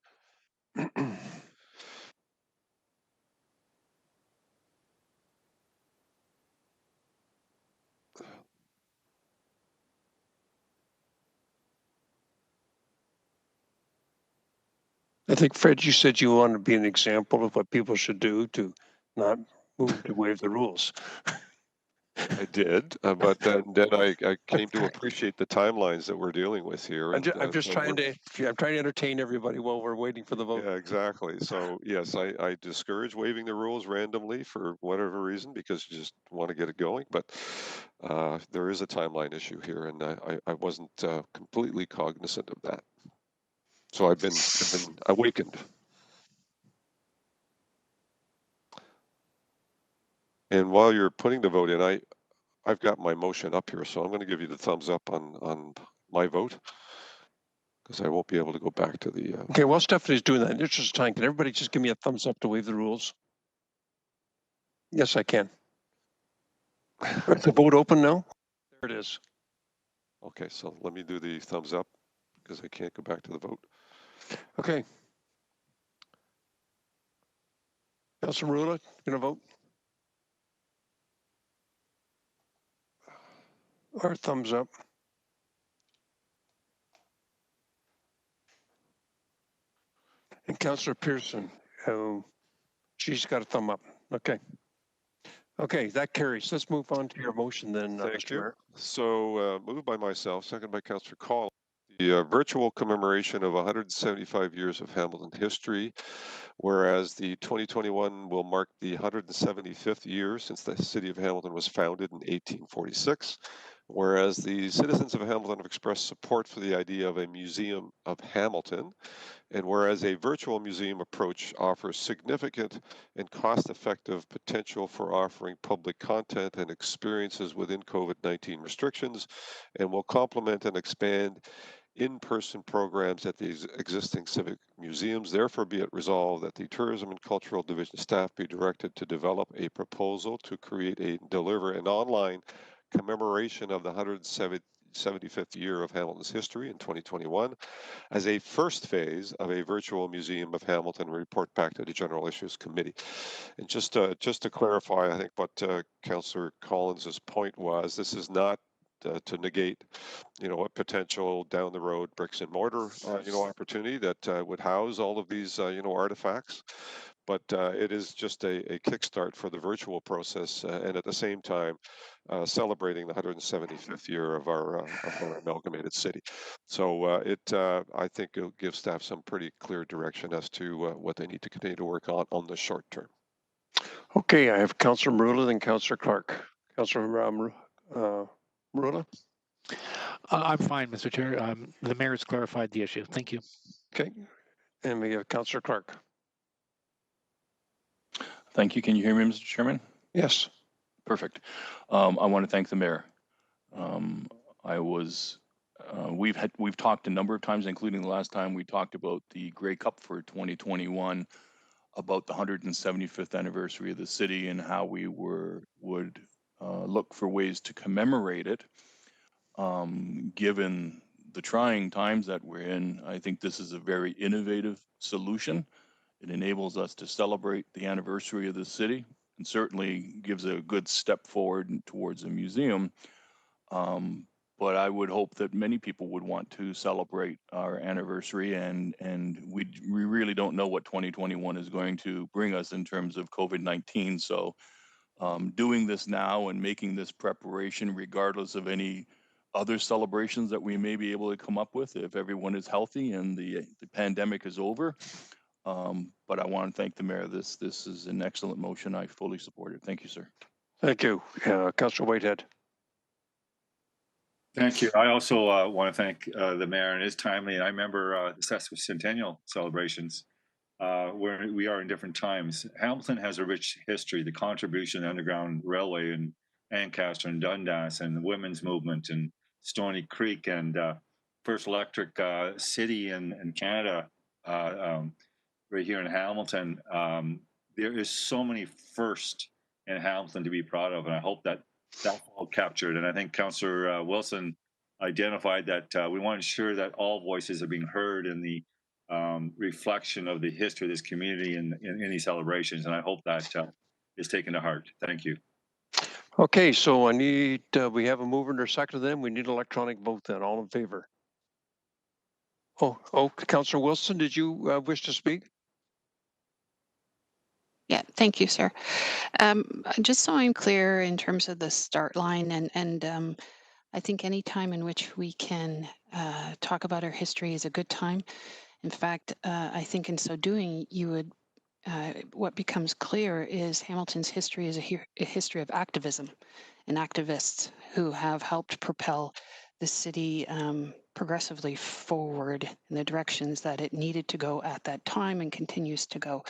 I think, Fred, you said you wanted to be an example of what people should do to not move to waive the rules. I did, but then I came to appreciate the timelines that we're dealing with here. I'm just trying to entertain everybody while we're waiting for the vote. Yeah, exactly. So yes, I discourage waiving the rules randomly for whatever reason because you just want to get it going. But there is a timeline issue here, and I wasn't completely cognizant of that. So I've been awakened. And while you're putting the vote in, I've got my motion up here, so I'm going to give you the thumbs up on my vote because I won't be able to go back to the. Okay, while Stephanie's doing that, in the interest of time, can everybody just give me a thumbs up to waive the rules? Yes, I can. Is the vote open now? There it is. Okay, so let me do the thumbs up because I can't go back to the vote. Okay. Councilor Rula, going to vote? Or thumbs up? And Councilor Pearson, she's got a thumb up. Okay. Okay, that carries. Let's move on to your motion then, Thank Mr. you. Mayor. So moved by myself, second by Councillor Collins. The virtual commemoration of 175 years of Hamilton history, whereas the 2021 will mark the 175th year since the city of Hamilton was founded in 1846. Whereas the citizens of Hamilton have expressed support for the idea of a museum of Hamilton, and whereas a virtual museum approach offers significant and cost-effective potential for offering public content and experiences within COVID-19 restrictions, and will complement and expand in-person programs at these existing civic museums. Therefore, be it resolved that the Tourism and Cultural Division staff be directed to develop a proposal to create and deliver an online commemoration of the 175th year of Hamilton's history in 2021 as a first phase of a virtual museum of Hamilton and report back to the General Issues Committee. And just to clarify, I think what Councillor Collins's point was, this is not to negate, a potential down the road bricks and mortar, opportunity that would house all of these, artifacts. But it is just a kickstart for the virtual process, and at the same time, celebrating the 175th year of our amalgamated city. So I think it'll give staff some pretty clear direction as to what they need to continue to work on the short term. Okay, I have Councillor Marula, then Councillor Clark. Councillor Marula? I'm fine, Mr. Chair. The mayor has clarified the issue. Thank you. Okay, and we have Councillor Clark. Thank you. Can you hear me, Mr. Chairman? Yes. Perfect. I want to thank the mayor. We've talked a number of times, including the last time we talked about the Grey Cup for 2021, about the 175th anniversary of the city and how we would look for ways to commemorate it. Given the trying times that we're in, I think this is a very innovative solution. It enables us to celebrate the anniversary of the city and certainly gives a good step forward towards a museum. But I would hope that many people would want to celebrate our anniversary, and we really don't know what 2021 is going to bring us in terms of COVID-19. So doing this now and making this preparation, regardless of any other celebrations that we may be able to come up with, if everyone is healthy and the pandemic is over. But I want to thank the mayor. This is an excellent motion. I fully support it. Thank you, sir. Thank you. Councillor Whitehead. Thank you. I also want to thank the mayor, and it's timely. And I remember the sesquicentennial celebrations where we are in different times. Hamilton has a rich history, the contribution of the Underground Railway in Ancaster and Dundas, and the women's movement in Stony Creek, and first electric city in Canada, right here in Hamilton. There is so many firsts in Hamilton to be proud of, and I hope that that's all captured. And I think Councillor Wilson identified that we want to ensure that all voices are being heard in the reflection of the history of this community in any celebrations. And I hope that is taken to heart. Thank you. Okay, so I need, we have a mover and a second then. We need electronic vote then. All in favor? Oh, Councillor Wilson, did you wish to speak? Yeah, thank you, sir. Just so I'm clear in terms of the start line, and I think any time in which we can talk about our history is a good time. In fact, I think in so doing, you would. What becomes clear is Hamilton's history is a history of activism and activists who have helped propel the city progressively forward in the directions that it needed to go at that time and continues to go.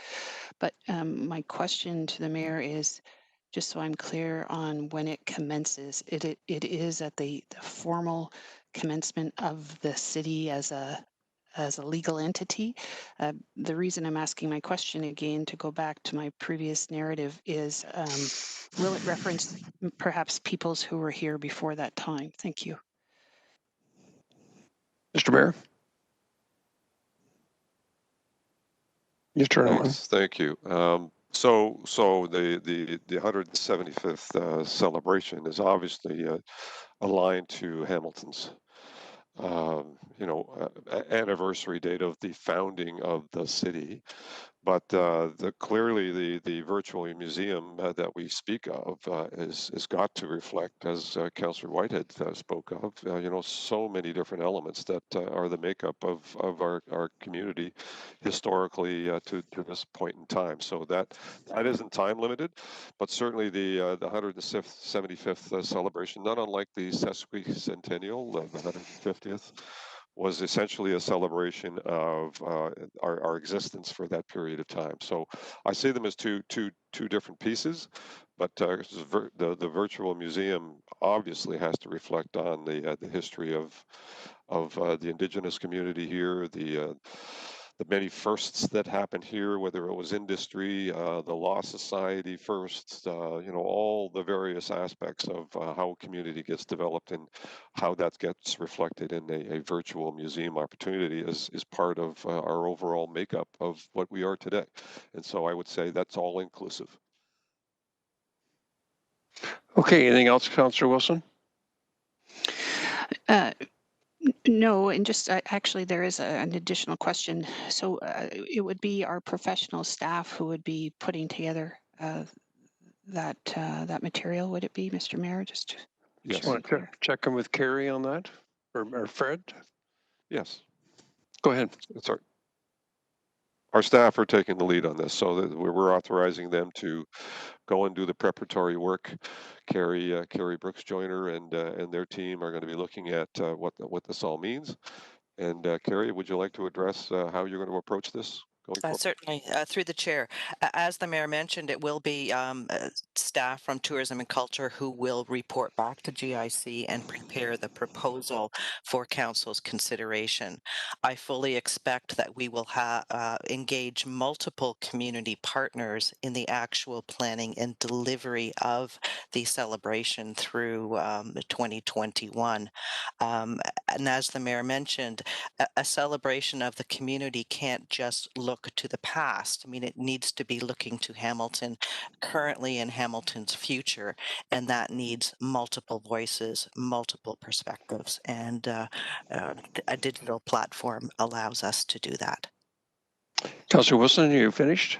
But my question to the mayor is, just so I'm clear on when it commences, it is at the formal commencement of the city as a legal entity. The reason I'm asking my question again, to go back to my previous narrative, is will it reference perhaps peoples who were here before that time? Thank you. Mr. Mayor? You turn on. Thank you. So the 175th celebration is obviously aligned to Hamilton's anniversary date of the founding of the city. But clearly the virtual museum that we speak of is got to reflect, as Councillor Whitehead spoke of, so many different elements that are the makeup of our community historically to this point in time. So that isn't time limited, but certainly the 175th celebration, not unlike the sesquicentennial, the 150th, was essentially a celebration of our existence for that period of time. So I see them as two different pieces, but the virtual museum obviously has to reflect on the history of the Indigenous community here, the many firsts that happened here, whether it was industry, the Law Society first, all the various aspects of how a community gets developed and how that gets reflected in a virtual museum opportunity is part of our overall makeup of what we are today. And so I would say that's all inclusive. Okay, anything else, Councillor Wilson? No, and just actually there is an additional question. So it would be our professional staff who would be putting together that material, would it be, Mr. Mayor? Yes. Want to check in with Carrie on that, or Fred? Yes. Go ahead. It's our staff are taking the lead on this, so that we're authorizing them to go and do the preparatory work. Carrie Brooks Joyner and their team are going to be looking at what this all means. And Carrie, would you like to address how you're going to approach this going forward? Certainly, through the chair. As the mayor mentioned, it will be staff from Tourism and Culture who will report back to GIC and prepare the proposal for council's consideration. I fully expect that we will engage multiple community partners in the actual planning and delivery of the celebration through 2021. And as the mayor mentioned, a celebration of the community can't just look to the past. I mean, it needs to be looking to Hamilton currently and Hamilton's future, and that needs multiple voices, multiple perspectives, and a digital platform allows us to do that. Councillor Wilson, are you finished?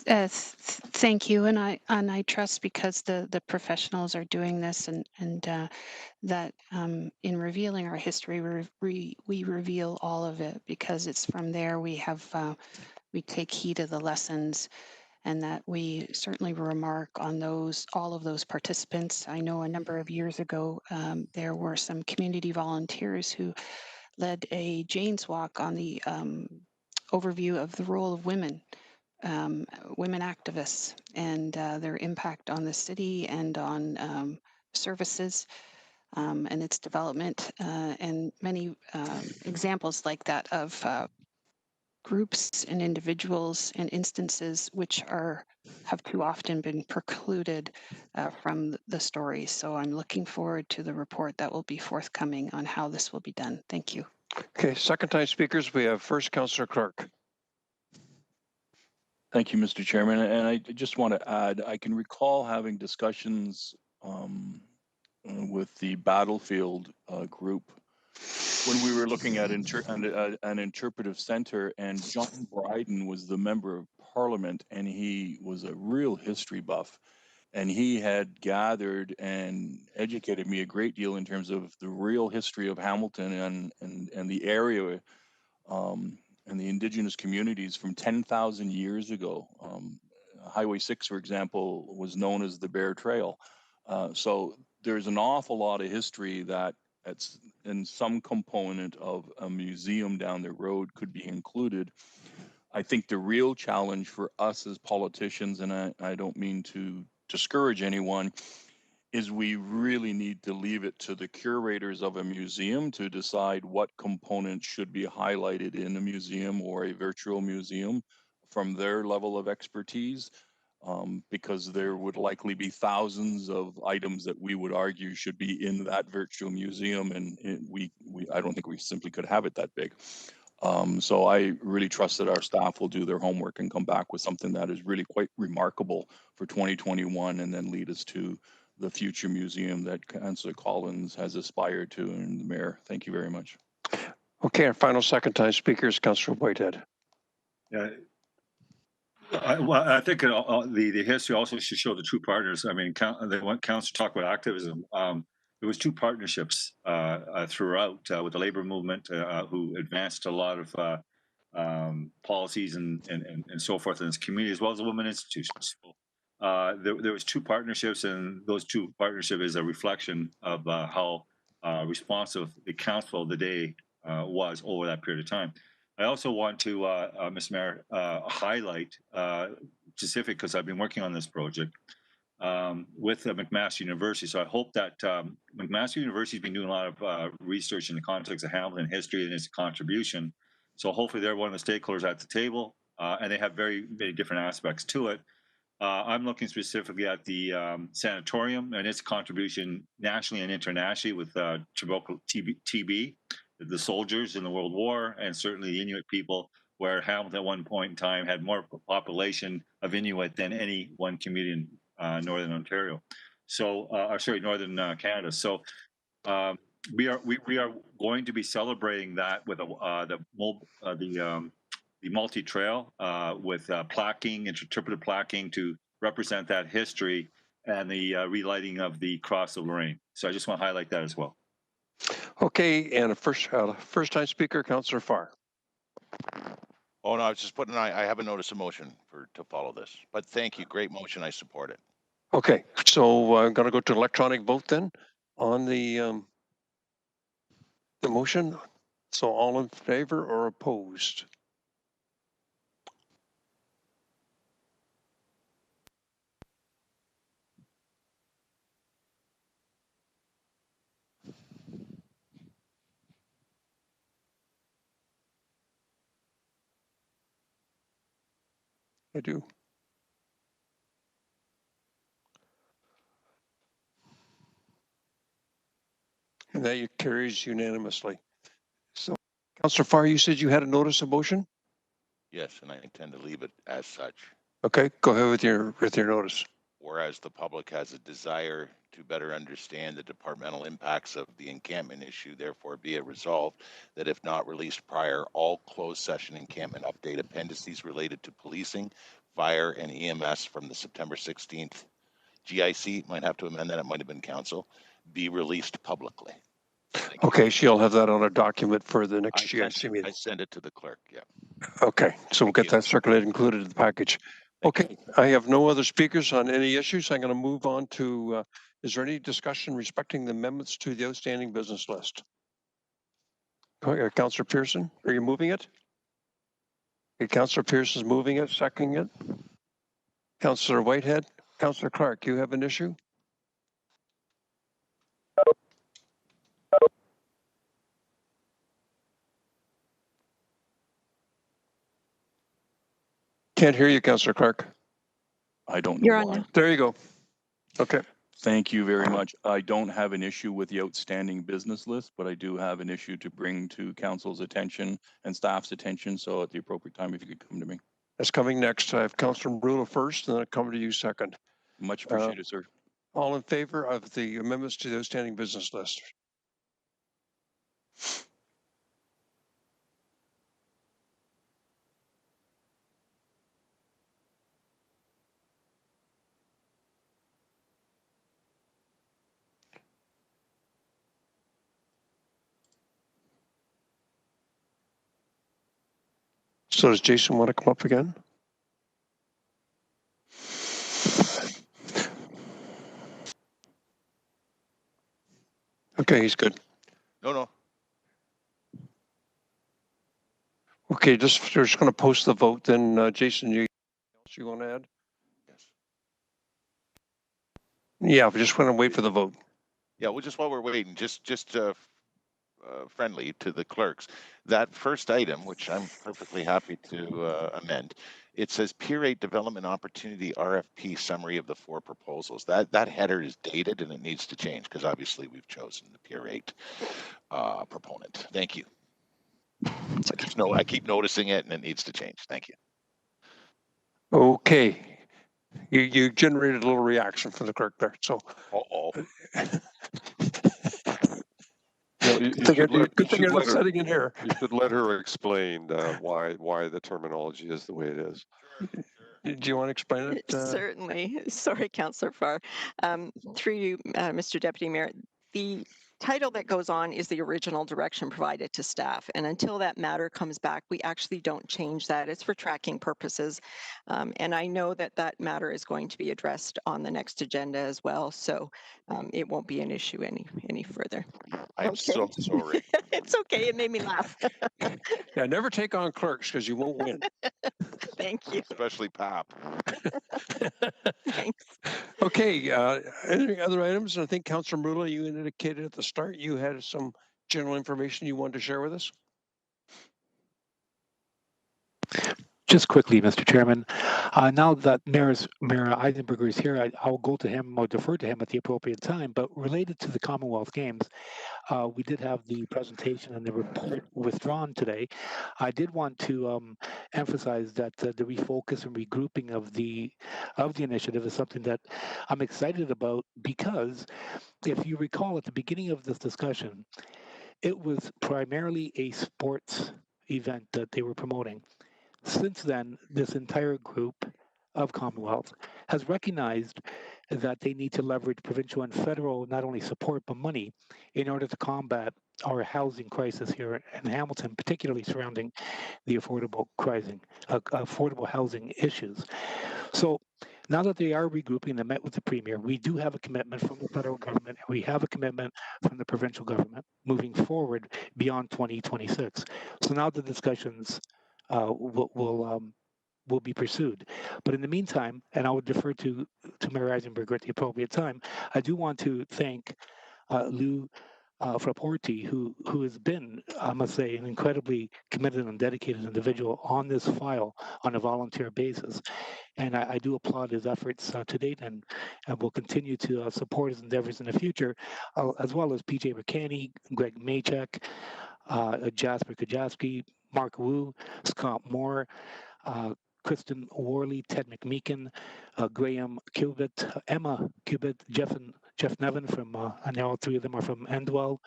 Thank you, and I trust, because the professionals are doing this, and that in revealing our history, we reveal all of it, because it's from there we take heed of the lessons, and that we certainly remark on all of those participants. I know a number of years ago there were some community volunteers who led a Jane's Walk on the overview of the role of women. Women activists and their impact on the city and on services and its development, and many examples like that of groups and individuals and instances which have too often been precluded from the story. So I'm looking forward to the report that will be forthcoming on how this will be done. Thank you. Okay, second time speakers, we have first Councillor Clark. Thank you, Mr. Chairman. And I just want to add, I can recall having discussions with the Battlefield group when we were looking at an interpretive center, and John Bryden was the member of parliament, and he was a real history buff. And he had gathered and educated me a great deal in terms of the real history of Hamilton and the area and the indigenous communities from 10,000 years ago. Highway 6, for example, was known as the Bear Trail. So there's an awful lot of history that's in some component of a museum down the road could be included. I think the real challenge for us as politicians, and I don't mean to discourage anyone, is we really need to leave it to the curators of a museum to decide what components should be highlighted in a museum or a virtual museum from their level of expertise, because there would likely be thousands of items that we would argue should be in that virtual museum, and I don't think we simply could have it that big. So I really trust that our staff will do their homework and come back with something that is really quite remarkable for 2021, and then lead us to the future museum that Councillor Collins has aspired to, and the Mayor. Thank you very much. Okay, our final second time speaker is Councillor Whitehead. Yeah. I think the history also should show the true partners. I mean, they want council to talk about activism. There was two partnerships throughout with the labor movement who advanced a lot of policies and so forth in this community, as well as the women institutions. There was two partnerships, and those two partnerships is a reflection of how responsive the council of the day was over that period of time. I also want to, Mr. Mayor, highlight specific, because I've been working on this project with McMaster University. So I hope that McMaster University has been doing a lot of research in the context of Hamilton history and its contribution. So hopefully they're one of the stakeholders at the table, and they have very many different aspects to it. I'm looking specifically at the sanatorium and its contribution nationally and internationally with tuberculosis TB, the soldiers in the World War, and certainly the Inuit people, where Hamilton at one point in time had more population of Inuit than any one community in Northern Ontario. So, Northern Canada. So we are going to be celebrating that with the multi-trail with placking, interpretive placking to represent that history, and the relighting of the Cross of Lorraine. So I just want to highlight that as well. Okay, and a first time speaker, Councillor Farr. Oh, no, I was just putting, I have a notice of motion to follow this, but thank you. Great motion. I support it. Okay, so I'm going to go to electronic vote then on the motion. So all in favor or opposed? I do. And that carries unanimously. So, Councillor Farr, you said you had a notice of motion? Yes, and I intend to leave it as such. Okay, go ahead with your notice. Whereas the public has a desire to better understand the departmental impacts of the encampment issue, therefore be it resolved that if not released prior, all closed session encampment update appendices related to policing, fire, and EMS from the September 16th GIC, might have to amend that, it might have been council, be released publicly. Okay, she'll have that on a document for the next GIC meeting. I send it to the clerk, yeah. Okay, so we'll get that circulated, included in the package. Okay, I have no other speakers on any issues. I'm going to move on to, is there any discussion respecting the amendments to the outstanding business list? Councillor Pearson, are you moving it? Okay, Councillor Pearson's moving it, seconding it. Councillor Whitehead, Councillor Clark, you have an issue? Can't hear you, Councillor Clark. I don't know You're on why. now. There you go. Okay. Thank you very much. I don't have an issue with the outstanding business list, but I do have an issue to bring to council's attention and staff's attention. So at the appropriate time, if you could come to me. That's coming next. I have Councillor Bruno first, and then I come to you second. Much appreciated, sir. All in favor of the amendments to the outstanding business list? So does Jason want to come up again? Okay, he's good. No. Okay, we're just going to post the vote. Then, Jason, you want to add? Yes. Yeah, we just want to wait for the vote. Yeah, well, just while we're waiting, just friendly to the clerks, that first item, which I'm perfectly happy to amend, it says Pier 8 Development Opportunity RFP summary of the 4 proposals. That header is dated and it needs to change because obviously we've chosen the Pier 8 proponent. Thank you. I keep noticing it and it needs to change. Thank you. Okay. You generated a little reaction from the clerk there. So. You should let her explain why the terminology is the way it is. Do you want to explain it? Certainly. Sorry, Councillor Farr. Through you, Mr. Deputy Mayor, the title that goes on is the original direction provided to staff. And until that matter comes back, we actually don't change that. It's for tracking purposes. And I know that that matter is going to be addressed on the next agenda as well. So it won't be an issue any further. I'm so sorry. It's okay. It made me laugh. Yeah, never take on clerks because you won't win. Thank you. Especially Pap. Thanks. Okay, any other items? I think Councillor Mrula, you indicated at the start you had some general information you wanted to share with us. Just quickly, Mr. Chairman, now that Mayor Eisenberger is here, I'll go to him or defer to him at the appropriate time. But related to the Commonwealth Games, we did have the presentation and the report withdrawn today. I did want to emphasize that the refocus and regrouping of the initiative is something that I'm excited about because, if you recall, at the beginning of this discussion, it was primarily a sports event that they were promoting. Since then, this entire group of Commonwealth has recognized that they need to leverage provincial and federal not only support but money in order to combat our housing crisis here in Hamilton, particularly surrounding the affordable housing issues. So now that they are regrouping and met with the Premier, we do have a commitment from the federal government, and we have a commitment from the provincial government moving forward beyond 2026. So now the discussions will be pursued. But in the meantime, and I would defer to Mayor Eisenberger at the appropriate time, I do want to thank Lou Frapporti, who has been, I must say, an incredibly committed and dedicated individual on this file on a volunteer basis. And I do applaud his efforts to date and will continue to support his endeavors in the future, as well as PJ McCanney, Greg Maychek, Jasper Kajaski, Mark Wu, Scott Moore, Kristen Worley, Ted McMeekin, Graham Cubitt, Emma Cubitt, Jeff Nevin from, and all 3 of them are from Endwell,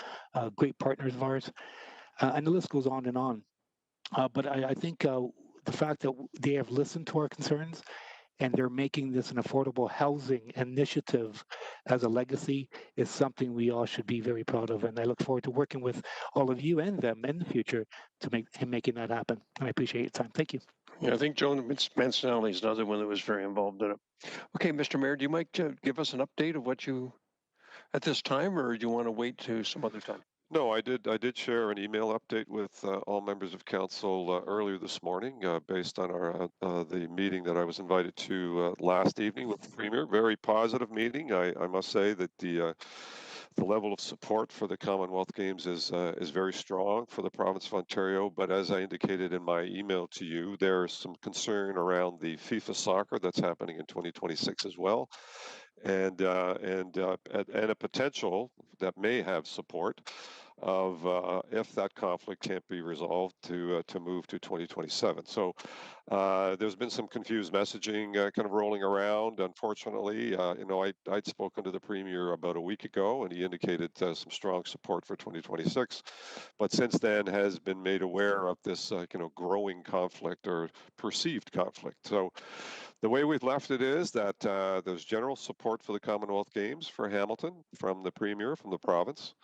great partners of ours, and the list goes on and on. But I think the fact that they have listened to our concerns and they're making this an affordable housing initiative as a legacy is something we all should be very proud of. And I look forward to working with all of you and them in the future to making that happen. And I appreciate your time. Thank you. Yeah, I think Joan Mancinelli is another one that was very involved in it. Okay, Mr. Mayor, do you might give us an update of what you at this time, or do you want to wait to some other time? No, I did share an email update with all members of council earlier this morning, based on the meeting that I was invited to last evening with the Premier. Very positive meeting. I must say that The level of support for the Commonwealth Games is very strong for the province of Ontario, but as I indicated in my email to you, there's some concern around the FIFA soccer that's happening in 2026 as well, and a potential that may have support of if that conflict can't be resolved to move to 2027. So there's been some confused messaging kind of rolling around. Unfortunately, I'd spoken to the Premier about a week ago, and he indicated some strong support for 2026. But since then, has been made aware of this growing conflict or perceived conflict. So the way we've left it is that there's general support for the Commonwealth Games for Hamilton from the Premier, from the province.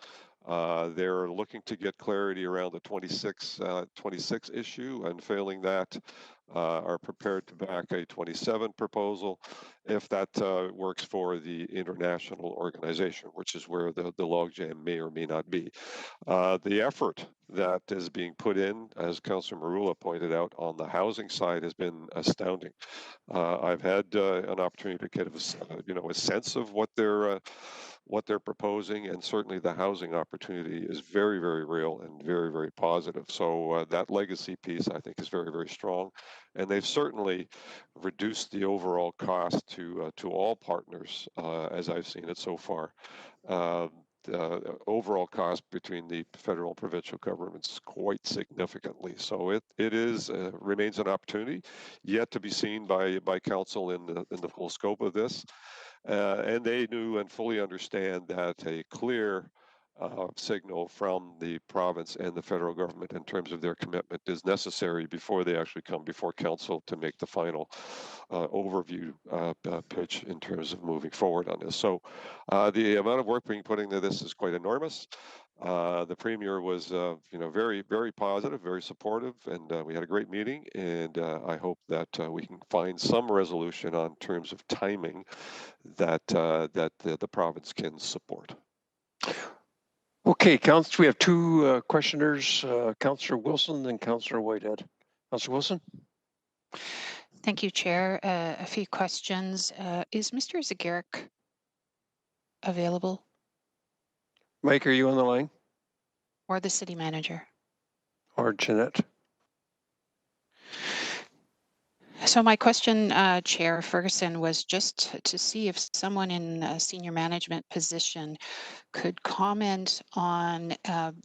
They're looking to get clarity around the 26 issue, and failing that, are prepared to back a 27 proposal if that works for the international organization, which is where the logjam may or may not be. The effort that is being put in, as Councillor Marula pointed out, on the housing side has been astounding. I've had an opportunity to get a sense of what they're proposing, and certainly the housing opportunity is very, very real and very, very positive. So that legacy piece, I think, is very, very strong, and they've certainly reduced the overall cost to all partners, as I've seen it so far. The overall cost between the federal and provincial governments quite significantly. So it remains an opportunity yet to be seen by council in the full scope of this. And they knew and fully understand that a clear signal from the province and the federal government in terms of their commitment is necessary before they actually come before council to make the final overview pitch in terms of moving forward on this. So the amount of work being put into this is quite enormous. The Premier was, very, very positive, very supportive, and we had a great meeting. And I hope that we can find some resolution on terms of timing that the province can support. Okay, we have two questioners, Councillor Wilson and Councillor Whitehead. Councillor Wilson? Thank you, Chair. A few questions. Is Mr. Zagaric available? Mike, are you on the line? Or the city manager? Or Jeanette? So my question, Chair Ferguson, was just to see if someone in a senior management position could comment on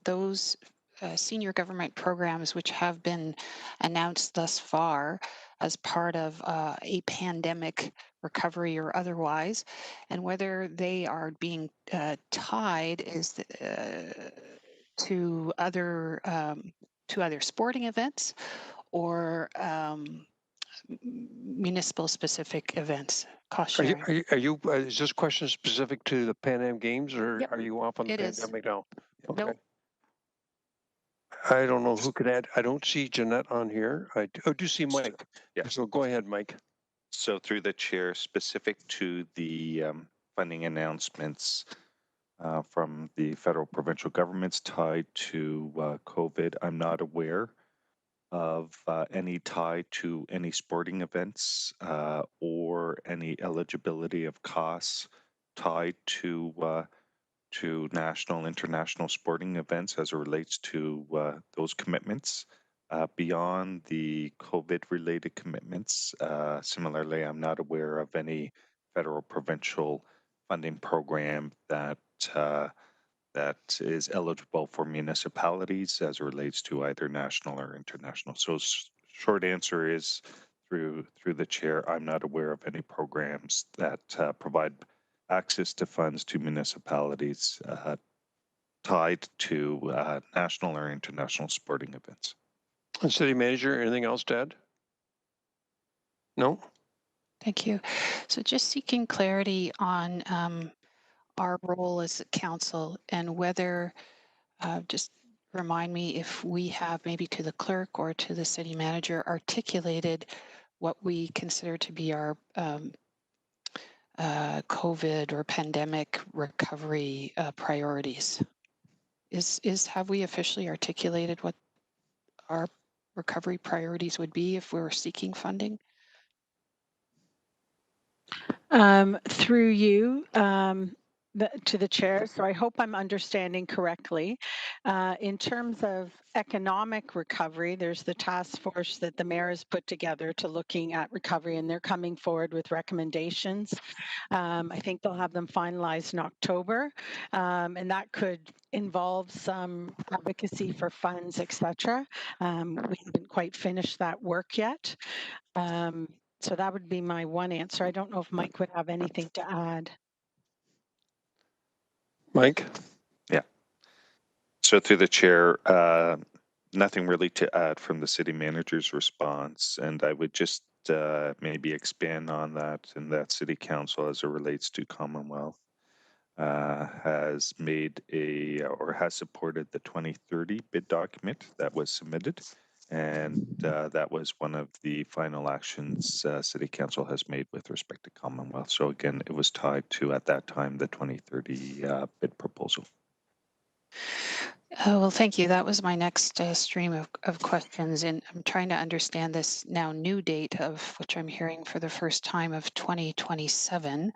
those senior government programs which have been announced thus far as part of a pandemic recovery or otherwise, and whether they are being tied to other sporting events or municipal specific events, cost sharing. Is this question specific to the Pan Am Games, or Yep. are you off on the It is. pandemic now? Okay. Nope. I don't know who could add. I don't see Jeanette on here. I do see Mike. Yeah. So go ahead, Mike. So through the chair, specific to the funding announcements from the federal provincial governments tied to COVID, I'm not aware of any tie to any sporting events or any eligibility of costs tied to national, international sporting events as it relates to those commitments. Beyond the COVID-related commitments, similarly, I'm not aware of any federal provincial funding program that is eligible for municipalities as it relates to either national or international. So short answer is through the chair, I'm not aware of any programs that provide access to funds to municipalities tied to national or international sporting events. And City Manager, anything else to add? No? Thank you. So just seeking clarity on our role as a council and whether, just remind me if we have maybe to the clerk or to the city manager articulated what we consider to be our COVID or pandemic recovery priorities. Have we officially articulated what our recovery priorities would be if we were seeking funding? Through you, to the chair, so I hope I'm understanding correctly. In terms of economic recovery, there's the task force that the mayor has put together to looking at recovery, and they're coming forward with recommendations. I think they'll have them finalized in October, and that could involve some advocacy for funds, etc. We haven't quite finished that work yet. So that would be my one answer. I don't know if Mike would have anything to add. Mike? Yeah. So through the chair, nothing really to add from the city manager's response. And I would just maybe expand on that, and that city council as it relates to Commonwealth has made or has supported the 2030 bid document that was submitted. And that was one of the final actions City Council has made with respect to Commonwealth. So again, it was tied to, at that time, the 2030 bid proposal. Well, thank you. That was my next stream of questions. And I'm trying to understand this now new date of which I'm hearing for the first time of 2027.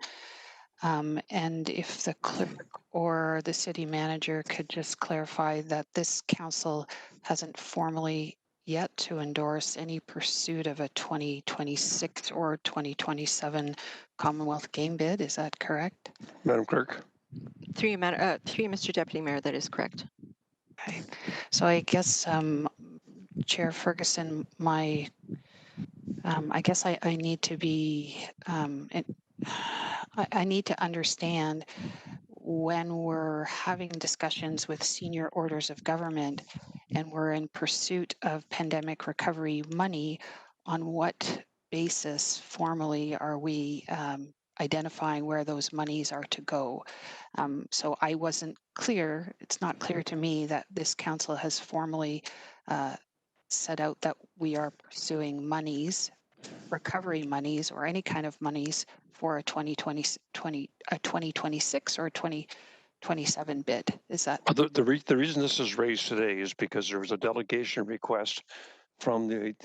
And if the clerk or the city manager could just clarify that this council hasn't formally yet to endorse any pursuit of a 2026 or 2027 Commonwealth game bid. Is that correct? Madam Clerk? Through you, Mr. Deputy Mayor, that is correct. Okay. So I guess, Chair Ferguson, I guess I need to be, I need to understand when we're having discussions with senior orders of government and we're in pursuit of pandemic recovery money, on what basis formally are we identifying where those monies are to go? So I wasn't clear, it's not clear to me that this council has formally set out that we are pursuing monies, recovery monies, or any kind of monies for a 2026 or 2027 bid. Is that? Well, the reason this is raised today is because there was a delegation request from the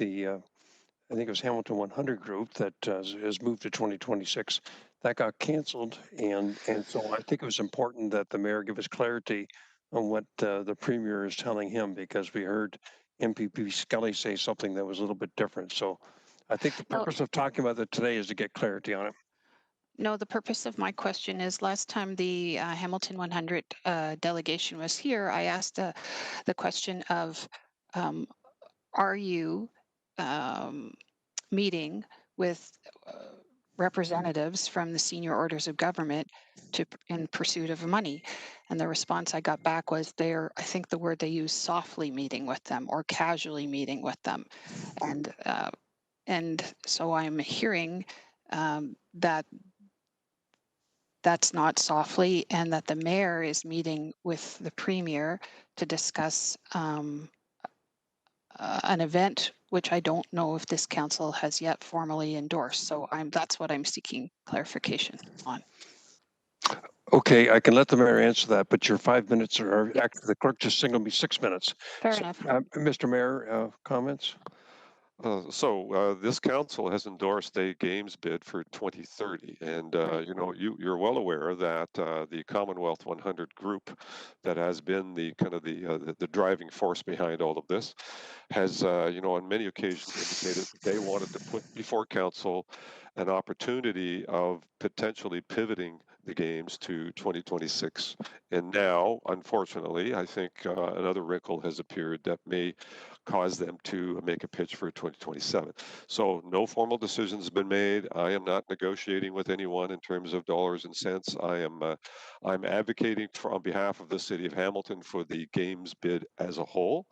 I think it was Hamilton 100 group that has moved to 2026. That got canceled, and so I think it was important that the mayor give us clarity on what the premier is telling him, because we heard MPP Scully say something that was a little bit different. So I think the purpose of talking about it today is to get clarity on it. No, the purpose of my question is last time the Hamilton 100 delegation was here, I asked the question of, are you meeting with representatives from the senior orders of government in pursuit of money? And the response I got back was I think the word they use, softly meeting with them or casually meeting with them. And so I'm hearing that that's not softly, and that the mayor is meeting with the premier to discuss an event which I don't know if this council has yet formally endorsed. So that's what I'm seeking clarification on. Okay, I can let the mayor answer that, but your 5 minutes are actually, the clerk just signaled me 6 minutes. Fair enough. Mr. Mayor, comments? This council has endorsed a games bid for 2030, and you know, you're well aware that the Commonwealth 100 group, that has been the kind of the driving force behind all of this, has you know, on many occasions indicated that they wanted to put before council an opportunity of potentially pivoting the games to 2026. And now, unfortunately, I think another wrinkle has appeared that may cause them to make a pitch for 2027. So no formal decisions have been made. I am not negotiating with anyone in terms of dollars and cents. I'm advocating on behalf of the city of Hamilton for the games bid as a whole.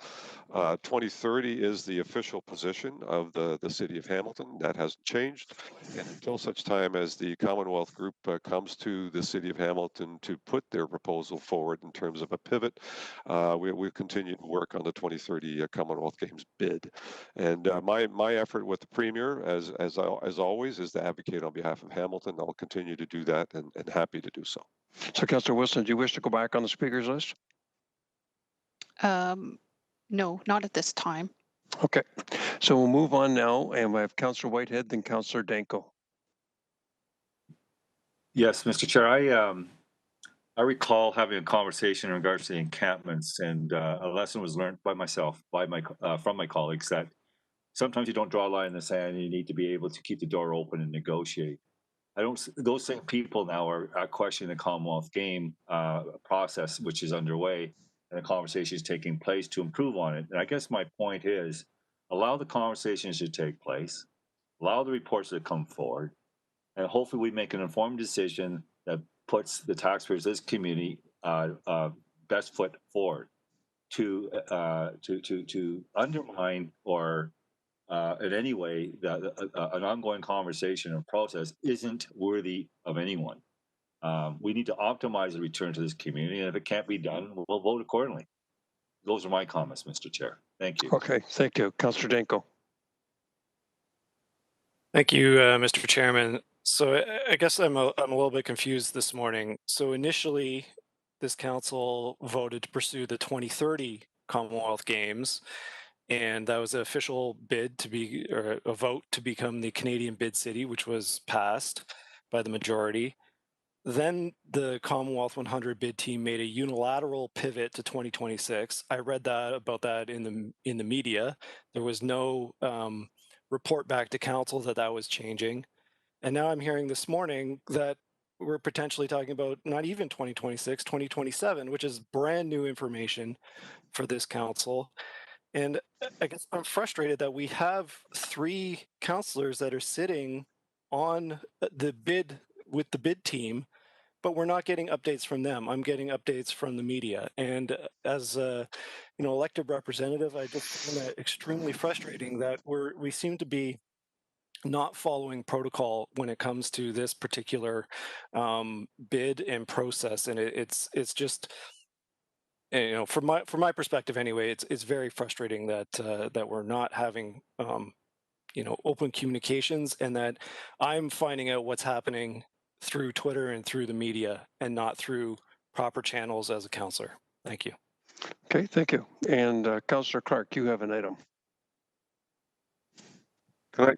2030 is the official position of the city of Hamilton. That hasn't changed. And until such time as the Commonwealth Group comes to the city of Hamilton to put their proposal forward in terms of a pivot, we'll continue to work on the 2030 Commonwealth Games bid. And my effort with the Premier, as always, is to advocate on behalf of Hamilton. I'll continue to do that, and happy to do so. So, Councillor Wilson, do you wish to go back on the speakers list? No, not at this time. Okay, so we'll move on now, and we have Councillor Whitehead, then Councillor Danko. Yes, Mr. Chair, I recall having a conversation in regards to the encampments, and a lesson was learned by myself, from my colleagues, that sometimes you don't draw a line in the sand, and you need to be able to keep the door open and negotiate. Those same people now are questioning the Commonwealth game process, which is underway, and the conversation is taking place to improve on it. And I guess my point is, allow the conversations to take place, allow the reports to come forward, and hopefully we make an informed decision that puts the taxpayers of this community best foot forward to undermine or in any way that an ongoing conversation and process isn't worthy of anyone. We need to optimize the return to this community, and if it can't be done, we'll vote accordingly. Those are my comments, Mr. Chair. Thank you. Okay, thank you. Councillor Danko. Thank you, Mr. Chairman. So I guess I'm a little bit confused this morning. So initially, this council voted to pursue the 2030 Commonwealth Games, and that was an official bid to be, or a vote to become the Canadian bid city, which was passed by the majority. Then the Commonwealth 100 bid team made a unilateral pivot to 2026. I read about that in the media. There was no report back to council that was changing. And now I'm hearing this morning that we're potentially talking about not even 2026, 2027, which is brand new information for this council. And I guess I'm frustrated that we have 3 councillors that are sitting on the bid with the bid team, but we're not getting updates from them. I'm getting updates from the media. And as a elected representative, I just find that extremely frustrating that we seem to be not following protocol when it comes to this particular bid and process, and it's just, from my perspective anyway, it's very frustrating that we're not having open communications, and that I'm finding out what's happening through Twitter and through the media, and not through proper channels as a councillor. Thank you. Okay, thank you. And Councillor Clark, you have an item.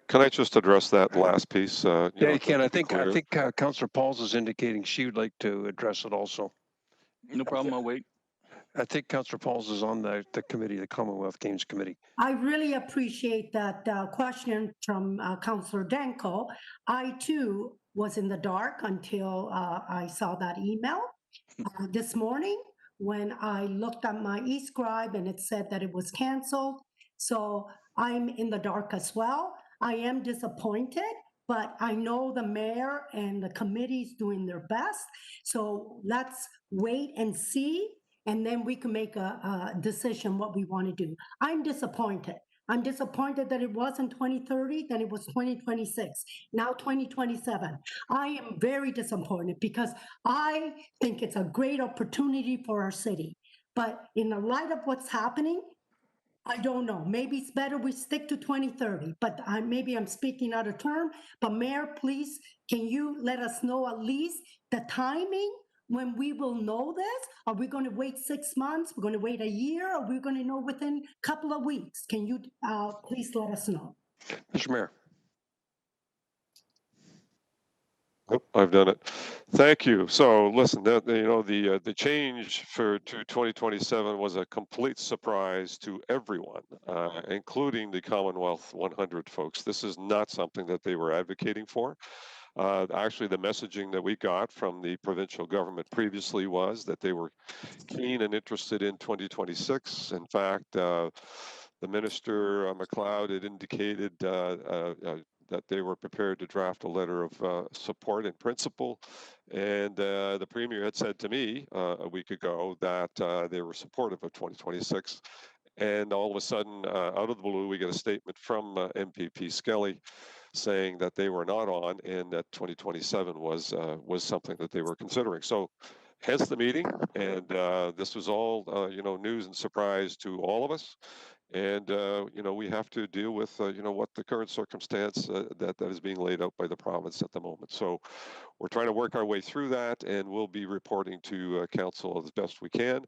Can I just address that last piece? Yeah, you can. I think Councillor Pauls is indicating she would like to address it also. No problem. I'll wait. I think Councillor Pauls is on the committee, the Commonwealth Games Committee. I really appreciate that question from Councillor Danko. I too was in the dark until I saw that email this morning when I looked at my eScribe and it said that it was canceled. So I'm in the dark as well. I am disappointed, but I know the mayor and the committee is doing their best. So let's wait and see, and then we can make a decision what we want to do. I'm disappointed. I'm disappointed that it wasn't 2030, that it was 2026, now 2027. I am very disappointed because I think it's a great opportunity for our city. But in the light of what's happening, I don't know. Maybe it's better we stick to 2030, but maybe I'm speaking out of term. But Mayor, please, can you let us know at least the timing when we will know this? Are we going to wait 6 months? We're going to wait a year? Or are we going to know within a couple of weeks? Can you please let us know? Mr. Mayor. Nope, I've done it. Thank you. So listen, the change to 2027 was a complete surprise to everyone, including the Commonwealth 100 folks. This is not something that they were advocating for. Actually, the messaging that we got from the provincial government previously was that they were keen and interested in 2026. In fact, the Minister McLeod had indicated that they were prepared to draft a letter of support in principle. And the Premier had said to me a week ago that they were supportive of 2026. And all of a sudden, out of the blue, we get a statement from MPP Skelly saying that they were not on, and that 2027 was something that they were considering. So hence the meeting, and this was all news and surprise to all of us. And, we have to deal with, what the current circumstance that is being laid out by the province at the moment. So we're trying to work our way through that, and we'll be reporting to council as best we can.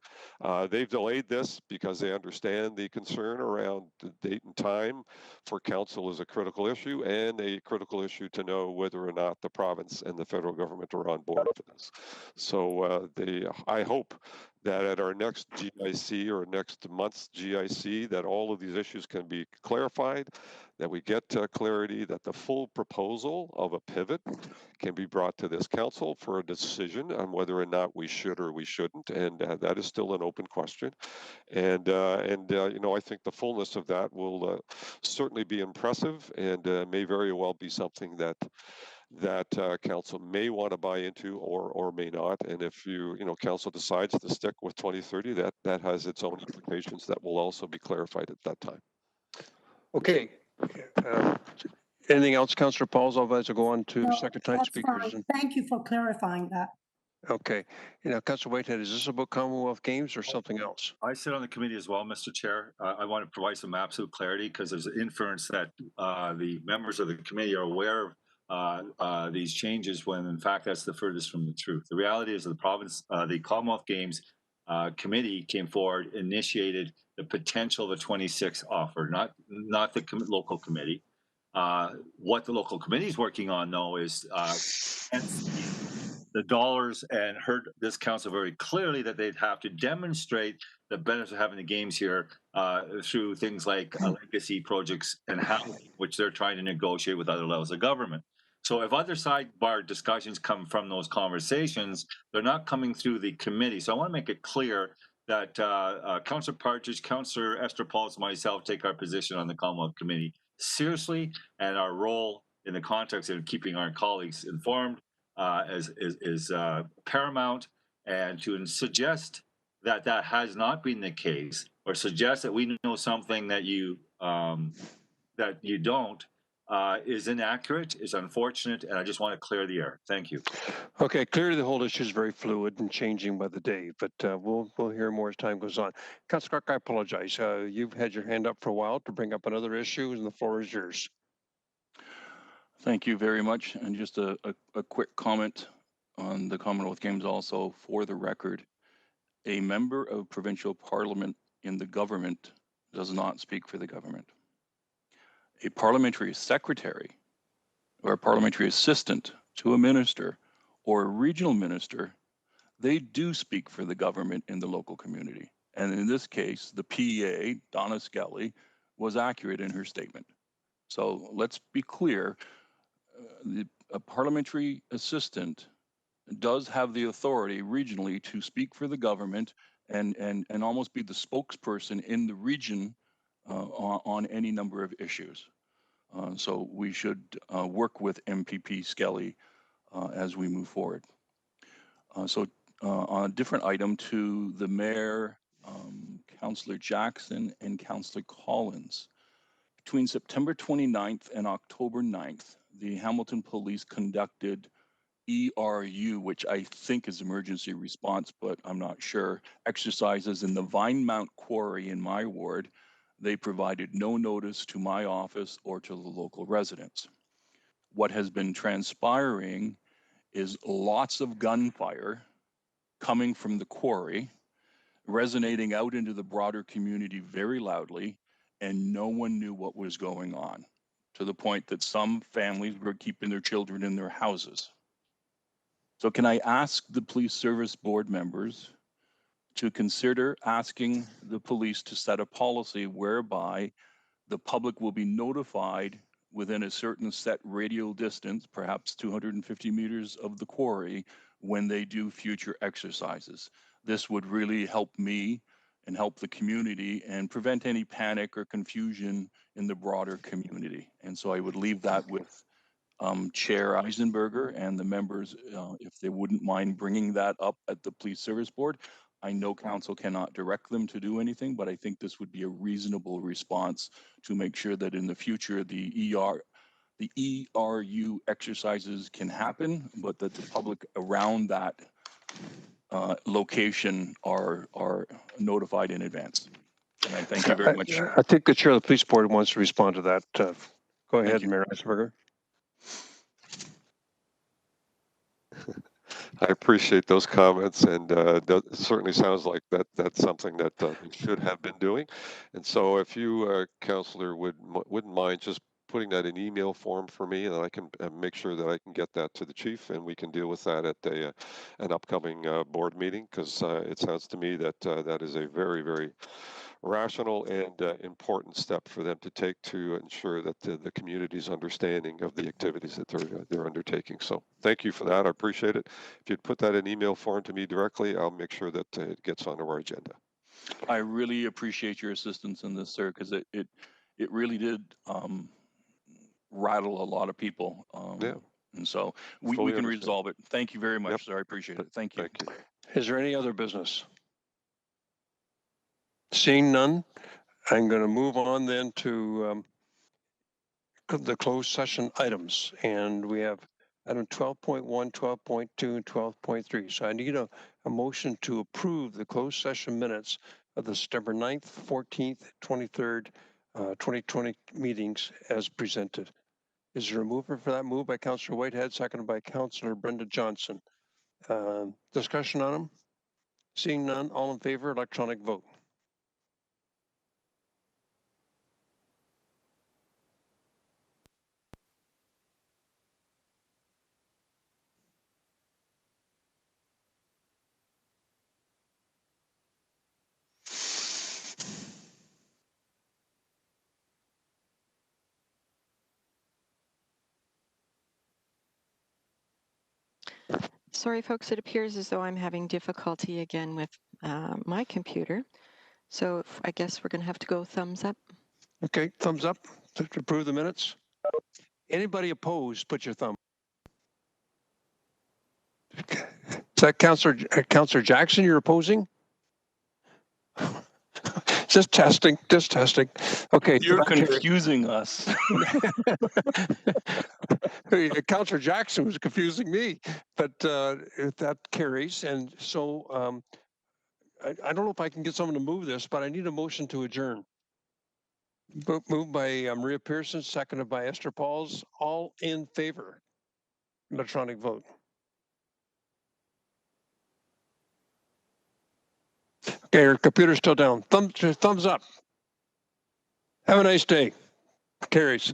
They've delayed this because they understand the concern around the date and time for council is a critical issue, and a critical issue to know whether or not the province and the federal government are on board for this. So I hope that at our next GIC or next month's GIC, that all of these issues can be clarified, that we get clarity, that the full proposal of a pivot can be brought to this council for a decision on whether or not we should or we shouldn't, and that is still an open question. And I think the fullness of that will certainly be impressive, and may very well be something that council may want to buy into or may not. And if council decides to stick with 2030, that has its own implications that will also be clarified at that time. Okay. Anything else, Councillor Pauls? Otherwise, I'll go on to No, second time that's speakers. fine. Thank you for clarifying that. Okay. Councillor Whitehead, is this about Commonwealth Games or something else? I sit on the committee as well, Mr. Chair. I want to provide some absolute clarity because there's an inference that the members of the committee are aware of these changes when in fact that's the furthest from the truth. The reality is the the Commonwealth Games committee came forward, initiated the potential of a 26 offer, not the local committee. What the local committee is working on, though, is the dollars, and heard this council very clearly that they'd have to demonstrate the benefits of having the games here through things like legacy projects and housing, which they're trying to negotiate with other levels of government. So if other sidebar discussions come from those conversations, they're not coming through the committee. So I want to make it clear that Councillor Partridge, Councillor Esther Pauls, and myself take our position on the Commonwealth Committee seriously, and our role in the context of keeping our colleagues informed is paramount. And to suggest that that has not been the case, or suggest that we know something that you don't, is inaccurate, is unfortunate, and I just want to clear the air. Thank you. Okay, clearly the whole issue is very fluid and changing by the day, but we'll hear more as time goes on. Councillor Clark, I apologize. You've had your hand up for a while to bring up another issue, and the floor is yours. Thank you very much. And just a quick comment on the Commonwealth Games also, for the record. A member of provincial parliament in the government does not speak for the government. A parliamentary secretary or a parliamentary assistant to a minister or a regional minister, they do speak for the government in the local community. And in this case, the PEA, Donna Skelly, was accurate in her statement. So let's be clear, a parliamentary assistant does have the authority regionally to speak for the government and almost be the spokesperson in the region on any number of issues. So we should work with MPP Skelly as we move forward. So on a different item, to the mayor, Councillor Jackson and Councillor Collins. Between September 29th and October 9th, the Hamilton Police conducted ERU, which I think is emergency response, but I'm not sure, exercises in the Vinemount Quarry in my ward. They provided no notice to my office or to the local residents. What has been transpiring is lots of gunfire coming from the quarry, resonating out into the broader community very loudly, and no one knew what was going on, to the point that some families were keeping their children in their houses. So can I ask the police service board members to consider asking the police to set a policy whereby the public will be notified within a certain set radial distance, perhaps 250 meters of the quarry, when they do future exercises. This would really help me and help the community and prevent any panic or confusion in the broader community. And so I would leave that with Chair Eisenberger and the members, if they wouldn't mind bringing that up at the Police Service Board. I know council cannot direct them to do anything, but I think this would be a reasonable response to make sure that in the future the ERU exercises can happen, but that the public around that location are notified in advance. And I thank you very much. I think the chair of the police board wants to respond to that. Go ahead, you. Mayor Eisenberger. I appreciate those comments, and that certainly sounds like that's something that we should have been doing. And so, if you, Councillor, wouldn't mind just putting that in email form for me, and I can make sure that I can get that to the chief, and we can deal with that at an upcoming board meeting, because it sounds to me that that is a very, very rational and important step for them to take to ensure that the community's understanding of the activities that they're undertaking. So thank you for that. I appreciate it. If you'd put that in email form to me directly, I'll make sure that it gets onto our agenda. I really appreciate your assistance in this, sir, because it really did rattle a lot of people. Yeah. And so we can resolve it. Thank you very much, sir. I appreciate it. Thank you. Thank you. Is there any other business? Seeing none, I'm going to move on then to the closed session items. And we have item 12.1, 12.2, and 12.3. So I need a motion to approve the closed session minutes of the September 9th, 14th, 23rd, 2020 meetings as presented. Is there a mover for that? Moved by Councillor Whitehead, seconded by Councillor Brenda Johnson. Discussion on them? Seeing none, all in favor, electronic vote. Sorry, folks, it appears as though I'm having difficulty again with my computer. So I guess we're going to have to go thumbs up. Okay, thumbs up to approve the minutes. Anybody opposed, put your thumb. Is that Councillor Jackson you're opposing? Just testing, just testing. Okay. You're confusing us. Councillor Jackson was confusing me, but that carries. And so I don't know if I can get someone to move this, but I need a motion to adjourn. Moved by Maria Pearson, seconded by Esther Pauls. All in favor? Electronic vote. Okay, your computer's still down. Thumbs up. Have a nice day. Carries.